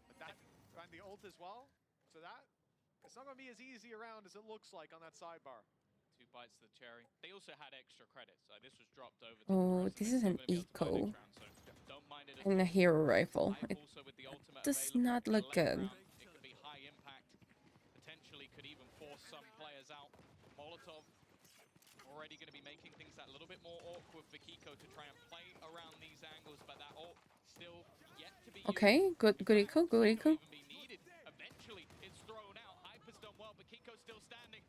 But that, and the ult as well. So that, it's not going to be as easy around as it looks like on that sidebar. 2 bites of the cherry. They also had extra credits. This was dropped over to Oh, Fluorescent. this They're is still an gonna be able to buy eco next round, so don't mind it at and a all. hero rifle. Hype It also with the ultimate does available not in the look late good. round. It could be high impact. Potentially could even force some players out. Molotov already going to be making things that little bit more awkward for Kiko to try and play around these angles, but that ult still yet to be used. Okay, good eco, good eco. Even be needed. Eventually, it's thrown out. Hype has done well, but Kiko's still standing,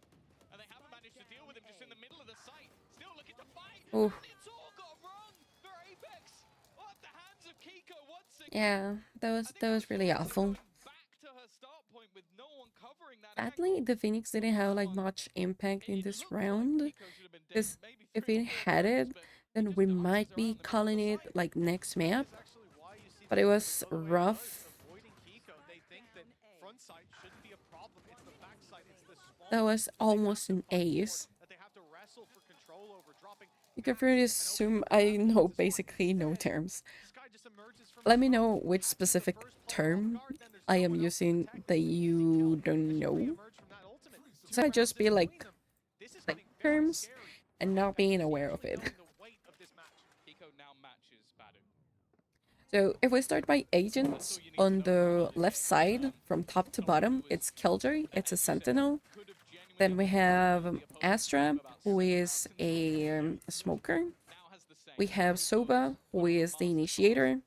and they haven't managed to deal with him just in the middle of the site. Still looking to fight. Oof. And it's all gone wrong for Apex. At the hands of Kiko once again. Yeah, that was really Fluorescent awful. going back to her start point with no one covering that Sadly, angle. the Phoenix didn't have like much impact in It this looked like round. Kiko should have been dead Because maybe if 3 or it 4 had times, it, but he then just we dances might around be the middle of calling the it site. like next map. That is actually why you see But the it team was go away rough. does, avoiding Kiko. They think that front side shouldn't be a problem. It's the back side. It's the small That was that they have almost to an fight for, ace. that they have to wrestle for control over, dropping You can Nats really and assume opening I the know platform to spawn. basically no Instead, terms. Sky just emerges from Let the me smoke, know which catches the specific first player off term guard, then there's I no am one else to using protect. that Easy you kill. They don't just know. re-emerge from that ultimate. So Two I rounds just in be like between them. This is like getting very terms scary and for not Apex, being aware of especially it. knowing the weight of this match. Kiko now matches Badu. So if we start by agents, on the left side, from top to bottom, it's Killjoy, it's a sentinel. Then we have Astra, who is a smoker. We have Soba, who is the initiator.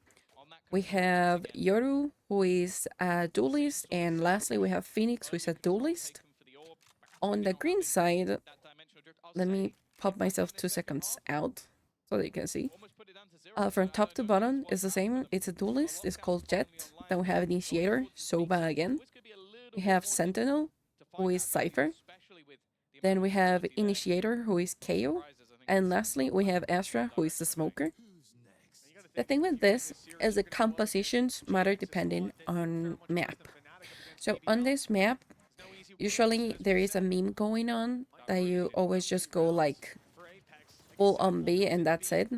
We have Yoru, who is a duelist. And lastly, we have Phoenix, who is a duelist. On the green side, let me pop myself 2 seconds out so that you can see. From top to bottom is the same. It's a duelist. It's called Jet. Then we have Initiator, Soba again. We have Sentinel, who is Cypher. Then we have Initiator, who is KO. And lastly, we have Astra, who is the Smoker. The thing with this is the compositions matter depending on map. So on this map, usually there is a meme going on that you always just go like full on B and that's it.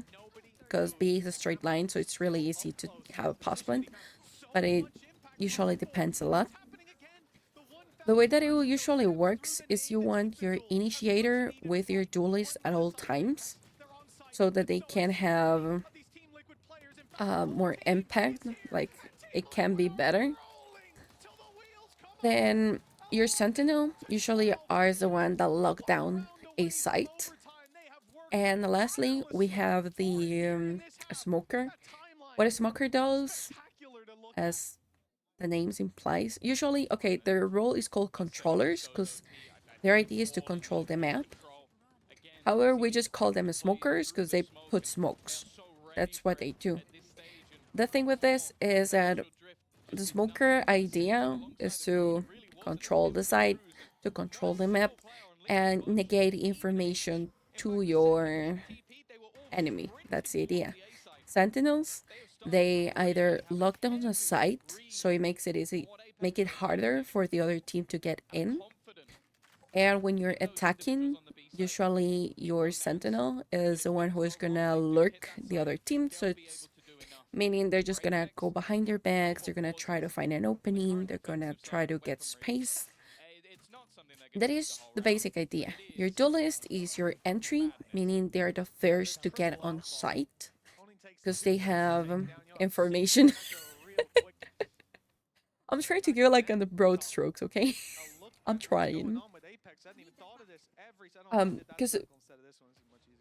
Because B is a straight line, so it's really easy to have a pause plant. But it usually depends a lot. The way that it usually works is you want your initiator with your duelist at all times so that they can have more impact, like it can be better. Then your sentinel usually are the one that lock down a site. And lastly, we have the smoker. What a smoker does, as the names implies, usually, okay, their role is called controllers because their idea is to control the map. However, we just call them smokers because they put smokes. That's what they do. The thing with this is that the smoker idea is to control the site, to control the map, and negate information to your enemy. That's the idea. Sentinels, they either lock down a site, so it makes it easy, make it harder for the other team to get in. And when you're attacking, usually your sentinel is the one who is gonna lurk the other team. So it's meaning they're just gonna go behind their backs, they're gonna try to find an opening, they're gonna try to get space. That is the basic idea. Your duelist is your entry, meaning they're the first to get on site because they have information. I'm trying to go like on the broad strokes, okay? I'm trying.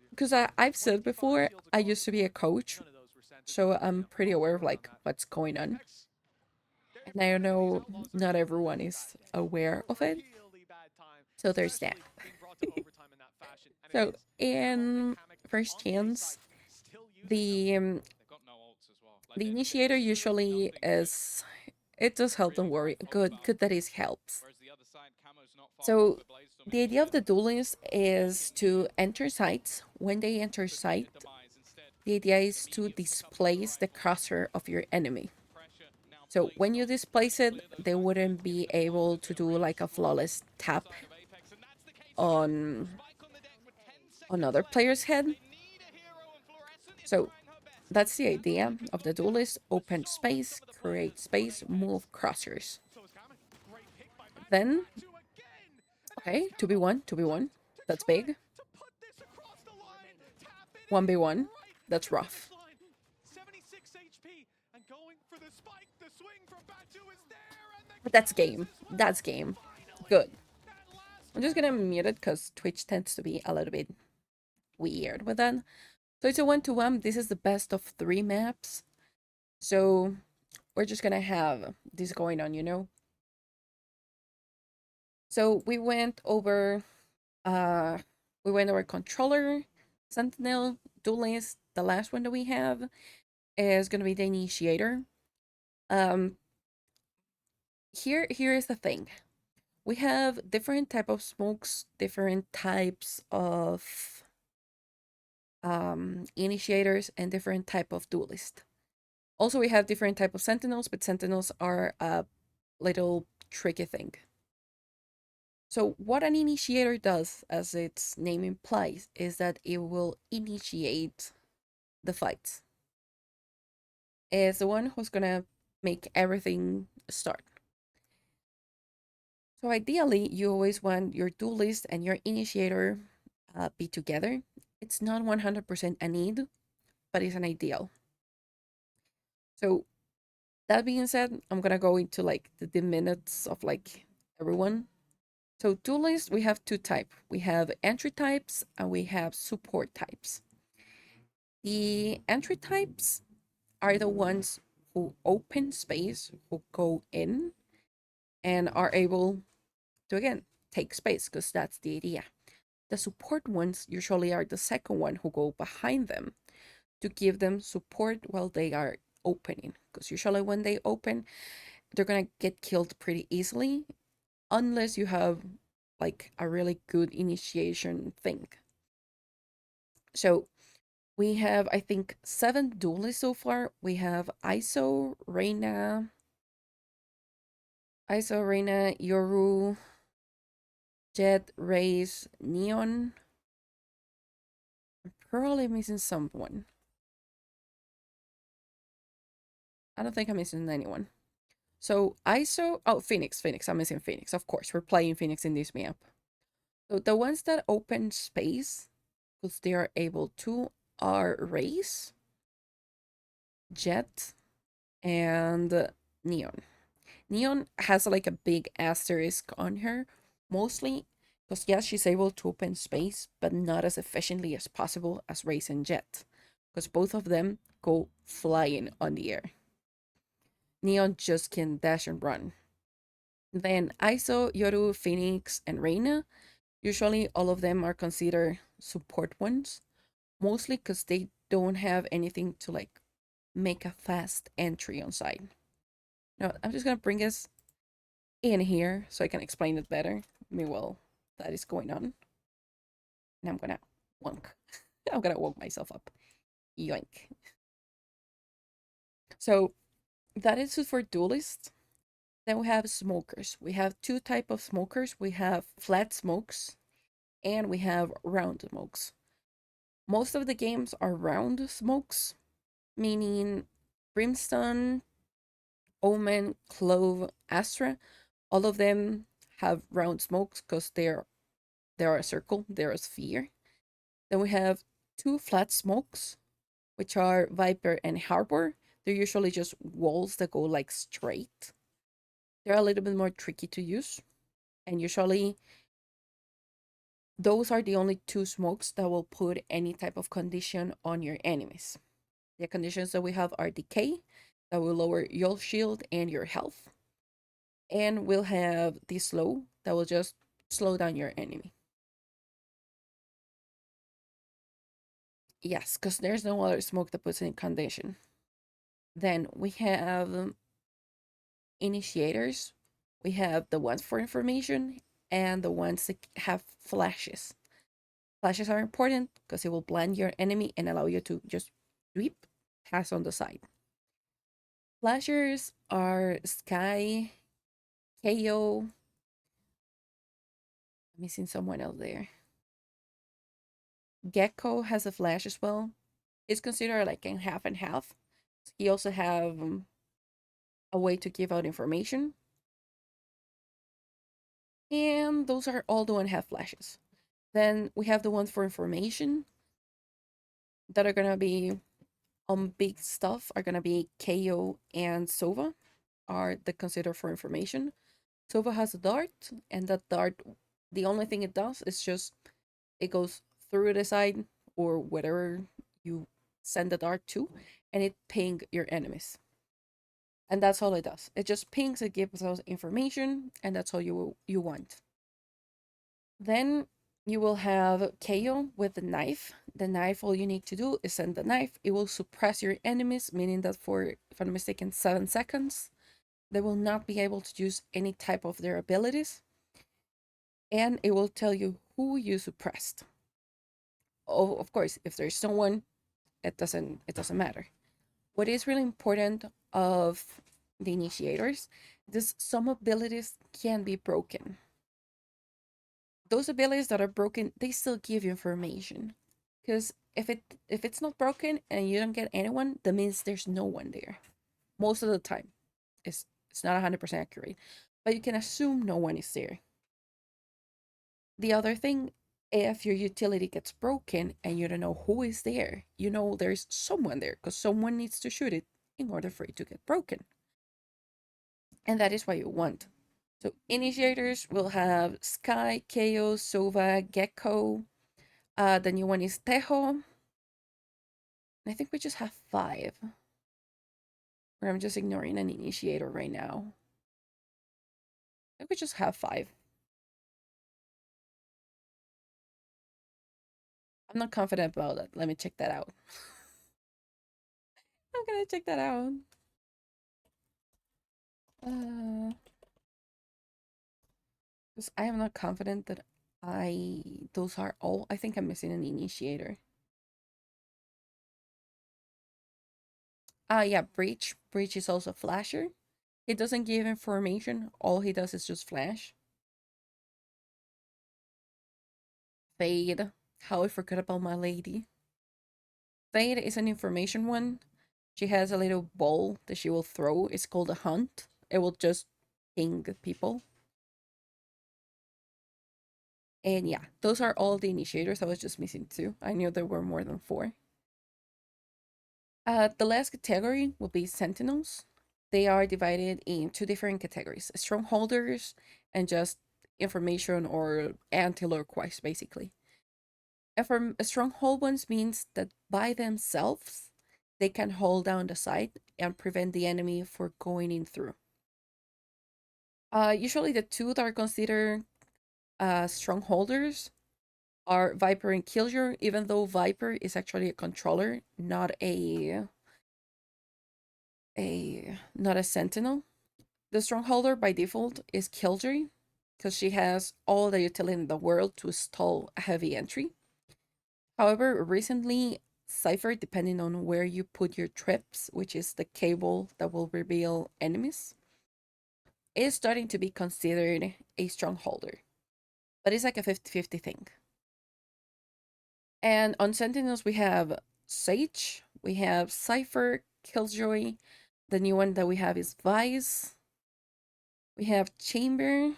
Because I've said before, I used to be a coach, so I'm pretty aware of like what's going on. And I know not everyone is aware of it. So there's that. So in first chance, the initiator usually is, it does help, don't worry. Good that it helps. So the idea of the duelist is to enter sites. When they enter site, the idea is to displace the crosshair of your enemy. So when you displace it, they wouldn't be able to do like a flawless tap on another player's head. So that's the idea of the duelist. Open space, create space, move crosshairs. Then, okay, 2v1, 2v1. That's big. 1v1. That's rough. But that's game. That's game. Good. I'm just gonna mute it because Twitch tends to be a little bit weird with that. So it's a 1-to-1. This is the best of 3 maps. So we're just gonna have this going on, you know? So we went over controller, sentinel, duelist. The last one that we have is gonna be the initiator. Here is the thing. We have different type of smokes, different types of initiators, and different type of duelist. Also, we have different type of sentinels, but sentinels are a little tricky thing. So what an initiator does, as its name implies, is that it will initiate the fights. It's the one who's gonna make everything start. So ideally, you always want your duelist and your initiator be together. It's not 100% a need, but it's an ideal. So that being said, I'm gonna go into like the minutes of like everyone. So duelist, we have two types. We have entry types and we have support types. The entry types are the ones who open space, who go in and are able to again take space because that's the idea. The support ones usually are the second one who go behind them to give them support while they are opening. Because usually when they open, they're gonna get killed pretty easily unless you have like a really good initiation thing. So we have, I think, 7 duelists so far. We have Reina, Yoru, Jet, Raze, Neon. I'm probably missing someone. I don't think I'm missing anyone. So oh, Phoenix. I'm missing Phoenix. Of course, we're playing Phoenix in this map. So the ones that open space, because they are able to, are Raze, Jet, and Neon. Neon has like a big asterisk on her, mostly because yes, she's able to open space, but not as efficiently as possible as Raze and Jet, because both of them go flying on the air. Neon just can dash and run. Then ISO, Yoru, Phoenix, and Reina. Usually all of them are considered support ones, mostly because they don't have anything to like make a fast entry on site. Now I'm just gonna bring us in here so I can explain it better. Meanwhile, that is going on. And I'm gonna wonk. I'm gonna woke myself up. Yoink. So that is it for duelists. Then we have smokers. We have two type of smokers. We have flat smokes and we have round smokes. Most of the games are round smokes, meaning Brimstone, Omen, Clove, Astra. All of them have round smokes because they're a circle, they're a sphere. Then we have two flat smokes, which are Viper and Harbor. They're usually just walls that go like straight. They're a little bit more tricky to use. And usually those are the only two smokes that will put any type of condition on your enemies. The conditions that we have are decay, that will lower your shield and your health. And we'll have the slow, that will just slow down your enemy. Yes, because there's no other smoke that puts in condition. Then we have initiators. We have the ones for information and the ones that have flashes. Flashes are important because it will blind your enemy and allow you to just sweep, pass on the side. Flashers are Sky, KO. I'm missing someone else there. Gecko has a flash as well. It's considered like in half and half. He also have a way to give out information. And those are all the one have flashes. Then we have the ones for information that are gonna be on big stuff are gonna be KO and Sova are the consider for information. Sova has a dart, and that dart, the only thing it does is just it goes through the side or whatever you send the dart to, and it ping your enemies. And that's all it does. It just pings, it gives us information, and that's all you want. Then you will have KO with the knife. The knife, all you need to do is send the knife. It will suppress your enemies, meaning that for, if I'm not mistaken, 7 seconds, they will not be able to use any type of their abilities. And it will tell you who you suppressed. Oh, of course, if there's someone, it doesn't matter. What is really important of the initiators is some abilities can be broken. Those abilities that are broken, they still give you information. Because if it's not broken and you don't get anyone, that means there's no one there. Most of the time. It's not 100% accurate. But you can assume no one is there. The other thing, if your utility gets broken and you don't know who is there, you know there's someone there because someone needs to shoot it in order for it to get broken. And that is what you want. So initiators will have Sky, Chaos, Sova, Gecko. The new one is Tejo. And I think we just have 5. Or I'm just ignoring an initiator right now. I think we just have 5. I'm not confident about that. Let me check that out. I'm gonna check that out. Because I am not confident that those are all. I think I'm missing an initiator. Yeah, Breach. Breach is also Flasher. He doesn't give information. All he does is just flash. Fade. How I forgot about my lady. Fade is an information one. She has a little ball that she will throw. It's called a hunt. It will just ping people. And yeah, those are all the initiators. I was just missing 2. I knew there were more than 4. The last category will be Sentinels. They are divided in 2 different categories: strongholders and just information or anti-lore quests, basically. And for stronghold ones means that by themselves, they can hold down the site and prevent the enemy for going in through. Usually the 2 that are considered strongholders are Viper and Killjoy, even though Viper is actually a controller, not a sentinel. The strongholder by default is Killjoy, because she has all the utility in the world to stall a heavy entry. However, recently, Cypher, depending on where you put your trips, which is the cable that will reveal enemies, is starting to be considered a strongholder. But it's like a 50-50 thing. And on Sentinels, we have Sage, we have Cypher, Killjoy. The new one that we have is Vice. We have Chamber.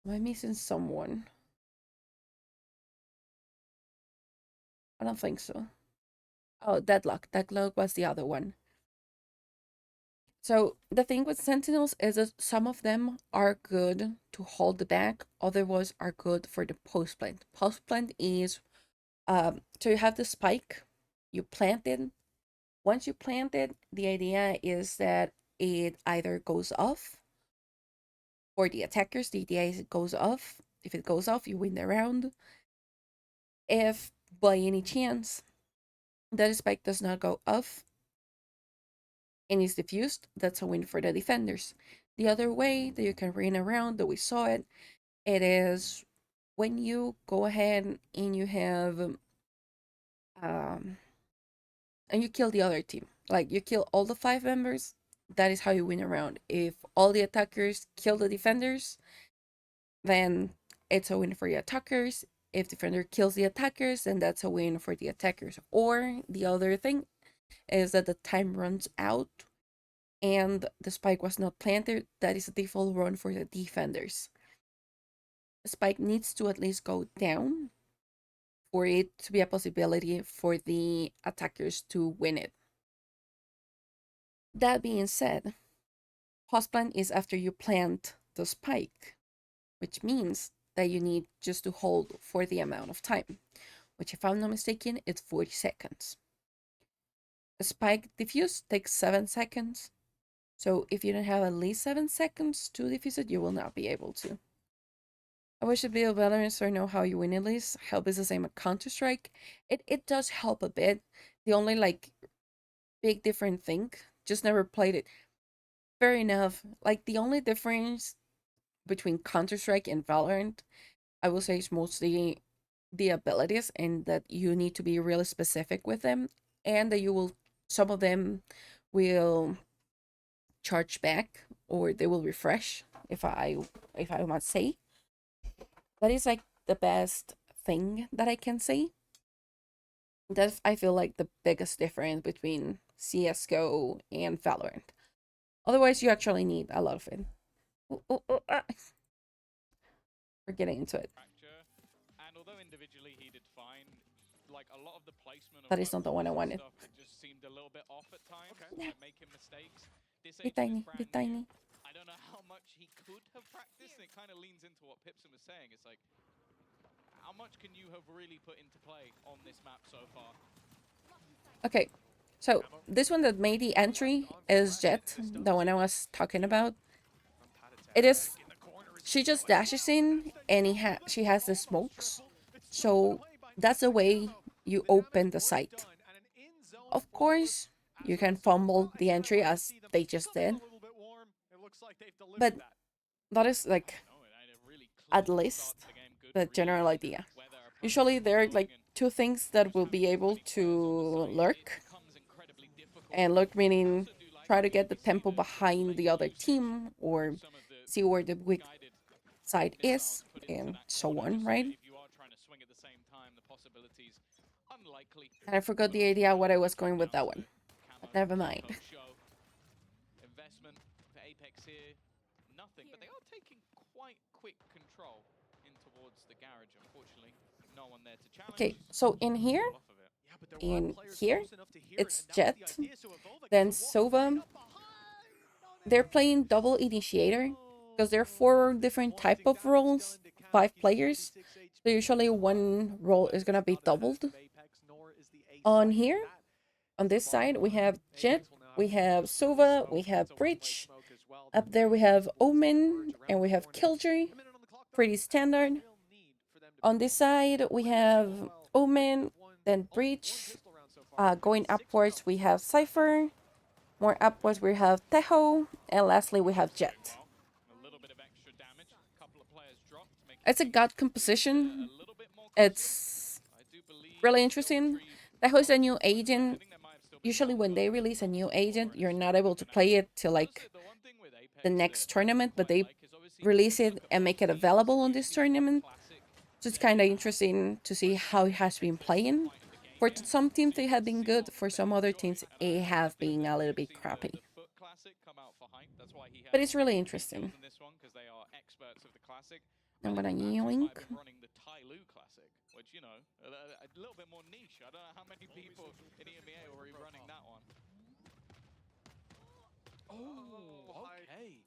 Am I missing someone? I don't think so. Oh, Deadlock. Deadlock was the other one. So the thing with Sentinels is that some of them are good to hold the back, other ones are good for the post plant. Post plant is so you have the spike, you plant it. Once you plant it, the idea is that it either goes off, for the attackers, the idea is it goes off. If it goes off, you win the round. If by any chance that spike does not go off and is diffused, that's a win for the defenders. The other way that you can win around, that we saw it, it is when you go ahead and you have and you kill the other team. Like you kill all the 5 members, that is how you win around. If all the attackers kill the defenders, then it's a win for the attackers. If defender kills the attackers, then that's a win for the attackers. Or the other thing is that the time runs out and the spike was not planted. That is a default run for the defenders. The spike needs to at least go down for it to be a possibility for the attackers to win it. That being said, post plant is after you plant the spike, which means that you need just to hold for the amount of time, which if I'm not mistaken, it's 40 seconds. A spike diffuse takes 7 seconds. So if you don't have at least 7 seconds to diffuse it, you will not be able to. I wish the video veterans so I know how you win at least. Help is the same as Counter-Strike. It does help a bit. The only like big different thing, just never played it. Fair enough. Like the only difference between Counter-Strike and Valorant, I will say, is mostly the abilities, and that you need to be really specific with them, and that you will, some of them will charge back or they will refresh, if I must say. That is like the best thing that I can say. That's, I feel like, the biggest difference between CSGO and Valorant. Otherwise, you actually need a lot of it. We're getting into it. And although individually he did fine, like a lot of the placement of That is not the one I roads and wanted. stuff, it just seemed a little bit off at times, Yeah. like making mistakes. This Be agent is tiny, be brand new. tiny. I don't know how much he could have practiced, and it kind of leans into what Pipson was saying. It's like, how much can you have really put into play on this map so far? Okay, so this one that made the entry is Jet, the one I was talking about. It is, she just dashes in and she has the smokes. So that's the way you open the site. Of course, you can fumble the entry as they just did, but that is like No, it had a really at clean least start to the game, good the read general on idea. where their opponent Usually was there are going, like and two things that will be able to lurk, becomes incredibly difficult. and lurk I meaning also do like try to that get the you see tempo the behind the late other usage team or some of the see where the weak guided side missiles is put into and that so corner, on, just so right? that if you are trying to swing at the same time, the possibilities unlikely. And I forgot the idea what I was going with that one. But never mind. Investment for Apex here, nothing, but they are taking quite quick control in towards the garage. Unfortunately, no one there to challenge. Okay, so in here, Off of it. Yeah, but there in are players here, close enough to hear it's it, and that was Jet, the idea. So Evolva then gets to walk right Sova. up behind. No, they They're don't. playing double initiator because there are Oh, 4 that's different disappointing. type of Damage roles, done to 5 Kamiki, players. 46 So HP. usually one role is gonna be That's not as doubled. bad as Apex, nor is the A On side, but here, that on is the this side, bottom we line. have Jet, Apex will now we have have control of Sova, smoke. we have It's a one-way Breach. smoke as well. Up The there we Nexus have bolts to Omen, converge around and we the have corner. Killjoy. A minute on the clock, though. Pretty standard. Real need for them to On pick this up side, we have well. Omen, then Breach. Going upwards, we have Cypher. More upwards, we have Teho. And lastly, we have Jet. A little bit of extra damage. A couple of players dropped, making It's a things god a composition. little bit more costly. It's I do believe really they'll interesting. retrieve Teho is a new I agent. think there might have still been Usually one when they goal release a new before, agent, and you're it's not still able to moving play out. it till Also, like the one thing with Apex the next that I tournament, but quite they like is obviously release when you it look at and most make it teams, available on this usually in tournament. Classic, So it's kind of interesting to see how it has been playing. For some teams, they have been good. For some other teams, it have been a little bit crappy. the Foot Classic come out for Hype. That's why he But has it's really big interesting. deals in this one because they are experts of the Classic. I'm I gonna think Matu might yoink. have been running the Tyloo Classic, which, you know, a little bit more niche. I don't know how many people in EMEA were running that one. Oh, okay.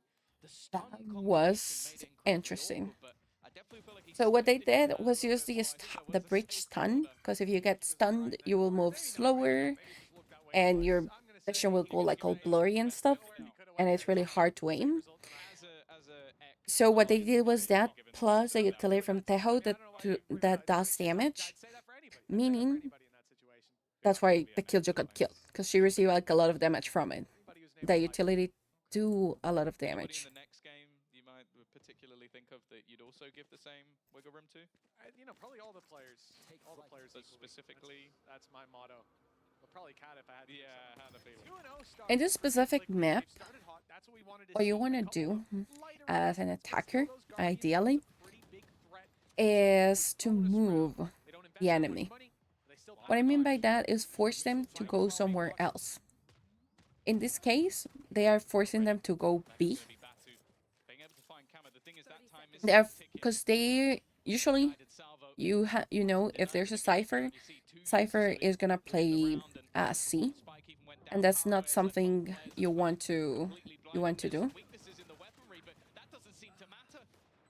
The stun That combination was made it incredibly interesting. awkward, but I definitely feel like he So what they expected did that a was little use bit more. I think there the was a bridge safe stun, corner. because if you get stunned, you will move slower, and your vision will go like all blurry and stuff, and it's really hard to aim. So what they did was that, plus a utility from Teho that does damage, meaning that's why the Killjoy got killed, because she received like a lot of damage from it. The utility do a lot of damage. In the next game, you might particularly think of that you'd also give the same wiggle room to? You know, probably all the players. All the players But equally. specifically, That's my motto. But probably Cat if I had to. yeah, I had a feeling. 2-0 start In this for specific Liquid. map, They've started hot. That's what we wanted to what you see. want to A couple do of lighter as an investments. attacker, Those Guardians ideally, pose a pretty big threat. is to Bonus move round. They don't invest the that much enemy. money, but they still What I mean by optimize. that is force them to go somewhere else. In this case, they are forcing them to go B. Gonna be Batu. Being able to find Kama. The thing is that time is They are ticking. because they usually Guided salvo. you know, if there's a Cypher, Cypher is gonna play C, Spike even went down and that's power not as something players you want to completely do. blinded. Weaknesses in the weaponry, but that doesn't seem to matter.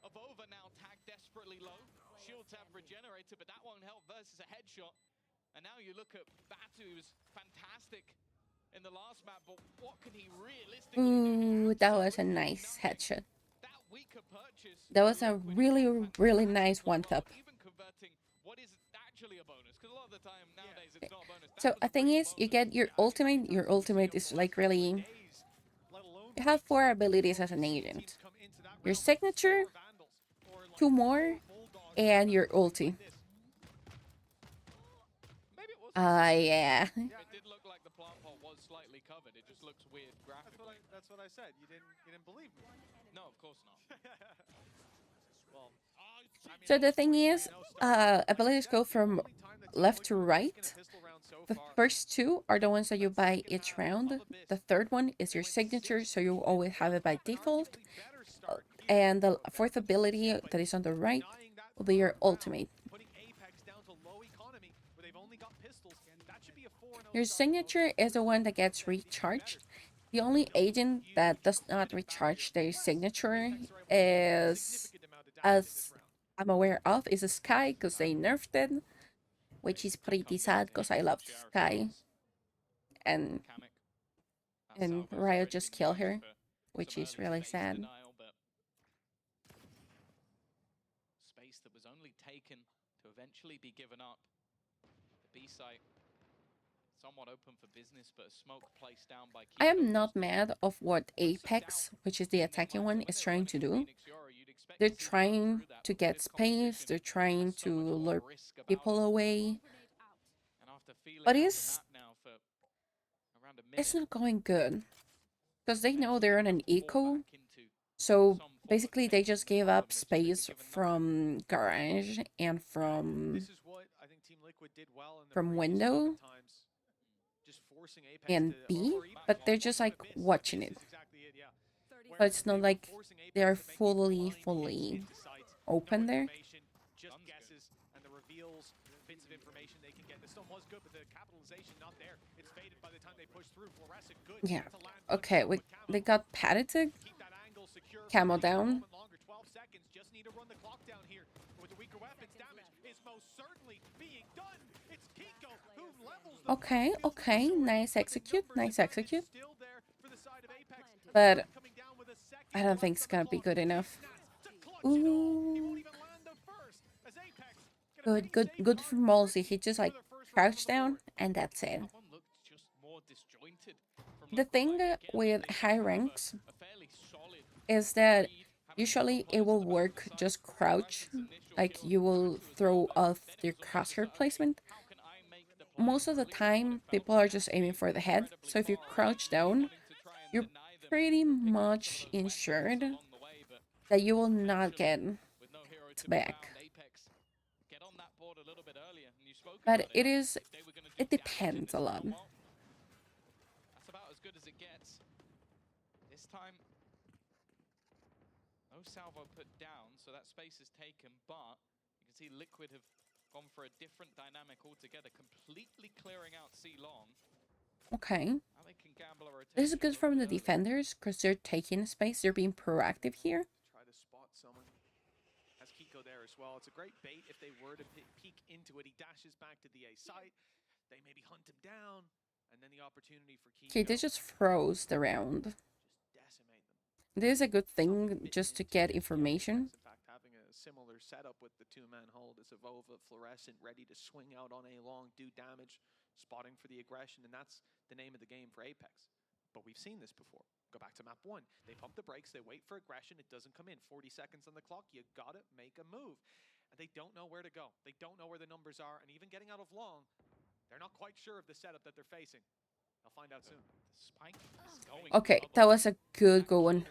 Avova now tagged desperately low. Shields have regenerated, but that won't help versus a headshot. And now you look at Batu, who was fantastic in the last map, but what can he realistically do? Ooh, that was a nice headshot. That weaker purchase That was for a Liquid really, is really fantastic nice as one well, tap. even converting what is actually a bonus, because a lot of the time nowadays it's not a bonus. That So was the a thing real is, you bonus. get your ultimate. Your ultimate is like really. You have 4 abilities as an agent. Your signature, 2 more, and your ulti. Maybe it was. Yeah. It did look like the plant pot was slightly covered. It just looks weird graphically. That's what I said. You didn't believe me. No, of course not. Well, So the thing is, abilities go from left to right. The first 2 are the ones that you buy each round. The third one is your signature, so you always have it by default. And the 4th ability that is on the right will be your ultimate. putting Apex down to low economy, where they've only Your signature is the one that gets recharged. The only agent that does not recharge their signature is, as I'm aware of, is Sky, because they nerfed it, which is pretty sad because I love Sky. And Riot just killed her, which is really sad. Space that was only taken to eventually be given up. The B site somewhat open for business, but a smoke placed down by I am not mad of what Apex, which is the attacking one, is trying to do. They're trying to get space, they're trying to lure people away, but it's not going good. Because they know they're on an eco, so basically they just gave up space from Garage and from This is what I think Team Liquid did well in the previous Window couple times, just forcing Apex and to- B, or even but they're almost just to like miss. watching This it. is exactly it, yeah. But it's Where not they were like forcing Apex they are to make these fully blind hits into sight. open No there. information, just guesses, and the reveals, bits of information they can get. The stun was good, but the capitalization not there. It's faded by the time they push through. Fluorescent good. Yeah. To land one Okay, shot with Camo. they got Pathetic, Keep that angle secure for Camo just a down. moment longer, 12 seconds. Just need to run the clock down here. With the weaker weapons, damage is most certainly being done. It's Kiko who levels the Okay, playing field okay, with the sword, nice but the execute, numbers nice advantage execute. still there for the side of Apex. But Coming down with a second I don't clutch think it's on the gonna be clock. good enough. Snaz to clutch it all. He Ooh. won't even land the first as Apex gonna Good, pay good safe for hard Malsey. He just for like their first round on crouched the down board. and that's it. That one looked just more disjointed from The Liquid. thing Like, again, with they high have ranks a fairly solid is that read, having usually got it will players at the back of the work site. just crouch, Fluorescent's initial like kill you will back to as throw well, but off then your it was almost crosshair like, okay, placement. how can I make the play? Most of the Liquid, what it time, felt people like are just aiming for the head, incredibly so if you far away, crouch down, wanting to try and you're deny them pretty from picking up some of much those weapons ensured along the way, but that you will not get with no hero it to be back. found, Apex get on that board a little bit earlier, and you spoke But about it it. is, If they were gonna do it damage in depends this a lot. round, well, that's about as good as it gets. This time, no salvo put down, so that space is taken, but you can see Liquid have gone for a different dynamic altogether, completely clearing out C-Long. Okay. Now they can gamble a rotation This is a good little from bit the early. defenders because they're taking space, they're being proactive here. Try to spot someone. Has Kiko there as well. It's a great bait if they were to peek into it. He dashes back to the A site. They maybe hunt him down, and then the opportunity for Kiko. Okay, they just froze the round. Just decimate them. This is a good Something thing bitten just to into get the information. Apex. In fact, having a similar setup with the two-man hold is Avova, Fluorescent, ready to swing out on A long, do damage, spotting for the aggression, and that's the name of the game for Apex. But we've seen this before. Go back to map 1. They pump the brakes, they wait for aggression, it doesn't come in. 40 seconds on the clock, you gotta make a move. And they don't know where to go. They don't know where the numbers are, and even getting out of long, they're not quite sure of the setup that they're facing. They'll find out soon. The spike is going Okay, the that other was way. a good going.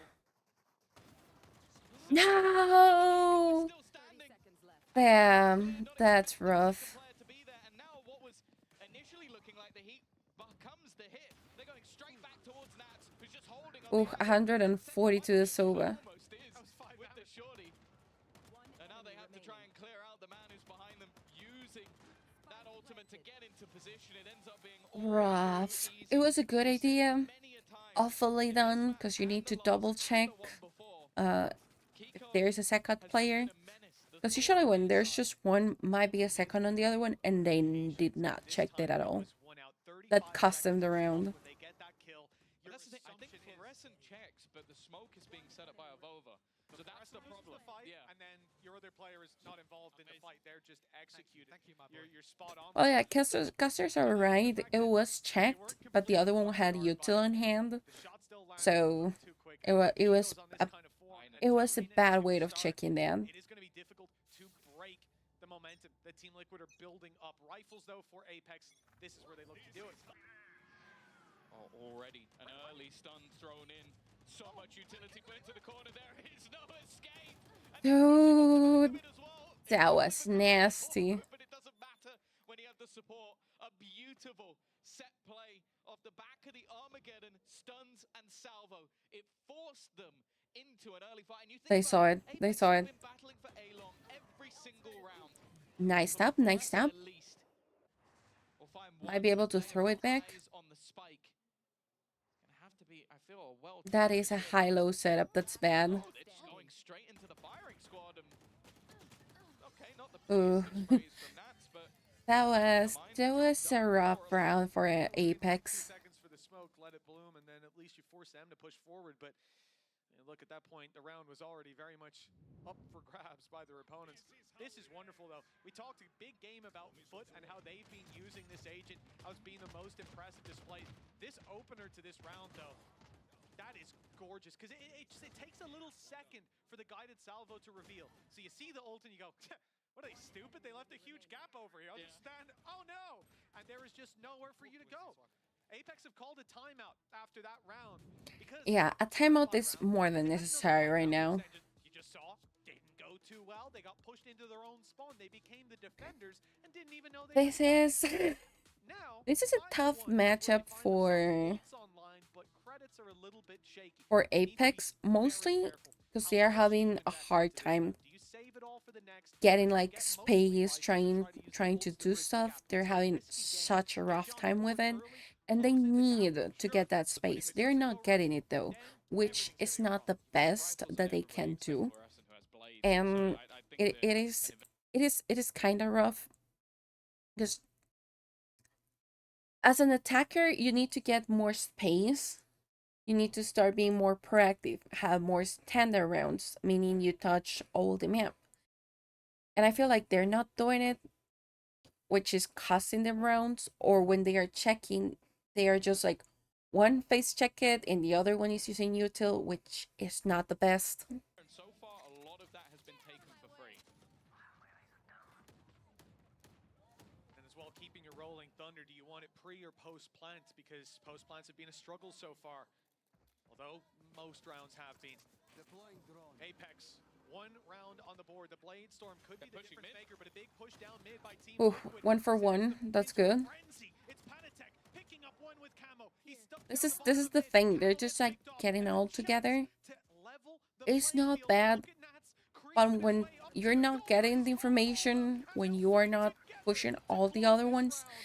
No! Still standing. Damn, that's rough. Player to be there, and now what was initially looking like the heat becomes the hit. They're going straight back towards Nats, who's just holding on. Ooh, 140 to the Soba. Almost is with the shorty. And now they have to try and clear out the man who's behind them, using that ultimate to get into position. It ends up being all Rough. too easy. It was a good We've seen idea. many a time Awfully in this done, map because you and need to the last double and the check one before. if Kiko there's a second has player. been a menace. The Because thought usually of when his there's side. just one, might be a second on the other one, and they did not This check time that at it all. was one out, 35 That cost them seconds the on clock. round. When they get that kill, But your that's the thing. I think assumption is fluorescent checks, but the smoke is being set up by Avova. So that's the Fluorescent loses problem. the fight, Yeah. and then your other player is not involved in the fight. They're just executed. Thank you, my boy. You're spot on. Oh yeah, casters are right. It was checked, but the other one had util on hand, The shot still lands so a little too quick. it was Kiko's on this a kind of form, and it was a telling bad to way of start. checking that. It is going to be difficult to break the momentum that Team Liquid are building up. Rifles, though, for Apex, this is where they look to do it. Oh, already an early stun thrown in. So much utility put into the corner. There is no escape. And Dude, as well. that was nasty. But it doesn't matter when you have the support. A beautiful set play off the back of the Armageddon stuns and salvo. It forced them into an early fight. And you think They about saw it. They Apex saw have it. been battling for A-Long every single round. Nice stop, nice stop. At least. We'll find Might be able to throw it back. Eyes on the spike. It's gonna have to be, I feel, a well That is a high-low setup. That's bad. Oh, they're just going straight into the firing squad and okay, not the Ooh. prettiest of sprays from Nats, but That was a rough round for Apex. 2 seconds for the smoke, let it bloom, and then at least you force them to push forward. But look, at that point, the round was already very much up for grabs by their opponents. This is wonderful, though. We talked a big game about Foot and how they've been using this agent as being the most impressive display. This opener to this round, though, that is gorgeous, because it takes a little second for the guided salvo to reveal. So you see the ult and you go, what are they, stupid? They left a huge gap over here. I'll just stand, oh no! And there is just nowhere for you to go. Apex have called a timeout after that round. Because Yeah, a timeout is more than necessary right now. you just saw, didn't go too well. They got pushed into their own spawn. They became the defenders and didn't even know they This is now, this is a tough 5-1, matchup they find for themselves online, but credits are a little bit shaky. for Need to be Apex, very mostly careful. because How they are much do you having a invest hard into this time round? Do you save it all for the next, getting or like get mostly space, right, trying try to use the trying ults to to do bridge the stuff. gap? They're It's a having risky game. such a They rough jump time forward with it, early, and they closing the gap, need to sure. get that But if space. it They're doesn't not go getting right, it though, then which everything's is gonna go not wrong. the best that they can do. And it is kind of rough because as an attacker, you need to get more space. You need to start being more proactive, have more standard rounds, meaning you touch all the map. And I feel like they're not doing it, which is costing them rounds, or when they are checking, they are just like one face check it and the other one is using util, which is not the best. And so far, a lot of that has been taken for free. And as well, keeping your rolling thunder, do you want it pre or post plant? Because post plants have been a struggle so far. Although most rounds have been. Apex, one round on the board. The Blade Storm could be the pushing difference mid. maker, but a big push down mid by Team Ooh, Liquid 1-for-1, sends them that's into a good. frenzy. It's Panatek picking up one with Camo. He's stuck This down is the this bottom is of the mid. thing. They're Camo just gets like picked off, getting and a all chance together. to level the It's playing not field. bad, Look at Nats but creeping when his way up you're to the not goal getting line. the information, Oh, when and you they'll are fit not together pushing to all the close other this ones, round.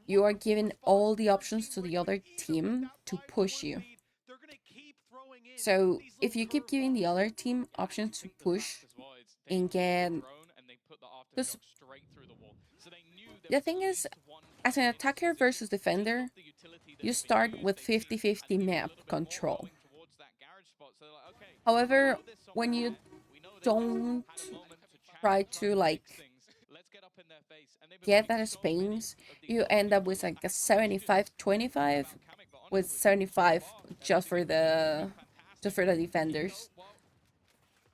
you are One giving spot all the for options Team to the Liquid. other Even with team that to 5-1 push you. lead, they're gonna keep throwing in So these if little you keep giving the curveballs. other team I options to think the push fact as well is they and killed the get, drone and they put the because aftershock straight through the wall. So they knew there the was thing at is, least one as an player in this attacker position. versus Just defender, off the utility that you had been start used, with they've seen 50-50 and a map little bit more control. going towards that garage spot. So they're like, okay, we However, know there's someone when you there. We know they just don't had a moment to chat try and to fix like things. Let's get up in their face. And they've been get winning that so many space, of these you lobby end up games. with like I a think we should talk 75-25 about Kamek, but with honestly, so 75 far, just for everything has been just fantastic. for the defenders. Well,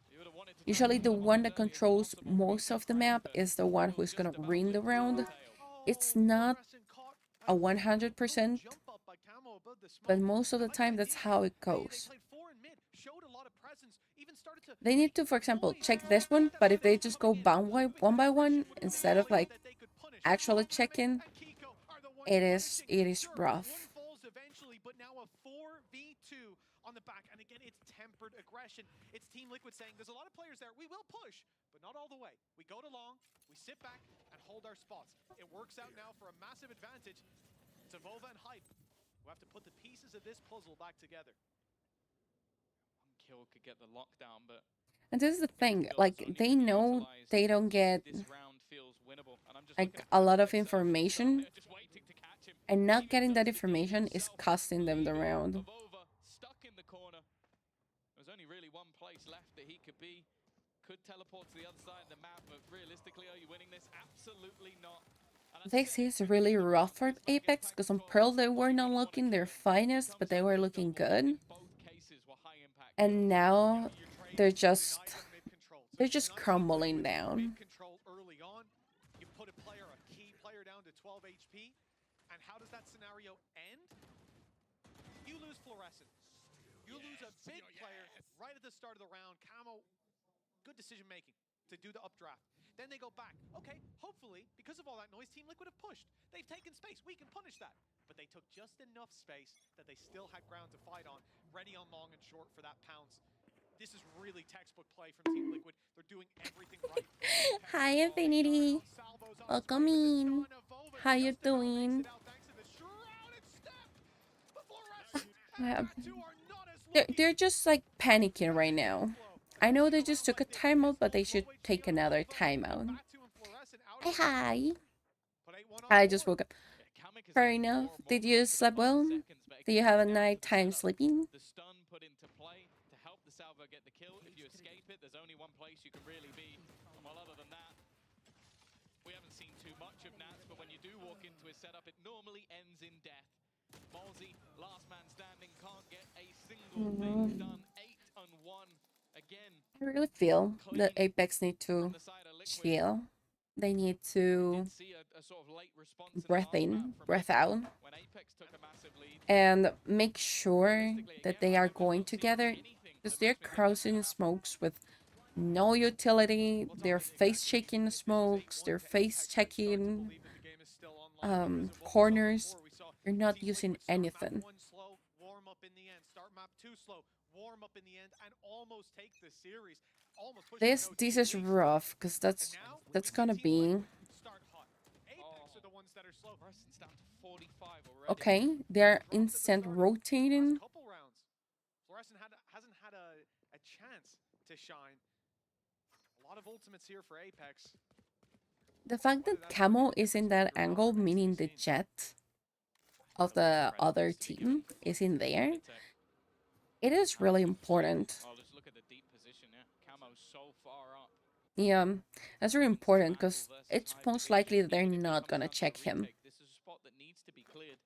you would have wanted to try and Usually kill the them off one as that early as controls possible, most beat of the them map but is the one will who's gonna just about win the whip them round. to the tail. It's Oh, not Fluorescent caught a right there. 100%, Little jump up by Camo above the but smoke. most of I the like time the that's idea. how it They goes. played 4 in mid, showed a lot of presence, even started to They need to, for example, check this one, but if they just go one by one instead of like actually checking, it is rough. One falls eventually, but now a 4v2 on the back. And again, it's tempered aggression. It's Team Liquid saying there's a lot of players there. We will push, but not all the way. We go to long, we sit back and hold our spots. It works out now for a massive advantage to Vova and Hype, who have to put the pieces of this puzzle back together. One kill could get the lockdown, but And this is the thing, skills like only they been know utilized. they don't get This round feels winnable, and I'm just like looking at a lot of Panatek surfing down information, there, just waiting to catch him. and not Even getting that does the deed information is himself, costing them the leaving round. Avova stuck in the corner. There's only really one place left that he could be. Could teleport to the other side of the map, but realistically, are you winning this? Absolutely not. And I think This that is really rough for Apex, because on Pearl they were not really wanna looking kill their it. finest, but they were Comes looking double. good. In both cases were high impact And kills. now You're trading they're denied just on mid control. So they're you do just not see crumbling Liquid down. mid control early on. You put a player, a key player down to 12 HP. And how does that scenario end? You lose Fluorescent. You lose a big player right at the start of the round. Camo, good decision making to do the updraft. Then they go back. Okay, hopefully, because of all that noise, Team Liquid have pushed. They've taken space. We can punish that. But they took just enough space that they still had ground to fight on. Ready on long and short for that pounce. This is really textbook play from Team Liquid. They're doing everything right. Hi, Infinity. Salvos on its Welcome way with the in. stun of Vova How you just about makes doing? it out. Thanks Yeah, Two are not as they're lucky. they're just like panicking right now. I know they just took a timeout, but they should One way to take the other. another Both going timeout. back to him, Fluorescent out Hi of the hi. Put 8-1 on I the just board. woke up. Yeah, Kamek is Fair getting enough. more and more Did you confident sleep by the well? seconds, but Do again, you have a comes down to the nighttime setup. sleeping? The stun put into play to help the Salvo get the kill. If you escape it, there's only one place you can really be. And well, other than that, we haven't seen too much of Nats, but when you do walk into his setup, it normally ends in death. Malzy, last man standing, can't get a single thing done. 8-1 again. I really feel that Clean Apex need from to the side of Liquid. chill. They need We to did see a sort of late response in the breath last map in, from breath Liquid out, when Apex took a massive lead. and make sure Realistically, that again, they I are hope there's going not seen together. anything Because that they're makes me think that crossing might happen. smokes with no utility. Well, They're Tom, face exactly. checking If it was smokes. 8-1 They're to face Apex, I'd start to checking believe that the game is still online because of what we saw corners. before. We saw They're not Team using Liquid start anything. map 1 slow, warm up in the end. Start map 2 slow, warm up in the end, and almost take the series. Almost push it to This OT is at least. rough because And that's now we see gonna Team be Liquid start hot. Apex are the ones that are slow. Preston's down to 45 already. okay. They're Dropped at the instant start of rotating. last couple rounds. Fluorescent hasn't had a chance to shine. A lot of ultimates here for Apex. The fact that Camo is in that angle, meaning the jet of the other team is in there, it is really important. Oh, just look at the deep position, yeah. Camo's so far up. Yeah, that's really important because Battle versus it's high most division. likely that they're Even if it not comes gonna down to a check him. retake, this is a spot that needs to be cleared.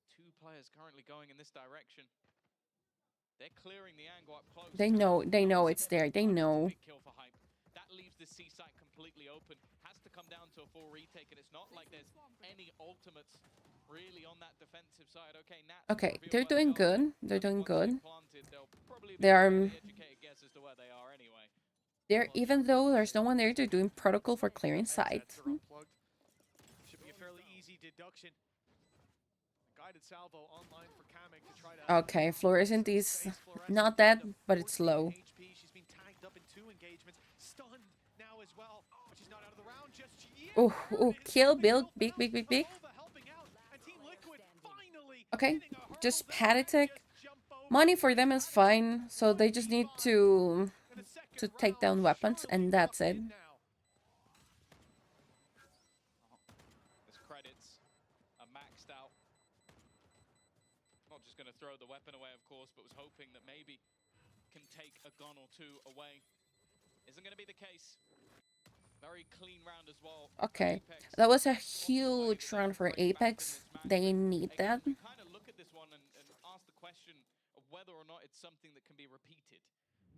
Two players currently going in this direction. They're clearing the angle up close. They Camo know knows it's that they're there. They targeted to know. pick kill for Hype. That leaves the C site completely open. Has to come down to a full retake, and it's not like there's any ultimates really on that defensive side. Okay, Nats will Okay, reveal they're where they doing are, good. but They're doing once they've good. planted, they'll probably be They a are. fairly educated guess as to where they are anyway. They're even though there's no one there, they're doing protocol for clearing site. Headsets are unplugged. Should be a fairly easy deduction. Guided salvo online for Kamek to try to Okay, Fluorescent is face Fluorescent not down dead, to but it's 14 low. HP. She's been tagged up in 2 engagements. Stunned now as well, but she's not out of the round just yet. Oh, There oh, it is. kill, The build, kill big, found. big, big, big. Nova helping out, and Team Liquid finally Okay, hitting a hurdle just that patty can't tick. just jump over. Money for them is fine, so they just need 1v5 to in the second take round, down weapons, surely and that's locked it. in now. His credits are maxed out. Not just going to throw the weapon away, of course, but was hoping that maybe can take a gun or two away. Isn't going to be the case. Very clean round as well. Okay, Apex that was a on the way huge to round for break back in Apex. this match, They but need again, that. you kind of look at this one and ask the question of whether or not it's something that can be repeated.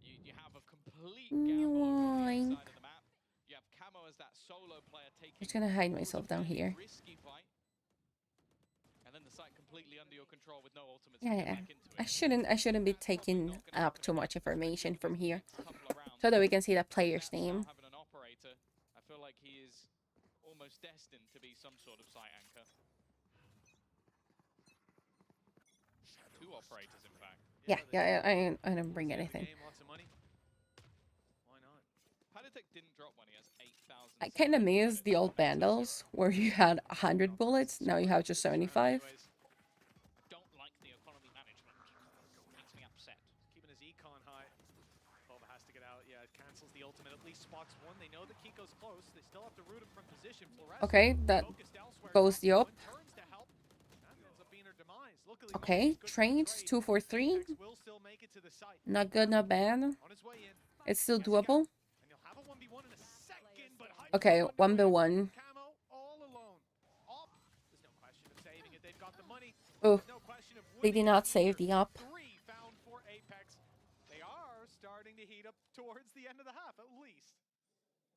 You have a complete gamble over on the Yoink. inside of the map. You have Camo as that solo player taking I'm just gonna hide what was a myself down fairly here. risky fight. And then the site completely under your control with no ultimates Yeah, to get yeah. back into it. I shouldn't be That's probably taking not gonna up happen too again, much especially information in from these here, next couple of rounds. so that we can see the With player's Nats now name. having an operator, I feel like he is almost destined to be some sort of site anchor. Two operators, in fact. Yeah. I didn't bring anything. Lots of money. Why not? Panitek didn't drop when he has 8,000. I kind of miss the old Vandals where you had 100 bullets. Now you have just 75. I don't like the economy management. Makes me upset. Keeping his econ high. Boba has to get out. Yeah, it cancels the ultimate. At least spots one. They know that Kiko's close. They still have to root him from position. Fluorescent Okay, that focused elsewhere. goes the up. Turns to help. That ends up being her demise. Luckily, Okay, Malzy's good for the trains trade. 2 for 3. Apex will still make it to the site. Not good, not bad. On his way in. It's still Jessica, doable. and he'll have a 1v1 in a second, but Hype Okay, is on the way. 1v1. Camo all alone. Op, there's no question of saving it. They've got the money. Oh, There's no question of they did winning not it save either. the up. 3 found for Apex. They are starting to heat up towards the end of the half, at least.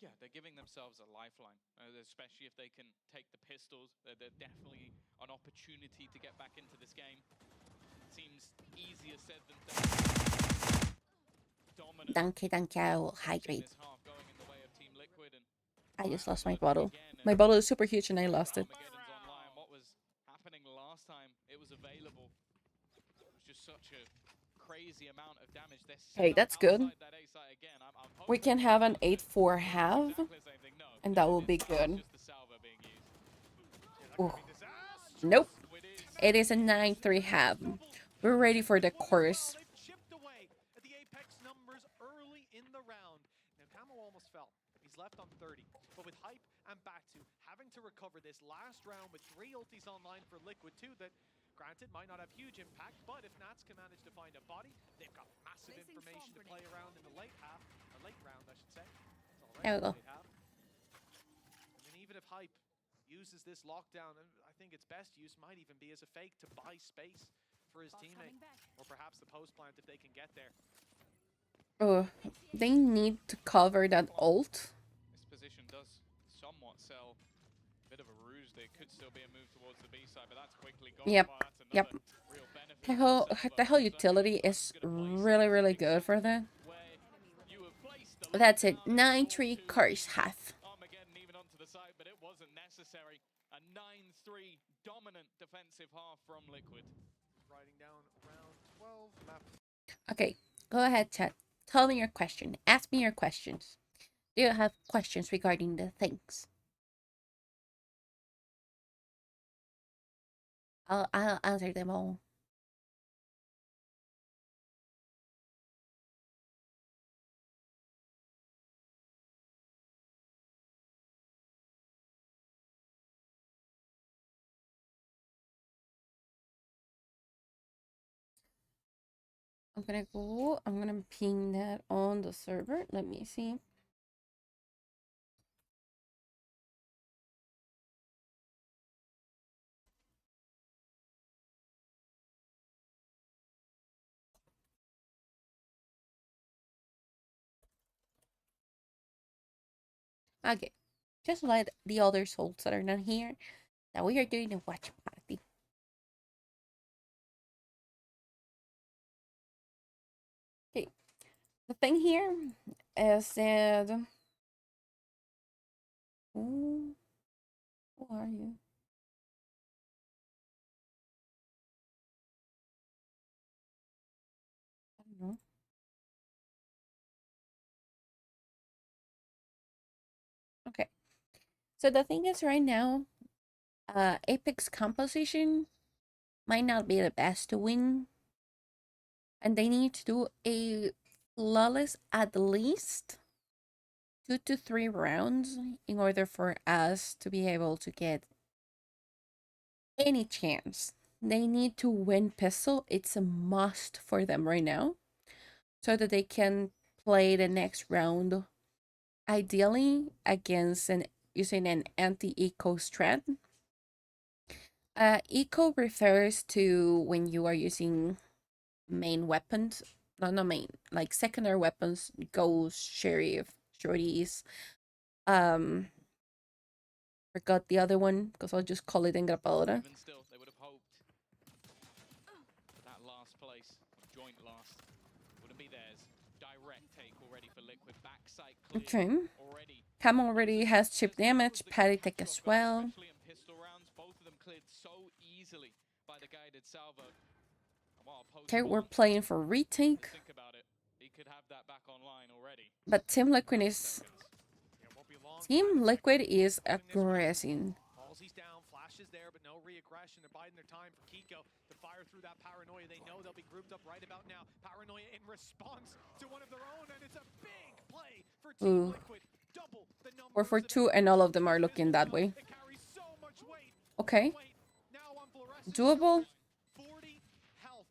Yeah, they're giving themselves a lifeline, especially if they can take the pistols. They're definitely an opportunity to get back into this game. Seems easier said than done. Dominant. Danke, I will hydrate. This half going in the way of Team Liquid, and I just lost my looking bottle. again, My and bottle is super huge and I lost it. Armageddon's online. What was happening last time? It was available. It was just such a crazy amount of damage. They're set Hey, up that's good. outside that A site again. I'm We hoping can have an that 8-4 half, exactly the same thing. No, and that will it's be just good. the salvo being used. Ooh. Disastrous. Nope. It is It is a 9-3 half. We're ready for the course. They've chipped away at the Apex numbers early in the round. Now Camo almost fell. He's left on 30. But with Hype and Batu having to recover this last round with 3 ultis online for Liquid too, that granted might not have huge impact, but if Nats can manage to find a body, they've got massive information to play around in the late half, or late round I should say. It's already There we go. late half. And then even if Hype uses this lockdown, and I think its best use might even be as a fake to buy space for his teammate, or perhaps the post plant if they can get there. Oh, they need to cover that ult. This position does somewhat sell a bit of a ruse. There could still be a move towards the B side, but that's quickly gone. Yep, Wow, that's yep. another real benefit The for whole, Silver. the whole Certainly utility not is gonna place really, really anything good for that. where you have placed the That's it. lockdown, 9-3 it's course all to half. Armageddon even onto the side, but it wasn't necessary. A 9-3 dominant defensive half from Liquid. Riding down round 12, map Okay, go ahead, chat. Tell me your question. Ask me your questions. Do you have questions regarding the things? I'll answer them all. I'm gonna ping that on the server. Let me see. Okay, just let the other souls that are not here. Now we are doing a watch party. Okay, the thing here is that. Who are you? I don't know. Okay, so the thing is, right now, Apex composition might not be the best to win, and they need to do a flawless at least 2 to 3 rounds in order for us to be able to get any chance. They need to win pistol. It's a must for them right now, so that they can play the next round ideally against using an anti-eco strat. Eco refers to when you are using main weapons, not main, like secondary weapons, ghost, sheriff, shorties. Forgot the other one because I'll just call it engrapadora. Even still, they would have hoped that last place, joint last, wouldn't be theirs. Direct take already for Liquid. Backside clear Okay. already. Cam already has chip damage. Patty tech as well. Especially in pistol rounds, both of them cleared so easily by the guided salvo. And while Okay, we're Postmon, playing for retake, think about it, he could have that back online already. but Team Liquid is seconds. Yeah, won't be long. Team Liquid is aggressing. Halsey's down, flashes there, but no re-aggression. They're biding their time for Kiko to fire through that paranoia. They know they'll be grouped up right about now. Paranoia in response to one of their own, and it's a big play for Team Ooh. Liquid. Double the numbers Or for of 2, and all of them are looking that way. It carries so much weight. Okay, Weight now on Fluorescent's doable. shoulders. 40 health.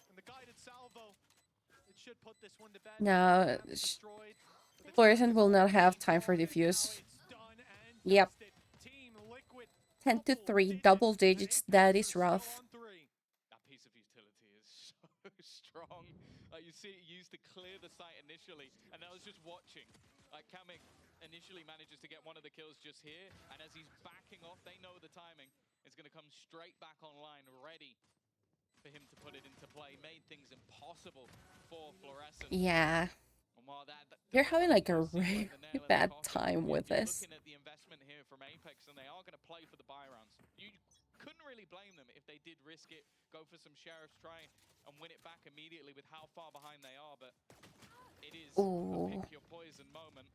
And the guided salvo, it should put this one to bed. Now, Map destroyed. The Fluorescent will not have team time for now defuse. it's done and Yep. dusted. Team Liquid 10 to 3, double digits. That is rough. That piece of utility is so strong. You see it used to clear the site initially, and I was just watching. Kamek initially manages to get one of the kills just here, and as he's backing off, they know the timing. It's going to come straight back online, ready for him to put it into play. Made things impossible for Fluorescent. Yeah, And while they're having like a seems like really the nail in the bad coffin, time with you're this. looking at the investment here from Apex, and they are going to play for the buy rounds. You couldn't really blame them if they did risk it, go for some sheriffs, try and win it back immediately with how far behind they are, but it is Ooh. a pick your poison moment.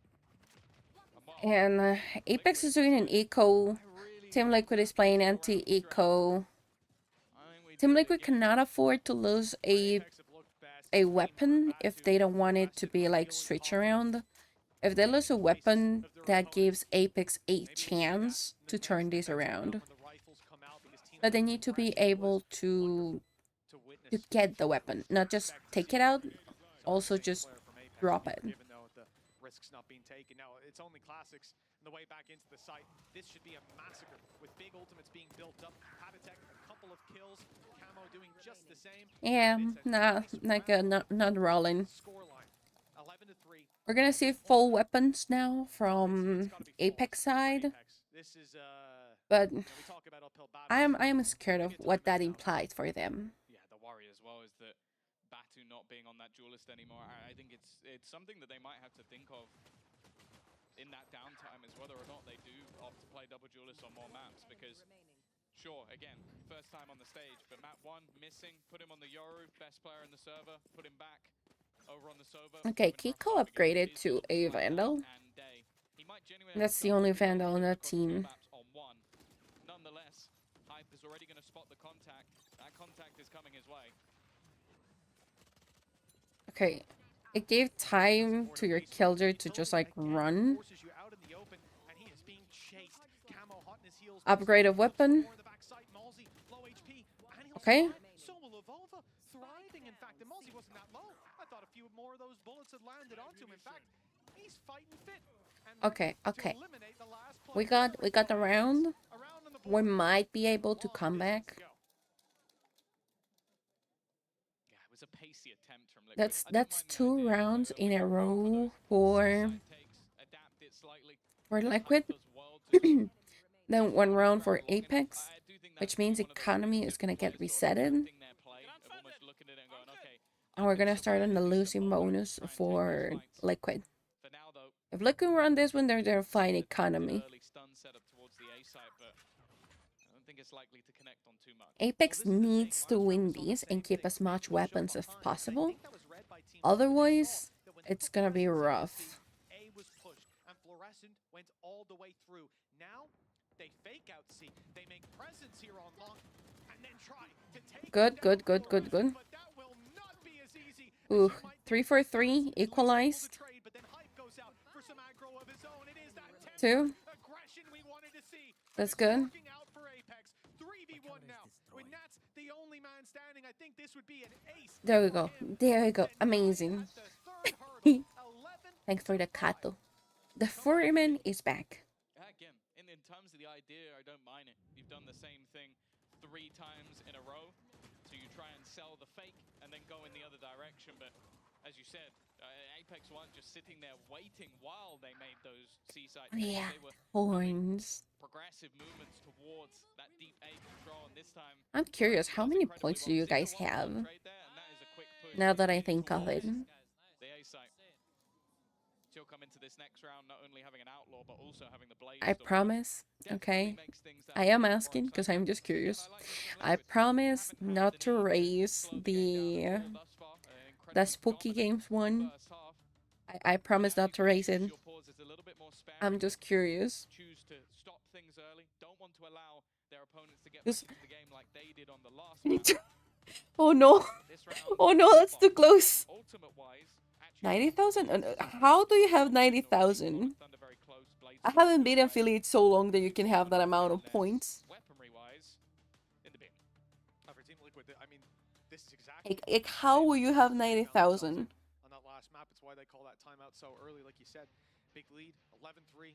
while And Apex is doing an eco. I really Team think Liquid is playing anti-eco. Team Liquid cannot afford to lose a weapon if they don't want it to be like switch around. If they lose a weapon, that gives Apex a chance to turn this around. But they need to be able to get the weapon, not just take it out, also just drop it. Even though the risk's not being taken. Now, it's only classics on the way back into the site. This should be a massacre with big ultimates being built up. Patatech, a couple of kills. Camo doing just the same. Yeah, nah, not good, not rolling. Scoreline 11-3. We're gonna see full weapons now from Apex side, This is but we talk about uphill battles. I am scared of what that implies for them. Yeah, the worry as well is that Batu not being on that duelist anymore. I think it's something that they might have to think of in that downtime, is whether or not they do opt to play double duelist on more maps, because sure, again, first time on the stage, but map 1 missing, put him on the Yoru, best player in the server, put him back over on the Sova. Okay, Kiko upgraded to a Vandal. That's the only Vandal on that team. Nonetheless, Hype is already going to spot the contact. That contact is coming his way. Okay, it gave time to your killjoy to just like run. Upgrade of weapon. Okay. So will Evolva thriving, in fact, and Mozzie wasn't that low. I thought a few more of those bullets had landed onto him. In fact, he's fighting fit. And Okay, okay. to eliminate the last We player, got the round. around on the We board. might be able to come back. Go. Yeah, it was a pacey attempt from Liquid. I don't That's mind the 2 idea of rounds playing in a over row those for seaside takes, adapt it slightly. Liquid. Hype does well to Then 1 round for travel long enough. Apex, I do think which that's gonna means be one of those economy things is gonna that get players sort of resetted. adapting their play, of almost looking at it and going, okay, And we're gonna I'm start on the surprised losing Evolva bonus try and take for those fights. Liquid. For now, though, If Liquid run this one, they're flying a economy. early stun setup towards the A site, but I don't think it's likely to connect on too much. Apex needs to win these and keep as much weapons as possible. Otherwise, it's gonna be rough. A was pushed and Fluorescent went all the way through. Now they fake out C. They make presence here on long and then try to take Good, down good, good, good, Fluorescent, good. but that will not be as easy as Ooh, you might 3 for 3, think. equalized. Trade, but then Hype goes out for some aggro of his own. It is that 2. aggression we wanted to see. That's It's good. working out for Apex. 3v1 now. When that's the only man standing, I think this would be an ace. There we for go. him. There we go. Then Amazing. at the third hurdle, 11 Thanks for the Kato. The foreman is back. Again, in terms of the idea, I don't mind it. You've done the same thing 3 times in a row. So you try and sell the fake and then go in the other direction. But as you said, Apex weren't just sitting there waiting while they made those seaside takes. Yeah, They were horns. progressive movements towards that deep A control. And this time, I'm curious, how does many incredibly points do well. you Zico guys won one have? trade there, and that is a quick push Now that I think of towards it. the A site. She'll come into this next round not only having an outlaw but also having the blade. I Storm, which promise, definitely okay? makes things that I am bit more asking because exciting. I'm just curious. And I like this from I Liquid. promise Haven't had not the to need raise slow the game down at all thus far. the Incredibly Spooky dominant Games one. first half. I promise Now not you to can raise use it. your pauses a little bit more sparingly. I'm just curious. Choose to stop things early. Don't want to allow their opponents to get Just- back into the game like they did on the last map. Oh no! This round, Oh no, that's too close! ultimate-wise, actually 90,000? How do you have 90,000? Thunder very close. Blades I still haven't been away. affiliate so long that you can have that amount of Ness, points. Weaponry-wise, in the bin. for Team Liquid. I mean, this is exactly Like how will you have 90,000? on that last map. It's why they call that timeout so early, like you said. Big lead, 11-3.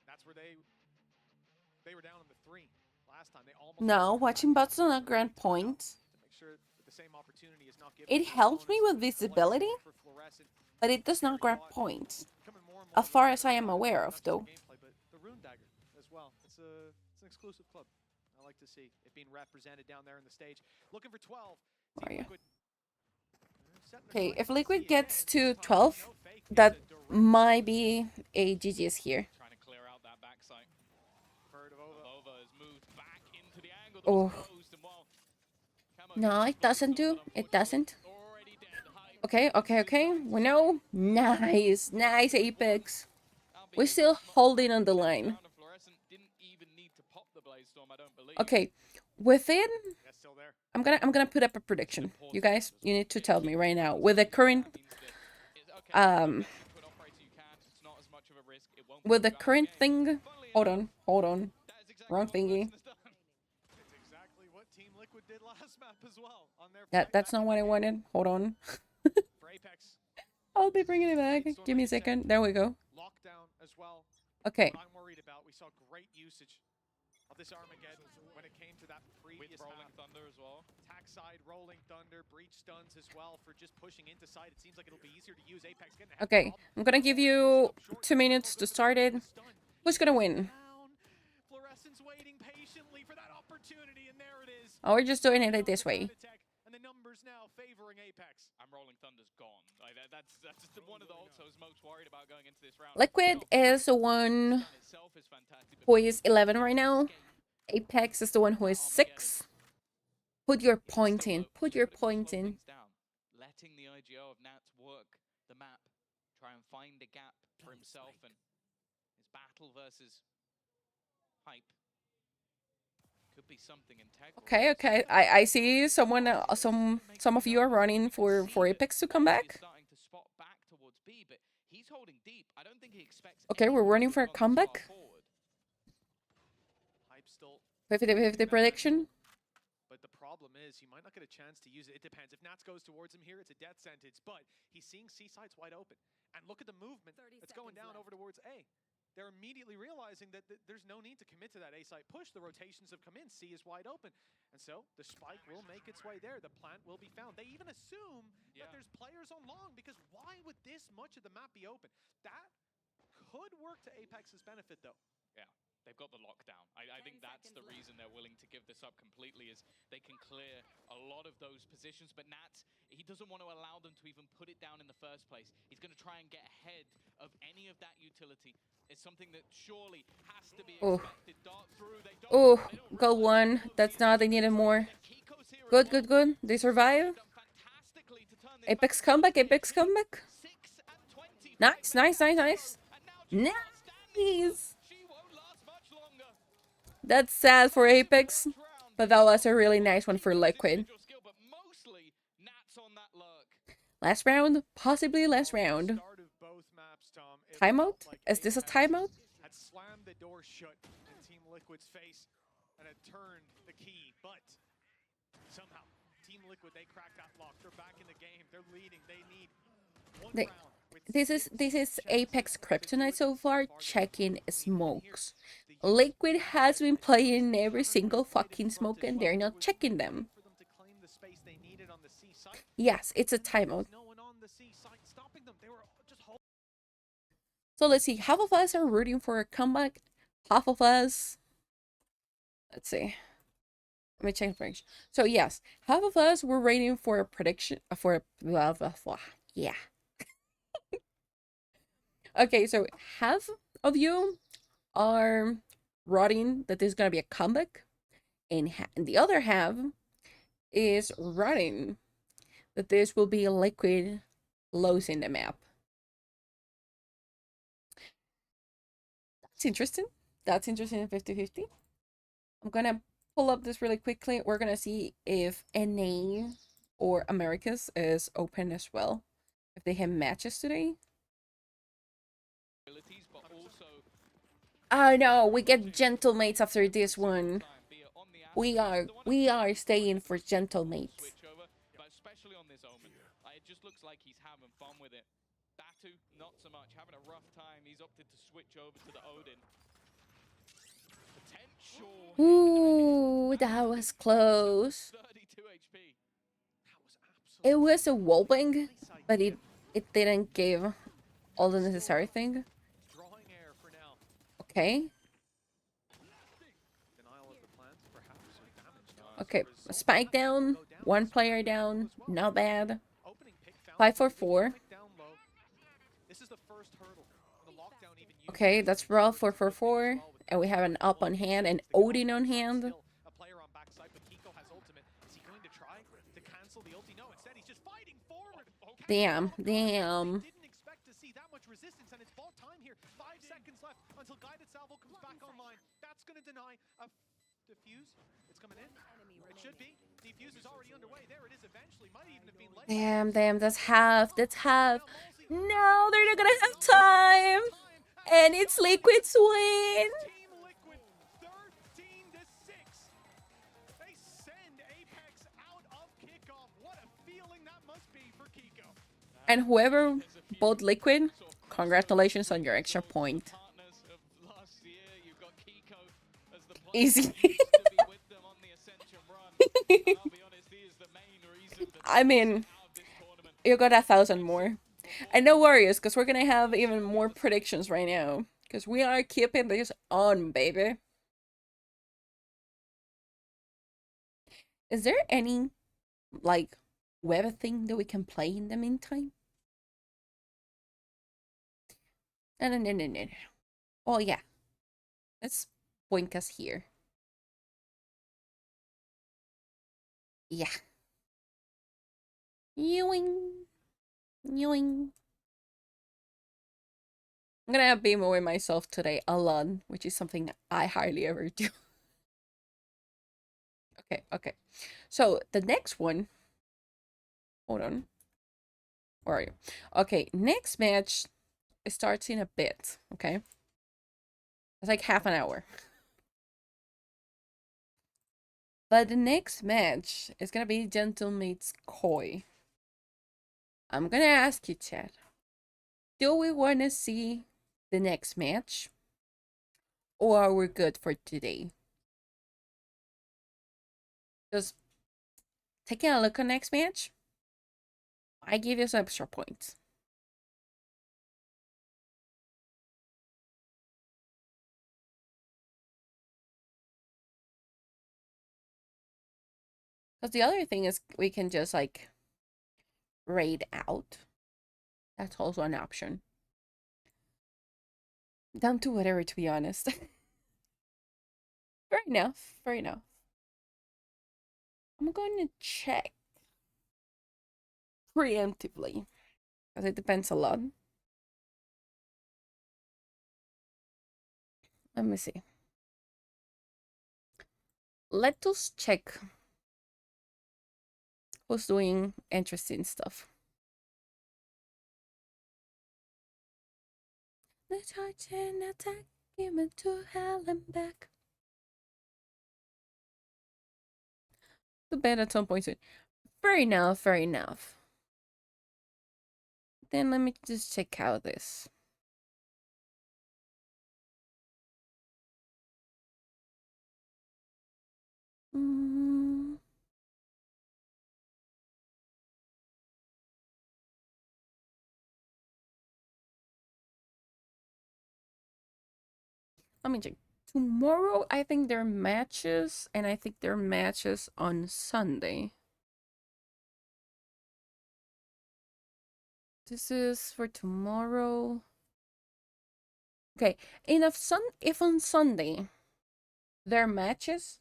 That's where they were down in the 3 last time. They almost No, lost watching that bots on a grand point. to make sure that the same opportunity is not given It to their helps me opponents. with The likes of visibility, for Fluorescent, but it does not grab Bot, points. becoming more and more As far of a as I am part aware not of, just the though. gameplay, but the Rune Dagger as well. It's an exclusive club. I like to see it being represented down there in the stage. Looking for 12. Are Team you? Liquid, setting their Okay, sights if on Liquid C gets again. to 12, No fake, it's that a direct might be a GG's here. Trying to clear out that backside. bird of Ova. Nova has moved back into the angle that was Oh. closed, and while Camo No, gets it the doesn't stun, do. but It doesn't. unfortunately already dead. Hype Okay, okay, okay. We know. Nice, nice Apex. albeit We're still not holding on the second line. round, and Fluorescent didn't even need to pop the Blade Storm, I don't believe. Okay, within That's still there. I'm gonna put up a prediction. You guys, you need to tell me right now with the current with the current thing. Hold on. Wrong thingy. It's exactly what Team Liquid did last map as well. On their That's not what I wanted. Hold on. for Apex. I'll be bringing it back. Give me a second. There we go. Lockdown as well. Okay. What I'm worried about, we saw great usage of this Armageddon when it came to that previous With Rolling map. Thunder as well. Attack side, Rolling Thunder, Breach stuns as well for just pushing into side. It seems like it'll be easier to use Apex. Okay. I'm gonna give you 2 minutes to start it. Who's gonna win? Fluorescence waiting patiently for that opportunity, and there it is. Oh, we're just doing it like this way. And the numbers now favoring Apex. And Rolling Thunder's gone. Like that's one of the ults I was most worried about going into this round. Liquid is the one In itself is fantastic, but who is 11 right now. Apex is the one who is 6. Put your point in. Put your point in. Letting the IGO of Nats work the map, try and find a gap for himself and his battle versus Hype. Could be something integral. Okay. I see someone some of you are running for Apex to come back. Starting to spot back towards B, but he's holding deep. I don't think he expects Okay, we're anyone running to for a have gone this comeback. far forward. Hype still 50-50 prediction. But the problem is, you might not get a chance to use it. It depends. If Nats goes towards him here, it's a death sentence. But he's seeing C sides wide open. And look at the movement that's going down over towards A. They're immediately realizing that there's no need to commit to that A site push. The rotations have come in. C is wide open. And so the spike will make its way there. The plant will be found. They even assume that there's players on long, because why would this much of the map be open? That could work to Apex's benefit, though. Yeah. They've got the lockdown. I think that's the reason they're willing to give this up completely, is they can clear a lot of those positions. But Nats, he doesn't want to allow them to even put it down in the first place. He's going to try and get ahead of any of that utility. It's something that surely has to be expected. Dart through, they don't, Oh, they don't got one. That's not. They needed more. Kiko's here as Good. well. They survive. Done fantastically to turn this Apex back around. comeback. Apex comeback. 6 and 20 for Nice. Apex. Nice. And now Jabbar standing. Nice. She won't last much longer. That's sad for Apex, but that was a really nice one for Liquid. Skill, but mostly Nats on that lurk. Last round, possibly last round. Start of both maps, Tom, it Timeout? felt like Is this a Apex timeout? had slammed the door shut in Team Liquid's face and had turned the key, but somehow Team Liquid, they cracked that lock. They're back in the game. They're leading. They need one They- round. with This is 6 Apex chances. Kryptonite so far, checking smokes. The Liquid has been playing every single fucking smoke and they're not checking them. for them to claim the space they needed on the C site. Yes, it's a timeout. No one on the C site stopping them. They were just holding. So let's see, half of us are rooting for a comeback, half of us, let's see, let me check the prediction. So yes, half of us were waiting for a prediction, for a blah, blah, blah. Yeah. Okay, so half of you are rooting that there's gonna be a comeback, and the other half is rooting that this will be a Liquid losing the map. That's interesting. That's interesting in 50-50. I'm gonna pull up this really quickly. We're gonna see if NA or Americas is open as well. If they have matches today. Abilities, but also Oh no, we get Gentlemates after this one. be it on the We are staying for Gentlemates. switch over, but especially on this Omen. It just looks like he's having fun with it. Batu, not so much, having a rough time. He's opted to switch over to the Odin. Potential. Ooh, that was close. 32 HP. That was absolutely It was a wallbang, site. but it didn't give all the necessary thing. Drawing air for now. Okay. Denial of the plans, perhaps. Damage. Okay, spike down, one player down, not bad. Opening pick found 5-4-4. pick down low. This is the first hurdle. The lockdown even used Okay, that's Raw 4-4-4, and we have an up on hand and Odin on hand. Still a player on backside, but Kiko has ultimate. Is he going to try to cancel the ulti? No, instead he's just fighting forward. Damn. Didn't expect to see that much resistance, and it's bought time here. 5 seconds left until guided salvo comes back online. That's going to deny a Defuse. It's coming in. It should be. Defuse is already underway. There it is eventually. Might even have been late. Damn, that's half. That's half. No, they're not gonna have time. And it's Liquid's win. Team Liquid 13 to 6. They send Apex out of kickoff. What a feeling that must be for Kiko. And whoever bought Liquid, congratulations on your extra point. Partners of last year, you've got Kiko as the player Easy. who used to be with them on the Ascension run. And I'll be honest, he is the main reason that I mean, out of this tournament. you got 1,000 more. And no worries, because we're gonna have even more predictions right now. Because we are keeping this on, baby. Is there any, like, web thing that we can play in the meantime? No. Oh, yeah. Let's point us here. Yeah. Yoing. Yoing. I'm gonna be moving myself today a lot, which is something I hardly ever do. Okay. So the next one. Hold on. Where are you? Okay, next match starts in a bit. Okay. It's like half an hour. But the next match is gonna be Gentle meets Koi. I'm gonna ask you, Chad. Do we wanna see the next match? Or are we good for today? Just taking a look at next match, I give you some extra points. Because the other thing is we can just like raid out. That's also an option. Down to whatever, to be honest. Fair enough. I'm going to check preemptively. Because it depends a lot. Let me see. Let us check who's doing interesting stuff. The Titan attack, give it to hell and back. The bed at some point soon. Fair enough. Then let me just check out this. Let me check. Tomorrow, I think there are matches, and I think there are matches on Sunday. This is for tomorrow. Okay, if on Sunday there are matches,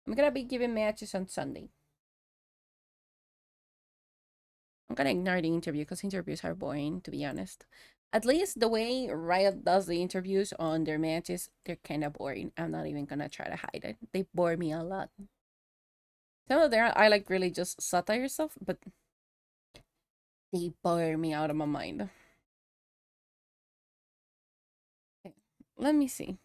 I'm gonna be giving matches on Sunday. I'm gonna ignore the interview because interviews are boring, to be honest. At least the way Riot does the interviews on their matches, they're kind of boring. I'm not even gonna try to hide it. They bore me a lot. Some of them I like really just satire stuff, but they bore me out of my mind. Okay, let me see.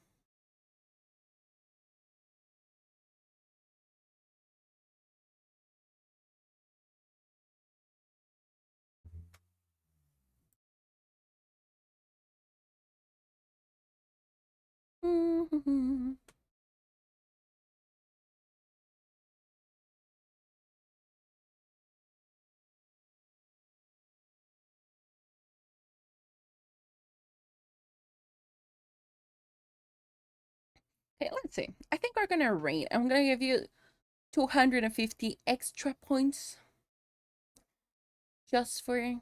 Okay, let's see. I think we're gonna rate. I'm gonna give you 250 extra points. Just for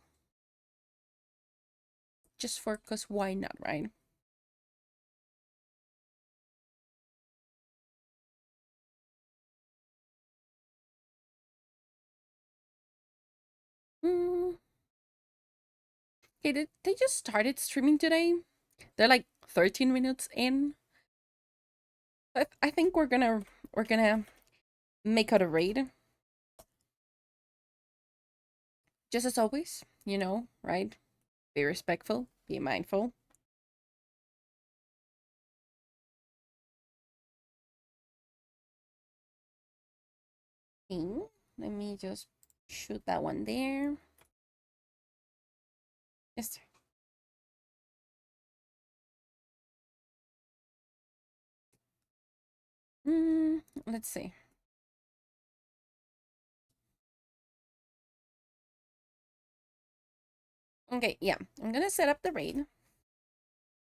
cause why not, right? Okay, they just started streaming today. They're like 13 minutes in. I think we're gonna make out a raid. Just as always, right? Be respectful, be mindful. Okay, let me just shoot that one there. Yes, sir. Let's see. Okay, yeah, I'm gonna set up the raid.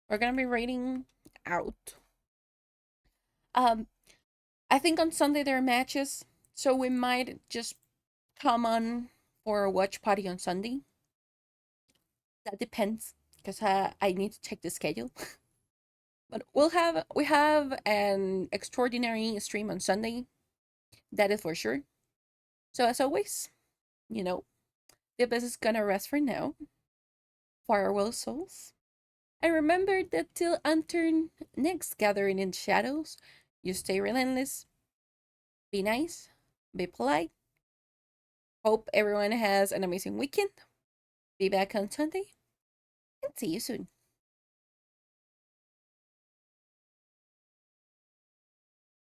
We're gonna be raiding out. I think on Sunday there are matches, so we might just come on for a watch party on Sunday. That depends, because I need to check the schedule. But we have an extraordinary stream on Sunday. That is for sure. So as always, the best is gonna rest for now. Farewell, souls. And remember that till until next gathering in shadows, you stay relentless, be nice, be polite. Hope everyone has an amazing weekend. Be back on Sunday, and see you soon.